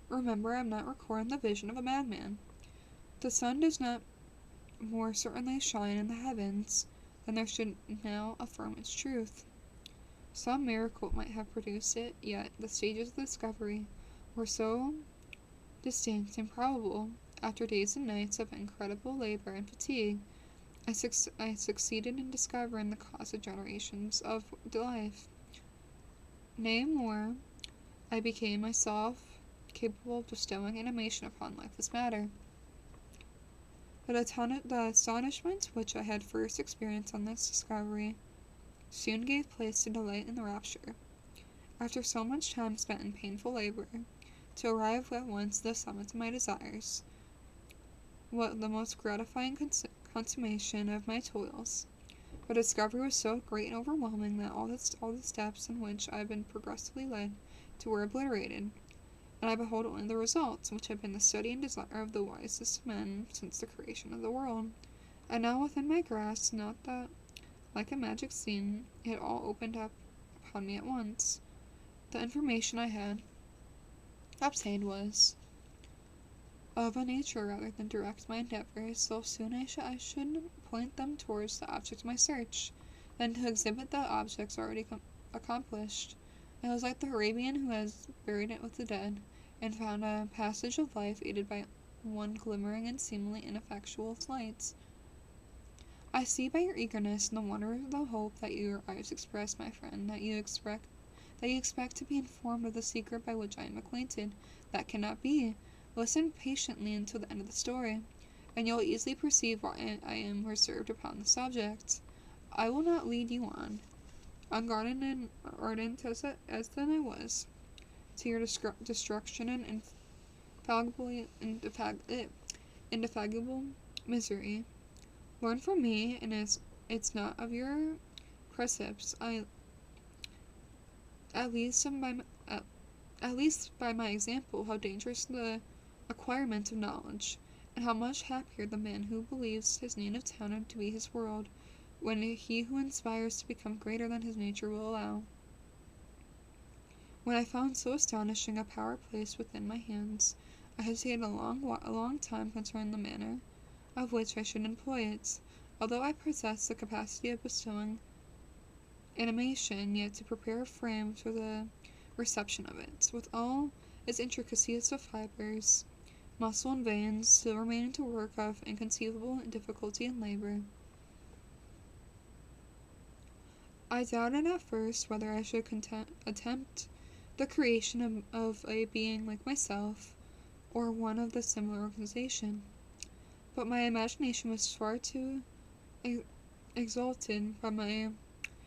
Remember, I am not recording the vision of a madman. The sun does not more certainly shine in the heavens than there should now affirm its truth. Some miracle might have produced it, yet the stages of the discovery were so distinct and probable. After days and nights of incredible labor and fatigue, I succeeded in discovering the cause of generations of life. Nay, more, I became myself capable of bestowing animation upon lifeless matter. The astonishment which I had first experienced on this discovery soon gave place to delight and rapture. After so much time spent in painful labor, to arrive at once at the summit of my desires, what the most gratifying consummation of my toils. The discovery was so great and overwhelming that all the steps in which I had been progressively led to were obliterated, and I behold only the results, which have been the study and desire of the wisest men since the creation of the world. And now within my grasp, not that, like a magic scene, it all opened up upon me at once. The information I had obtained was of a nature rather than direct my endeavors. So soon I should point them towards the object of my search, than to exhibit the objects already accomplished. I was like the Arabian who has buried it with the dead, and found a passage of life aided by one glimmering and seemingly ineffectual light. I see by your eagerness and the wonder of the hope that your eyes express, my friend, that you expect to be informed of the secret by which I am acquainted. That cannot be. Listen patiently until the end of the story, and you'll easily perceive why I am reserved upon the subject. I will not lead you on, unguarded and ardent as then I was, to your destruction and indefatigable misery. Learn from me, and it's not of your precepts. At least by my example, how dangerous the acquirement of knowledge, and how much happier the man who believes his native town to be his world, when he who inspires to become greater than his nature will allow. When I found so astonishing a power placed within my hands, I hesitated a long time concerning the manner of which I should employ it. Although I possess the capacity of bestowing animation, yet to prepare a frame for the reception of it, with all its intricacies of fibers, muscle and veins, still remaining to work of inconceivable difficulty and labor. I doubted at first whether I should attempt the creation of a being like myself, or one of the similar organization, but my imagination was far too exalted by my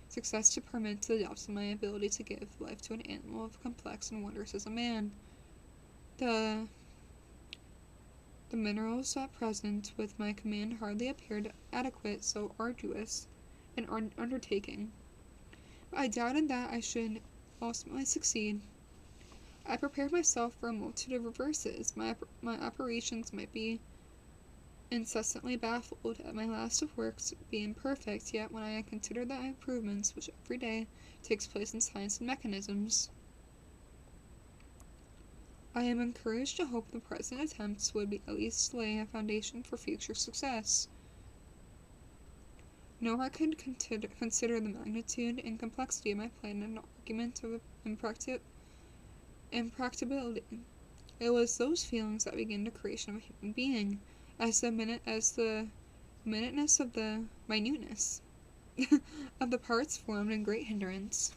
success to permit to the depths of my ability to give life to an animal as complex and wondrous as a man. The minerals at present with my command hardly appeared adequate so arduous an undertaking. I doubted that I should ultimately succeed. I prepared myself for a multitude of reverses. My operations might be incessantly baffled at my last of works being perfect, yet when I consider the improvements which every day takes place in science and mechanisms, I am encouraged to hope the present attempts would be at least lay a foundation for future success. Nor I could consider the magnitude and complexity of my plan an argument of impracticability. It was those feelings that began the creation of a human being, as the minuteness of of the parts formed a great hindrance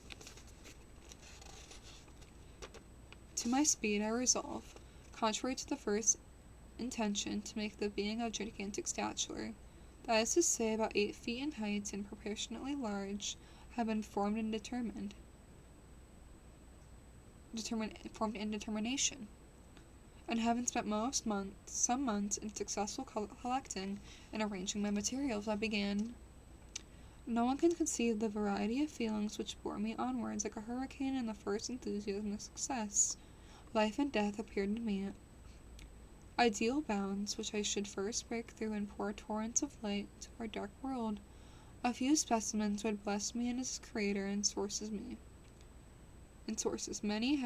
to my speed. I resolve, contrary to the first intention, to make the being of gigantic stature, that is to say, about 8 feet in height and proportionately large, have been formed in determination, and having spent some months in successful collecting and arranging my materials, I began. No one can conceive the variety of feelings which bore me onwards like a hurricane in the first enthusiasm of success. Life and death appeared to me ideal bounds which I should first break through and pour torrents of light to our dark world. A few specimens would bless me in his creator and sources many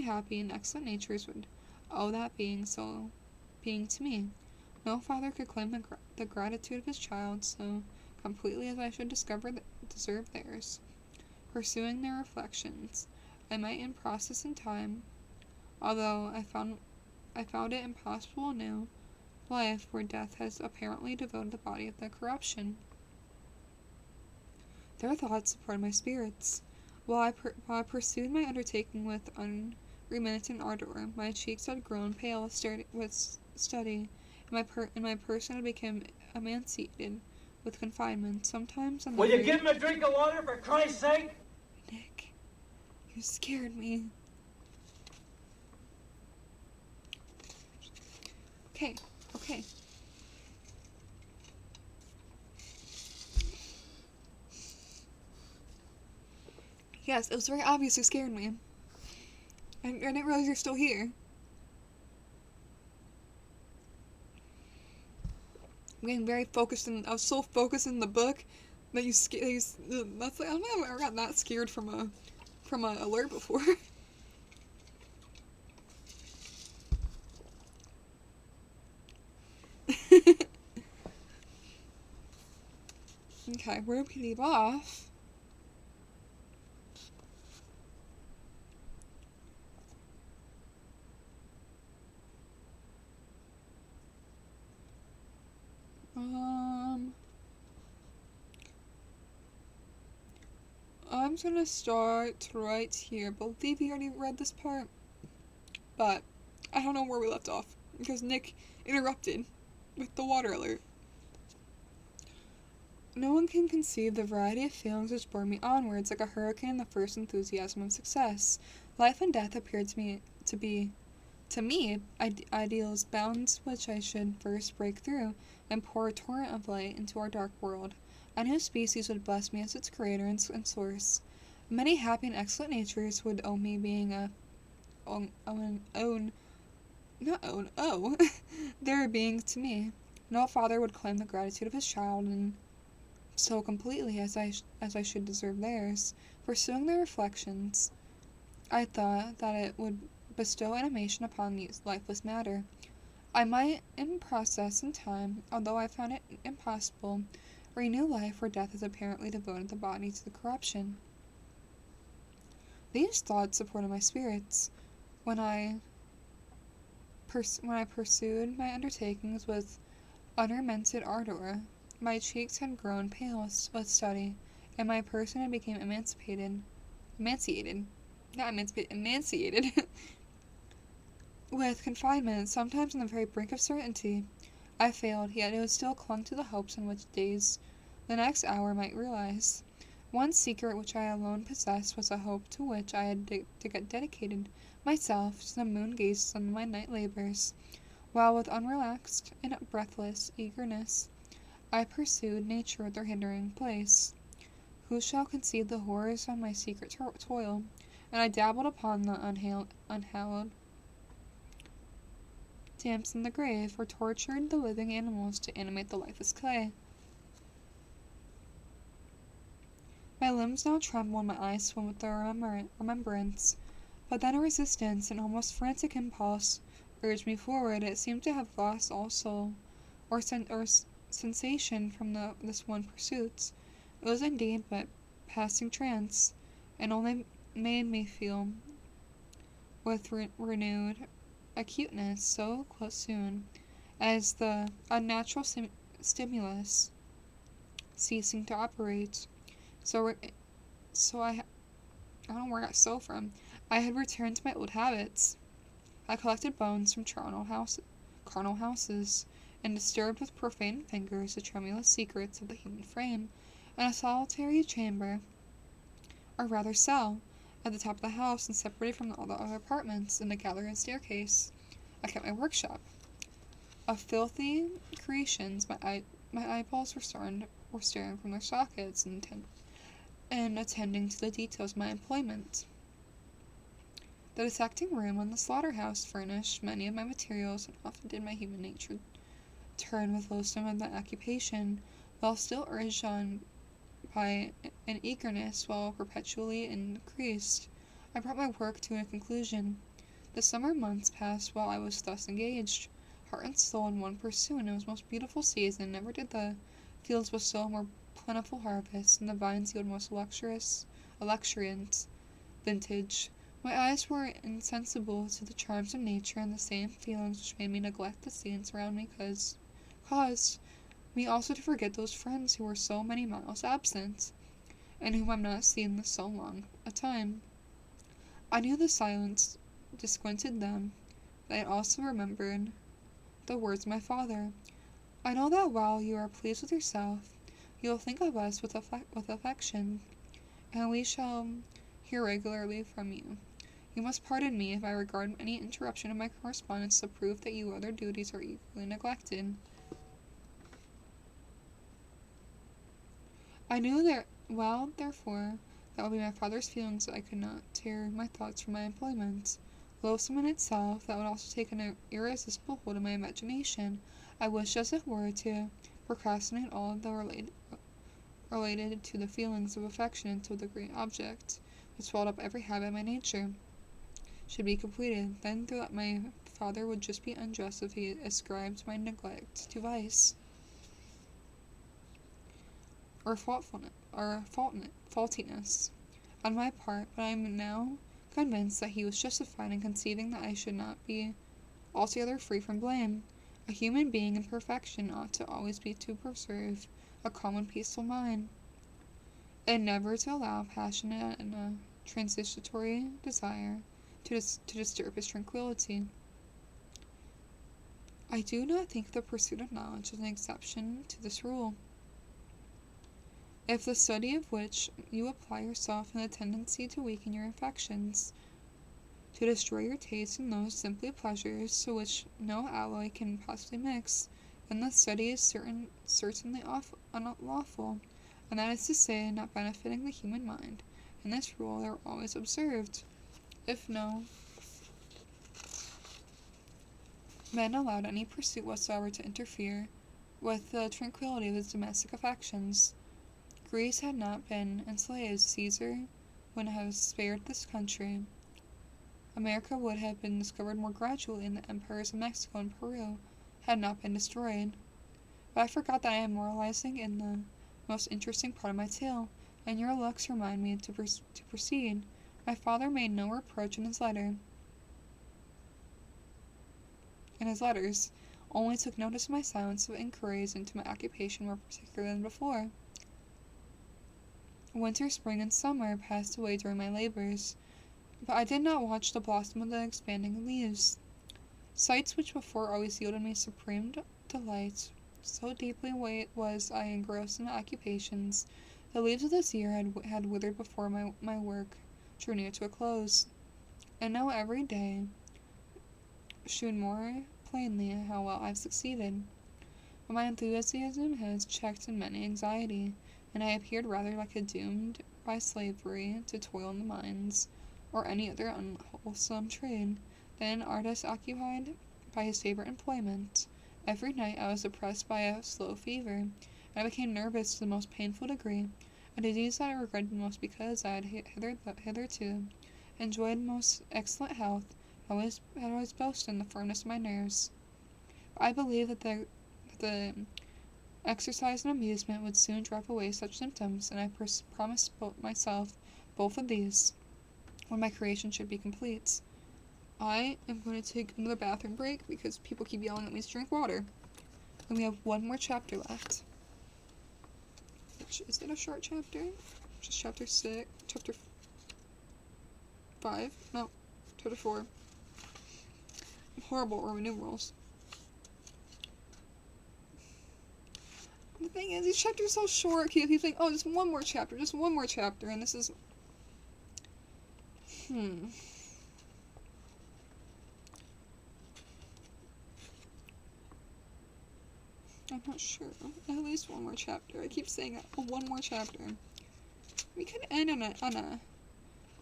happy and excellent natures would owe that being to me. No father could claim the gratitude of his child so completely as I should deserve theirs. Pursuing their reflections, I might in process and time, although I found it impossible new life where death has apparently devoted the body of the corruption. Their thoughts supported my spirits. While I pursued my undertaking with unremittent ardor, my cheeks had grown pale with study, and my person had become emaciated with confinement. Sometimes on the Will you give him a drink of water, for Christ's sake? Nick, you scared me. Okay. Yes, it was very obvious you scared me. I didn't realize you're still here. I'm getting very focused I was so focused in the book that that's like, I don't know if I've ever gotten that scared from a alert before. Okay, where did we leave off? I'm gonna start right here. I believe you already read this part, but I don't know where we left off because Nick interrupted with the water alert. No one can conceive the variety of feelings which bore me onwards like a hurricane in the first enthusiasm of success. Life and death appeared to me to be To me, ideals bounds which I should first break through and pour a torrent of light into our dark world. A new species would bless me as its creator and source. Many happy and excellent natures would own me being their beings to me. No father would claim the gratitude of his child and so completely as I should deserve theirs. Pursuing their reflections, I thought that it would bestow animation upon these lifeless matter. I might, in process and time, although I found it impossible, renew life where death has apparently devoted the body to the corruption. These thoughts supported my spirits. When I pursued my undertakings with unremitted ardor, my cheeks had grown pale with study, and my person had become emaciated with confinement, sometimes on the very brink of certainty. I failed, yet it was still clung to the hopes on which days the next hour might realize. One secret which I alone possessed was a hope to which I had dedicated myself to the moon gazes on my night labors, while with unrelaxed and breathless eagerness I pursued nature with her hindering place. Who shall conceive the horrors of my secret toil? And I dabbled upon the unhallowed damps in the grave, or tortured the living animals to animate the lifeless clay. My limbs now tremble and my eyes swim with the remembrance. But then a resistance, an almost frantic impulse, urged me forward. It seemed to have lost all soul, or sensation from this one pursuit. It was indeed but passing trance, and only made me feel with renewed acuteness so close soon as the unnatural stimulus ceasing to operate. So I don't know where I got so from. I had returned to my old habits. I collected bones from carnal houses, and disturbed with profane fingers the tremulous secrets of the human frame. In a solitary chamber, or rather cell, at the top of the house, and separated from all the other apartments, in the gallery and staircase, I kept my workshop. Of filthy creations, my eyeballs were staring from their sockets and attending to the details of my employment. The dissecting room and the slaughterhouse furnished many of my materials, and often did my human nature turn with loathsome of that occupation, while still urged on by an eagerness while perpetually increased. I brought my work to a conclusion. The summer months passed while I was thus engaged, heart and soul in one pursuit, and it was most beautiful season. Never did the fields bestow more plentiful harvest, and the vines yield most luxuriant vintage. My eyes were insensible to the charms of nature, and the same feelings which made me neglect the scenes around me caused me also to forget those friends who were so many miles absent, and whom I have not seen in so long a time. I knew the silence disquieted them, but I also remembered the words of my father. I know that while you are pleased with yourself, you will think of us with affection, and we shall hear regularly from you. You must pardon me if I regard any interruption of my correspondence as a proof that your other duties are equally neglected. I knew therefore, that would be my father's feelings that I could not tear my thoughts from my employment. Loathsome in itself, that would also take an irresistible hold of my imagination. I wished, as it were, to procrastinate all the related to the feelings of affection until the great object, which swallowed up every habit of my nature, should be completed. Then thought my father would just be unjust if he ascribed my neglect to vice, or faultiness on my part, but I am now convinced that he was justified in conceiving that I should not be altogether free from blame. A human being in perfection ought to always be to preserve a calm and peaceful mind, and never to allow passionate and a transitory desire to disturb his tranquillity. I do not think the pursuit of knowledge is an exception to this rule. If the study of which you apply yourself in the tendency to weaken your affections, to destroy your taste in those simply pleasures to which no alloy can possibly mix, then the study is certainly unlawful, and that is to say, not benefiting the human mind. And this rule they are always observed. If no man allowed any pursuit whatsoever to interfere with the tranquillity of his domestic affections, Greece had not been enslaved. Caesar would have spared this country. America would have been discovered more gradually, and the empires of Mexico and Peru had not been destroyed. But I forgot that I am moralizing in the most interesting part of my tale, and your looks remind me to proceed. My father made no reproach in his letters, only took notice of my silence of inquiries into my occupation more particular than before. Winter, spring, and summer passed away during my labors, but I did not watch the blossom of the expanding leaves. Sights which before always yielded me supreme delight, so deeply was I engrossed in my occupations. The leaves of this year had withered before my work drew near to a close, and now every day shewed more plainly how well I've succeeded. But my enthusiasm has checked in many anxiety, and I appeared rather like a doomed by slavery to toil in the mines, or any other unwholesome trade, than an artist occupied by his favorite employment. Every night I was oppressed by a slow fever, and I became nervous to the most painful degree, a disease that I regretted most because I had hitherto enjoyed most excellent health. I always boasted in the firmness of my nerves. I believed that the exercise and amusement would soon drive away such symptoms, and I promised myself both of these when my creation should be complete. I am going to take another bathroom break because people keep yelling at me to drink water. And we have one more chapter left. Which, is it a short chapter? Just chapter 5? No, chapter 4. I'm horrible at Roman numerals. The thing is, these chapters are so short. Keep saying, oh, just one more chapter, and this is... I'm not sure. At least one more chapter. I keep saying that. Oh, one more chapter. We could end on a...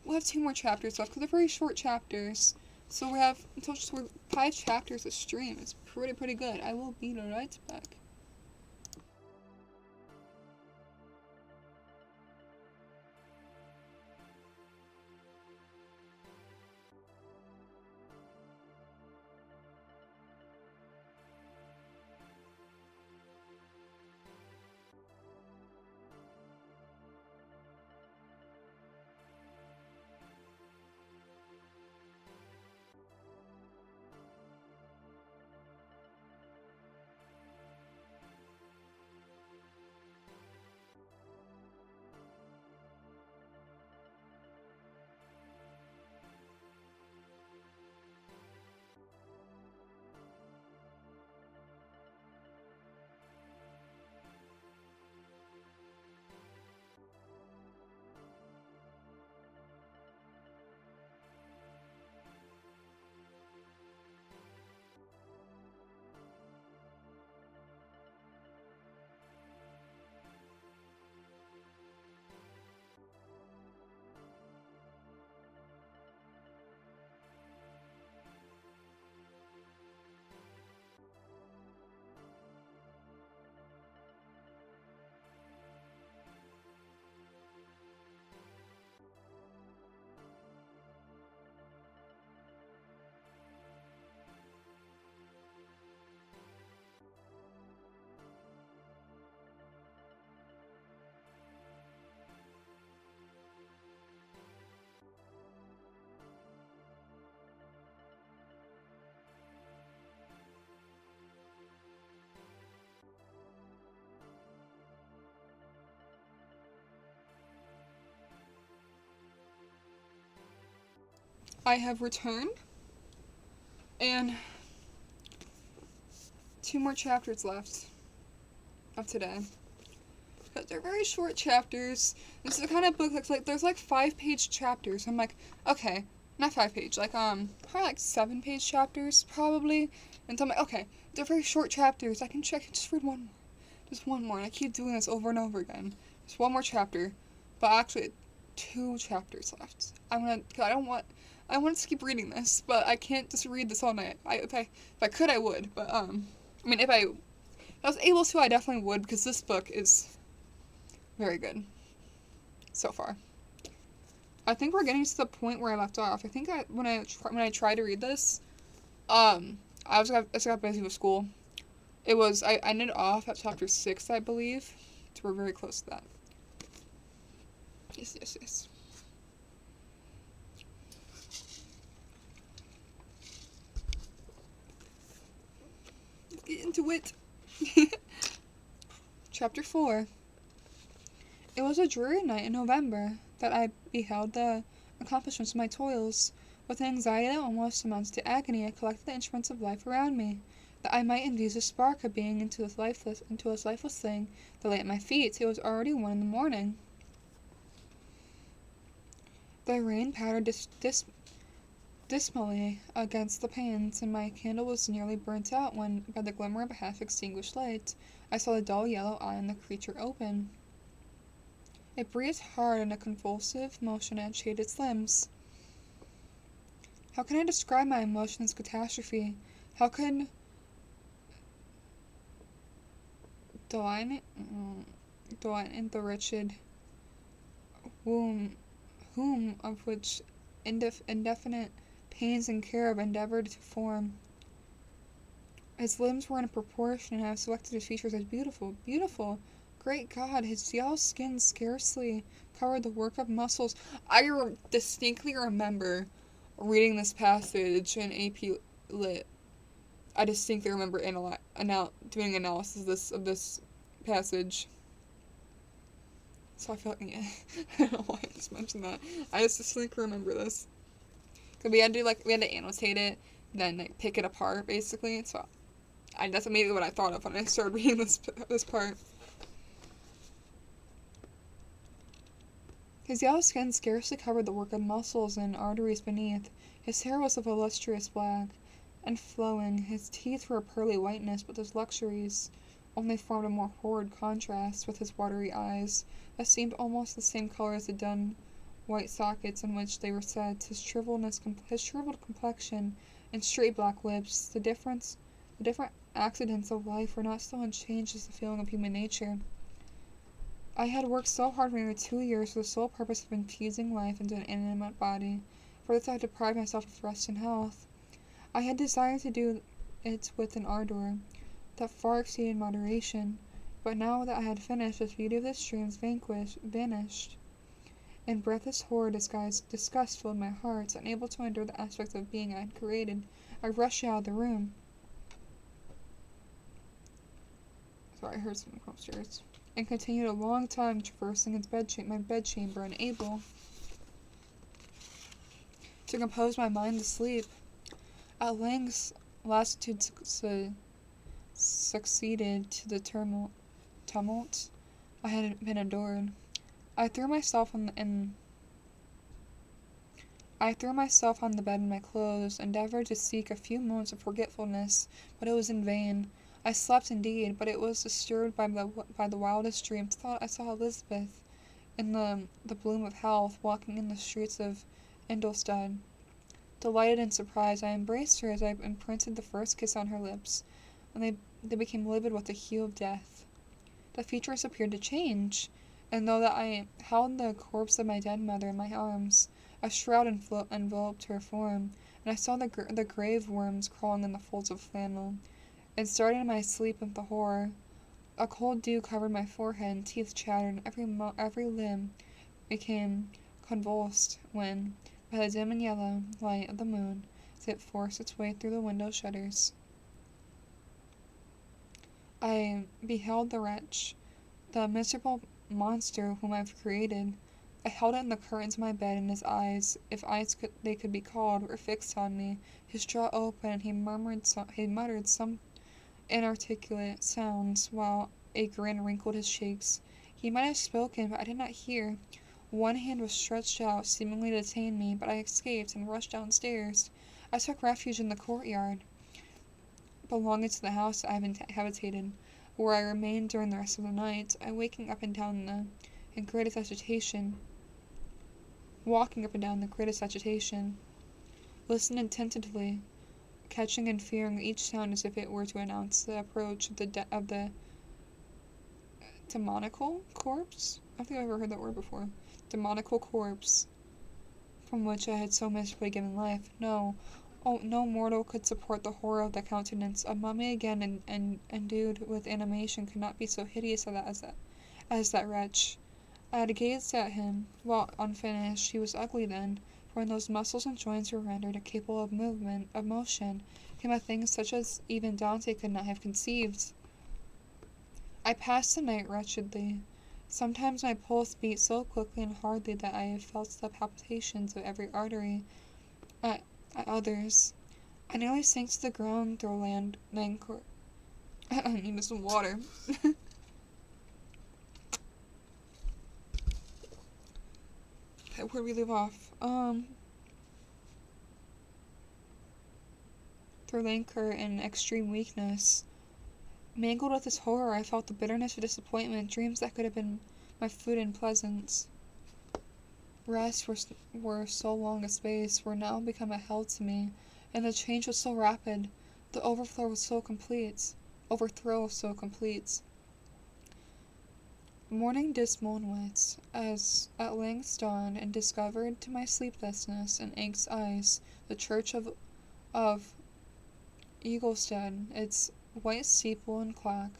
We'll have 2 more chapters left, because they're very short chapters. So we have until 5 chapters a stream. It's pretty good. I will be right back. I have returned, and 2 more chapters left of today. But they're very short chapters. This is the kind of book that's like, there's like 5-page chapters. I'm like, okay, not 5-page, like, probably like 7-page chapters, probably. And so I'm like, okay, they're very short chapters. I can just read one more. Just one more. And I keep doing this over and over again. Just one more chapter. But actually, 2 chapters left. I want to keep reading this, but I can't just read this all night. If I could, I would. But, I mean, if I was able to, I definitely would, because this book is very good so far. I think we're getting to the point where I left off. I think when I tried to read this, I just got busy with school. I ended off at chapter 6, I believe. So we're very close to that. Yes. Let's get into it. Chapter 4. It was a dreary night in November that I beheld the accomplishments of my toils. With an anxiety that almost amounts to agony, I collected the instruments of life around me, that I might infuse a spark of being into this lifeless thing that lay at my feet. It was already 1 in the morning. The rain pattered dismally against the panes, and my candle was nearly burnt out when, by the glimmer of a half-extinguished light, I saw the dull yellow eye in the creature open. It breathed hard, and a convulsive motion agitated its limbs. How can I describe my emotionless catastrophe? How could delight in the wretched womb of which indefinite pains and care have endeavored to form? His limbs were in proportion, and I have selected his features as beautiful. Great God, his yellow skin scarcely covered the work of muscles. I distinctly remember reading this passage in AP Lit. I distinctly remember doing analysis of this passage. So I feel like, yeah, I don't know why I just mentioned that. I just distinctly remember this. Cause we had to annotate it, then like pick it apart basically. So that's immediately what I thought of when I started reading this part. His yellow skin scarcely covered the work of muscles and arteries beneath. His hair was of a lustrous black and flowing. His teeth were a pearly whiteness, but his luxuries only formed a more horrid contrast with his watery eyes, that seemed almost the same color as the dun white sockets in which they were set. His shriveled complexion and straight black lips, the different accidents of life were not so unchanged as the feeling of human nature. I had worked so hard for nearly 2 years for the sole purpose of infusing life into an inanimate body. For this I had deprived myself of rest and health. I had desired to do it with an ardor that far exceeded moderation, but now that I had finished, the beauty of the streams vanished. In breathless horror, disgust filled my heart. Unable to endure the aspect of being I had created, I rushed out of the room. Sorry, I heard someone come upstairs. And continued a long time traversing my bedchamber, unable to compose my mind to sleep. At length, lassitude succeeded to the tumult I had been endured. I threw myself on the bed in my clothes, endeavored to seek a few moments of forgetfulness, but it was in vain. I slept indeed, but it was disturbed by the wildest dreams. Thought I saw Elizabeth, in the bloom of health, walking in the streets of Ingolstadt. Delighted and surprised, I embraced her as I imprinted the first kiss on her lips, and they became livid with the hue of death. The features appeared to change, and though that I held the corpse of my dead mother in my arms, a shroud enveloped her form, and I saw the grave worms crawling in the folds of flannel. And starting in my sleep with the horror, a cold dew covered my forehead, and teeth chattered, and every limb became convulsed when, by the dim and yellow light of the moon, it forced its way through the window shutters. I beheld the wretch, the miserable monster whom I have created. I held it in the curtains of my bed, and his eyes, if eyes they could be called, were fixed on me. His jaw open, and he muttered some inarticulate sounds, while a grin wrinkled his cheeks. He might have spoken, but I did not hear. One hand was stretched out, seemingly to detain me, but I escaped and rushed downstairs. I took refuge in the courtyard belonging to the house I habitated, where I remained during the rest of the night. I walking up and down the greatest agitation, listened attentively, catching and fearing each sound as if it were to announce the approach of the demoniacal corpse. I don't think I've ever heard that word before. Demoniacal corpse, from which I had so miserably given life. No, oh, no mortal could support the horror of that countenance. A mummy again and endued with animation could not be so hideous as that wretch. I had gazed at him, while unfinished. He was ugly then, for when those muscles and joints were rendered incapable of motion, came a thing such as even Dante could not have conceived. I passed the night wretchedly. Sometimes my pulse beat so quickly and hardly that I felt the palpitations of every artery. At others, I nearly sank to the ground through Lancourt. I need some water. Where'd we leave off? Through languor and extreme weakness. Mangled with this horror, I felt the bitterness of disappointment. Dreams that could have been my food and pleasance. Rest were so long a space, were now become a hell to me, and the change was so rapid, the overthrow so complete. Morning dismal and wet, as at length dawned, and discovered to my sleeplessness and anxious eyes the church of Eaglestead, its white steeple and clock,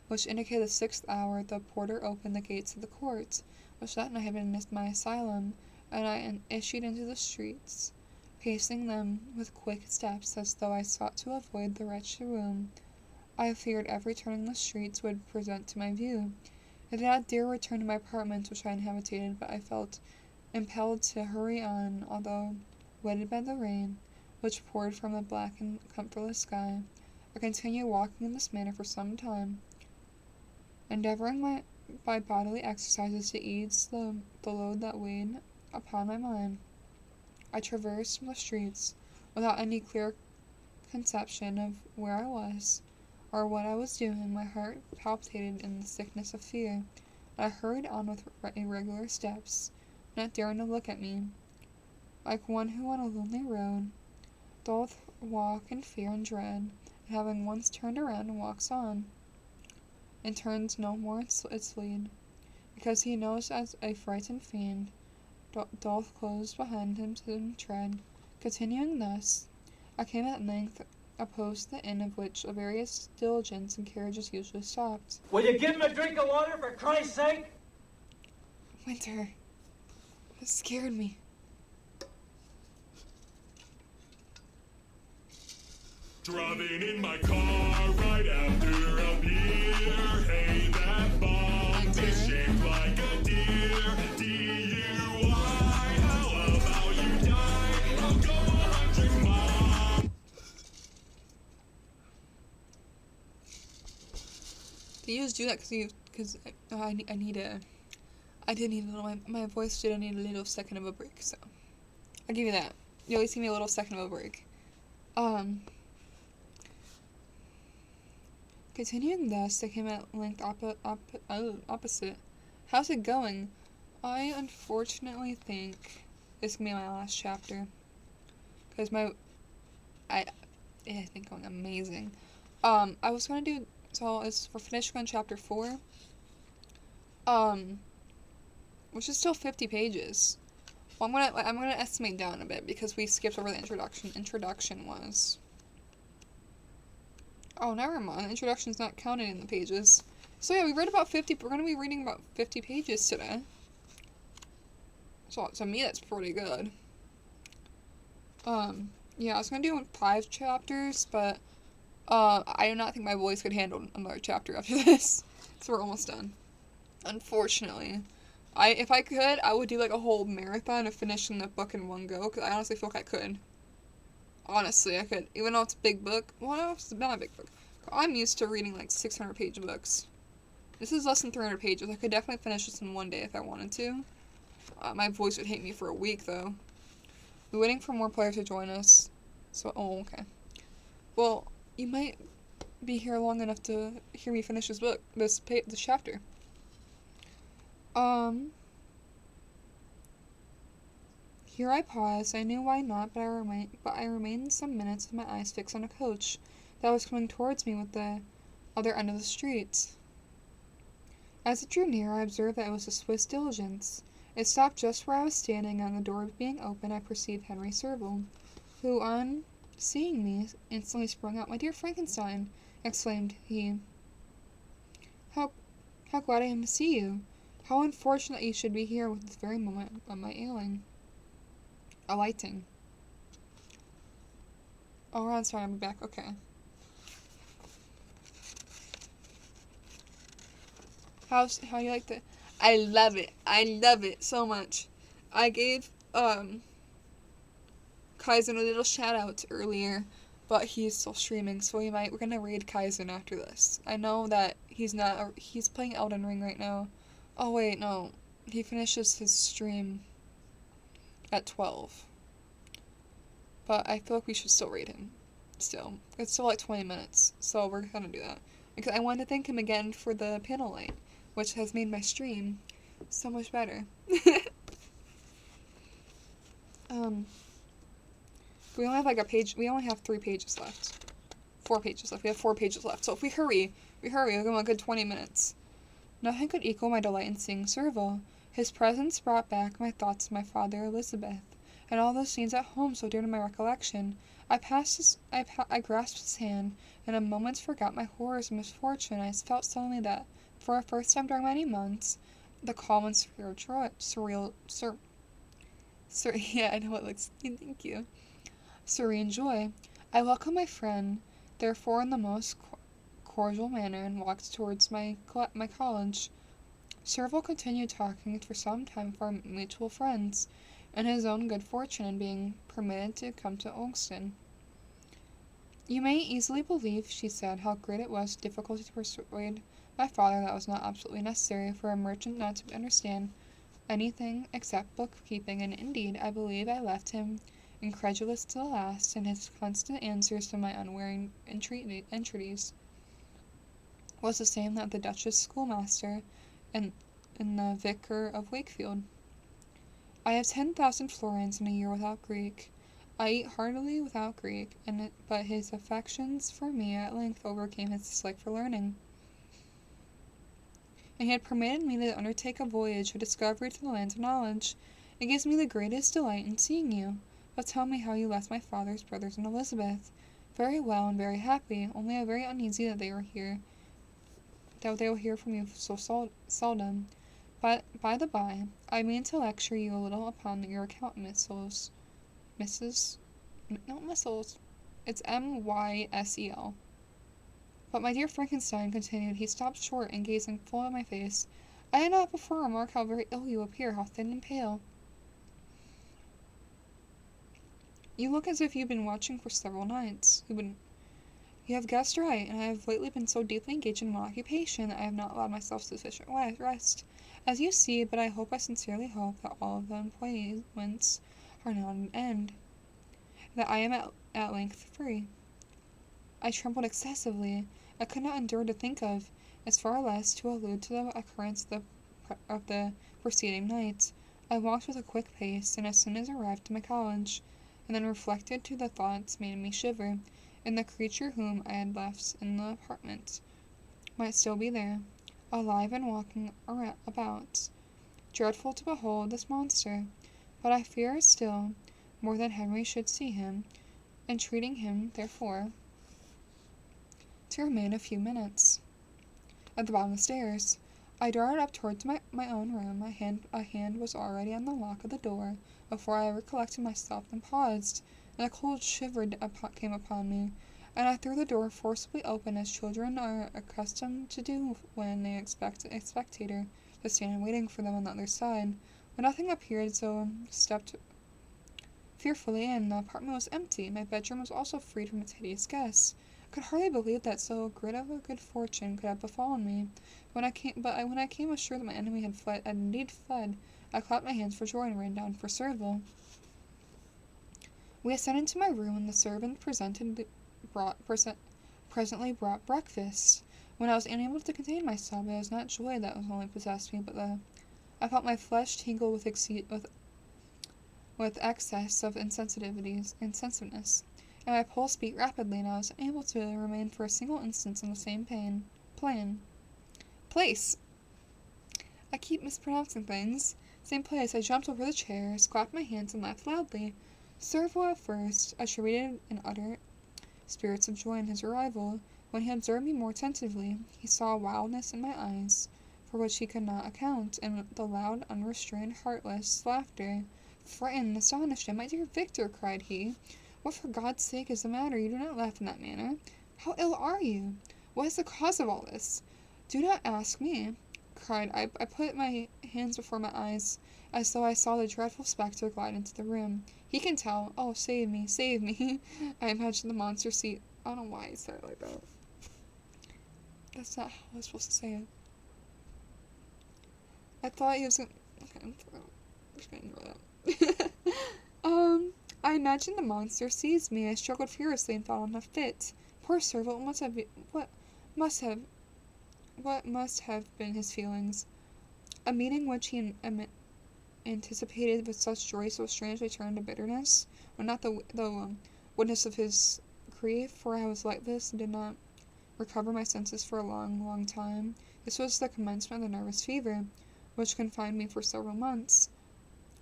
which indicated the 6th hour. The porter opened the gates of the court, which that night had been my asylum, and I issued into the streets, pacing them with quick steps, as though I sought to avoid the wretched room I feared every turn in the streets would present to my view. I did not dare return to my apartment which I inhabited, but I felt impelled to hurry on, although wetted by the rain, which poured from the black and comfortless sky. I continued walking in this manner for some time, endeavoring by bodily exercises to ease the load that weighed upon my mind. I traversed the streets without any clear conception of where I was, or what I was doing. My heart palpitated in the sickness of fear. I hurried on with irregular steps, not daring to look at me, like one who on a lonely road doth walk in fear and dread, and having once turned around and walks on, and turns no more its lead, because he knows as a frightened fiend doth close behind him to tread. Continuing thus, I came at length opposed to the inn of which a various diligence and carriages usually stopped. Will you give him a drink of water for Christ's sake? Winter. It scared me. Driving in my car right after a beer. Hey, that bomb is shaped like a deer. DUI, how about you die? I'll go 100 miles. Do you just do that because I need a... I did need a little... My voice did need a little second of a break, so... I'll give you that. You always give me a little second of a break. Continuing thus, I came at length opposite. How's it going? I unfortunately think this can be my last chapter. Because I think going amazing. I was gonna do... So, we're finishing on chapter 4. Which is still 50 pages. Well, I'm gonna estimate down a bit because we skipped over the introduction. Introduction was... Oh, never mind. The introduction's not counted in the pages. So yeah, we read about 50... We're gonna be reading about 50 pages today. So, to me, that's pretty good. Yeah, I was gonna do 5 chapters, but... I do not think my voice could handle another chapter after this. So we're almost done. Unfortunately. If I could, I would do like a whole marathon of finishing the book in one go, because I honestly feel like I could. Honestly, I could. Even though it's a big book. Well, no, it's not a big book. I'm used to reading like 600-page books. This is less than 300 pages. I could definitely finish this in one day if I wanted to. My voice would hate me for a week, though. We're waiting for more players to join us. So, oh, okay. Well, you might be here long enough to hear me finish this book, this chapter. Here I paused. I knew why not, but I remained some minutes with my eyes fixed on a coach that was coming towards me with the other end of the street. As it drew near, I observed that it was a Swiss diligence. It stopped just where I was standing, and on the door being opened, I perceived Henry Serval, who, on seeing me, instantly sprung out. "My dear Frankenstein," exclaimed he, how glad I am to see you! How unfortunate you should be here with this very moment of my alighting. Oh, Ron's sorry, I'll be back. Okay. How you like that? I love it. I love it so much. I gave Kaizen a little shout out earlier, but he's still streaming, so we're gonna raid Kaizen after this. I know that he's playing Elden Ring right now. Oh wait, no. He finishes his stream at 12. But I feel like we should still raid him. Still. It's still like 20 minutes, so we're gonna do that. Because I want to thank him again for the panel light, which has made my stream so much better. We only have like a page. We only have 3 pages left. 4 pages left. We have 4 pages left. So if we hurry, we'll go a good 20 minutes. Nothing could equal my delight in seeing Serval. His presence brought back my thoughts to my father, Elizabeth, and all those scenes at home so dear to my recollection. I grasped his hand, and in a moment forgot my horrors and misfortune. I felt suddenly that, for the first time during many months, the calm and serene joy. I welcomed my friend, therefore, in the most cordial manner, and walked towards my college. Serval continued talking for some time of our mutual friends, and his own good fortune in being permitted to come to Olston. "You may easily believe," she said, "how great it was difficulty to persuade my father that it was not absolutely necessary for a merchant not to understand anything except bookkeeping, and indeed, I believe I left him incredulous to the last, and his constant answers to my unwearying entreaties was the same that the Duchess schoolmaster and the Vicar of Wakefield. I have 10,000 florins in a year without Greek. I eat heartily without Greek, but his affections for me at length overcame his dislike for learning, and he had permitted me to undertake a voyage of discovery to the lands of knowledge. It gives me the greatest delight in seeing you. But tell me how you left my father's brothers and Elizabeth." "Very well and very happy, only I am very uneasy that they will hear from you so seldom. But, by the by, I mean to lecture you a little upon your account, Missels. It's Mysel. But my dear Frankenstein," continued, he stopped short and gazing full at my face. "I had not before remarked how very ill you appear, how thin and pale. You look as if you had been watching for several nights. You have guessed right, and I have lately been so deeply engaged in one occupation that I have not allowed myself sufficient rest, as you see, but I sincerely hope that all of the employments are now at an end, that I am at length free." I trembled excessively. I could not endure to think of, as far less to allude to the occurrence of the preceding night. I walked with a quick pace, and as soon as I arrived at my college, and then reflected to the thoughts made me shiver, and the creature whom I had left in the apartment might still be there, alive and walking about. Dreadful to behold this monster, but I fear still more that Henry should see him, entreating him, therefore, to remain a few minutes. At the bottom of the stairs, I darted up towards my own room. A hand was already on the lock of the door before I recollected myself, and paused, and a cold shiver came upon me, and I threw the door forcibly open, as children are accustomed to do when they expect a spectator to stand waiting for them on the other side. But nothing appeared, so stepped fearfully in. The apartment was empty. My bedroom was also freed from its hideous guests. I could hardly believe that so great of a good fortune could have befallen me. When I came assured that my enemy had indeed fled, I clapped my hands for joy and ran down for Serval. We ascended to my room, and the servant presently brought breakfast. When I was unable to contain myself, it was not joy that was only possessed me, but I felt my flesh tingle with excess of insensitiveness, and my pulse beat rapidly, and I was unable to remain for a single instant on the same place. I keep mispronouncing things. Same place. I jumped over the chairs, clapped my hands, and laughed loudly. Servo at first attributed an utter spirits of joy in his arrival. When he observed me more attentively, he saw a wildness in my eyes, for which he could not account, and the loud, unrestrained, heartless laughter. Frightened and astonished, my dear Victor, cried he, what for God's sake is the matter? You do not laugh in that manner. How ill are you? What is the cause of all this? Do not ask me, cried I. I put my hands before my eyes, as though I saw the dreadful spectre glide into the room. He can tell. Oh, save me, save me. I imagined the monster seat. I don't know why I said it like that. That's not how I was supposed to say it. I thought he was gonna... Okay, I'm just gonna ignore that. I imagined the monster seized me. I struggled furiously and fell in a fit. Poor Serval, what must have been his feelings? A meeting which he anticipated with such joy so strangely turned to bitterness, when not the witness of his grief, for I was like this and did not recover my senses for a long, long time. This was the commencement of the nervous fever, which confined me for several months.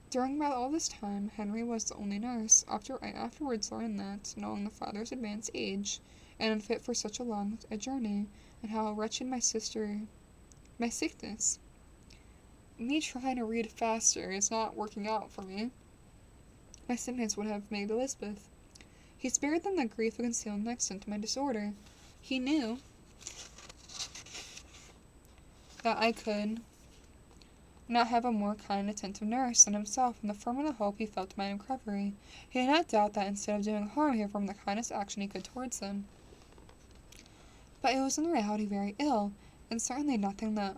During about all this time, Henry was the only nurse. I afterwards learned that, knowing the father's advanced age, and unfit for such a journey, and how wretched my sickness. Me trying to read faster is not working out for me. My sickness would have made Elizabeth. He spared them the grief of concealing the extent of my disorder. He knew that I could not have a more kind, attentive nurse than himself, and the firmer the hope he felt of my recovery. He did not doubt that instead of doing harm, he performed the kindest action he could towards them. But it was in reality very ill, and certainly nothing that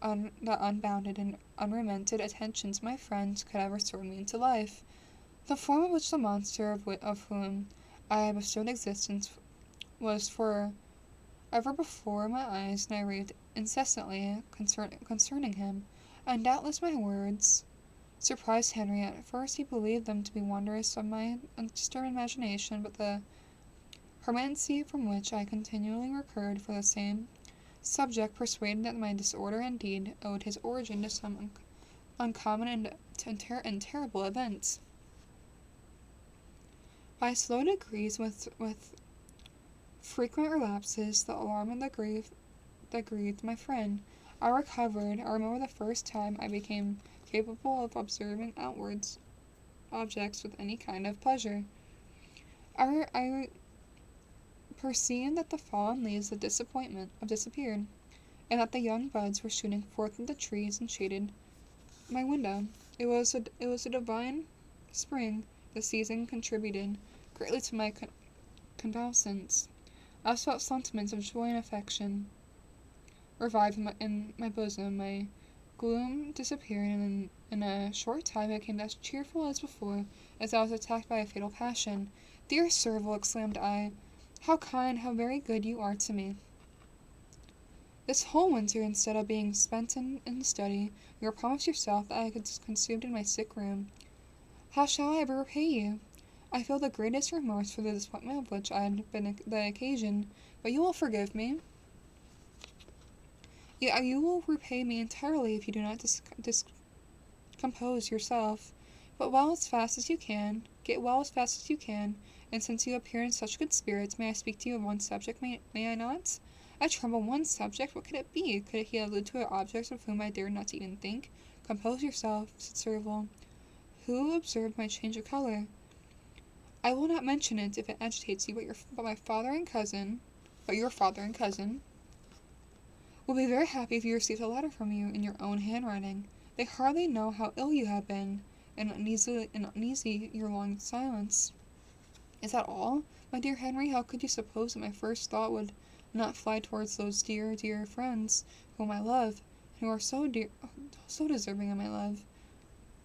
the unbounded and unremitted attentions of my friend could have restored me into life. The form in which the monster of whom I bestowed existence was for ever before my eyes, and I raved incessantly concerning him. And doubtless my words surprised Henry. At first he believed them to be wondrous of my undisturbed imagination, but the hermetancy from which I continually recurred for the same subject persuaded that my disorder indeed owed his origin to some uncommon and terrible events. By slow degrees, with frequent relapses, the alarm of the grief that grieved my friend, I recovered. I remember the first time I became capable of observing outwards objects with any kind of pleasure. I perceived that the fallen leaves of disappointment have disappeared, and that the young buds were shooting forth in the trees and shaded my window. It was a divine spring. The season contributed greatly to my convalescence. I felt sentiments of joy and affection revived in my bosom. My gloom disappeared, and in a short time I became as cheerful as before, as I was attacked by a fatal passion. Dear Serval, exclaimed I, how kind, how very good you are to me. This whole winter, instead of being spent in the study, you have promised yourself that I could consumed in my sick room. How shall I ever repay you? I feel the greatest remorse for the disappointment of which I had been the occasion, but you will forgive me. You will repay me entirely if you do not compose yourself. But get well as fast as you can, and since you appear in such good spirits, may I speak to you of one subject, may I not? I tremble. One subject? What could it be? Could he allude to objects of whom I dared not even think? Compose yourself, said Serval, who observed my change of colour. I will not mention it if it agitates you, but your father and cousin will be very happy if you receive a letter from you in your own handwriting. They hardly know how ill you have been, and uneasy your long silence. Is that all? My dear Henry, how could you suppose that my first thought would not fly towards those dear, dear friends whom I love, and who are so dear, so deserving of my love?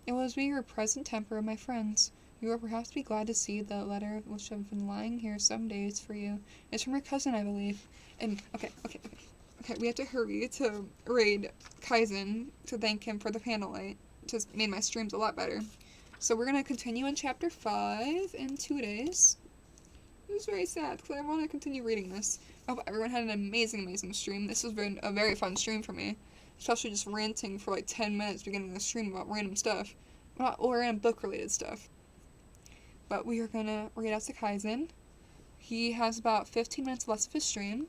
It was be your present temper, my friends. You will perhaps be glad to see the letter which have been lying here some days for you. It's from your cousin, I believe. And, okay, we have to hurry to raid Kaizen to thank him for the panel light. Just made my streams a lot better. So we're going to continue in chapter 5 in 2 days. It was very sad because I want to continue reading this. I hope everyone had an amazing, amazing stream. This was a very fun stream for me. Especially just ranting for like 10 minutes beginning the stream about random stuff. Or random book-related stuff. But we are going to read out to Kaizen. He has about 15 minutes left of his stream.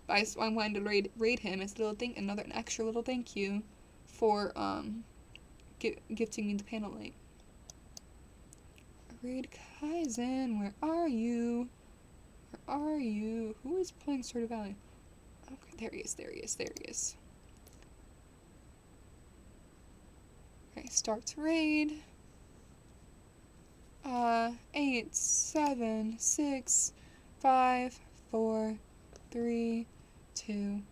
But I'm going to raid him as an extra little thank you for gifting me the panel light. Raid Kaizen, where are you? Where are you? Who is playing Stardew Valley? Okay, there he is. Okay, start to raid. 8, 7, 6, 5, 4, 3, 2,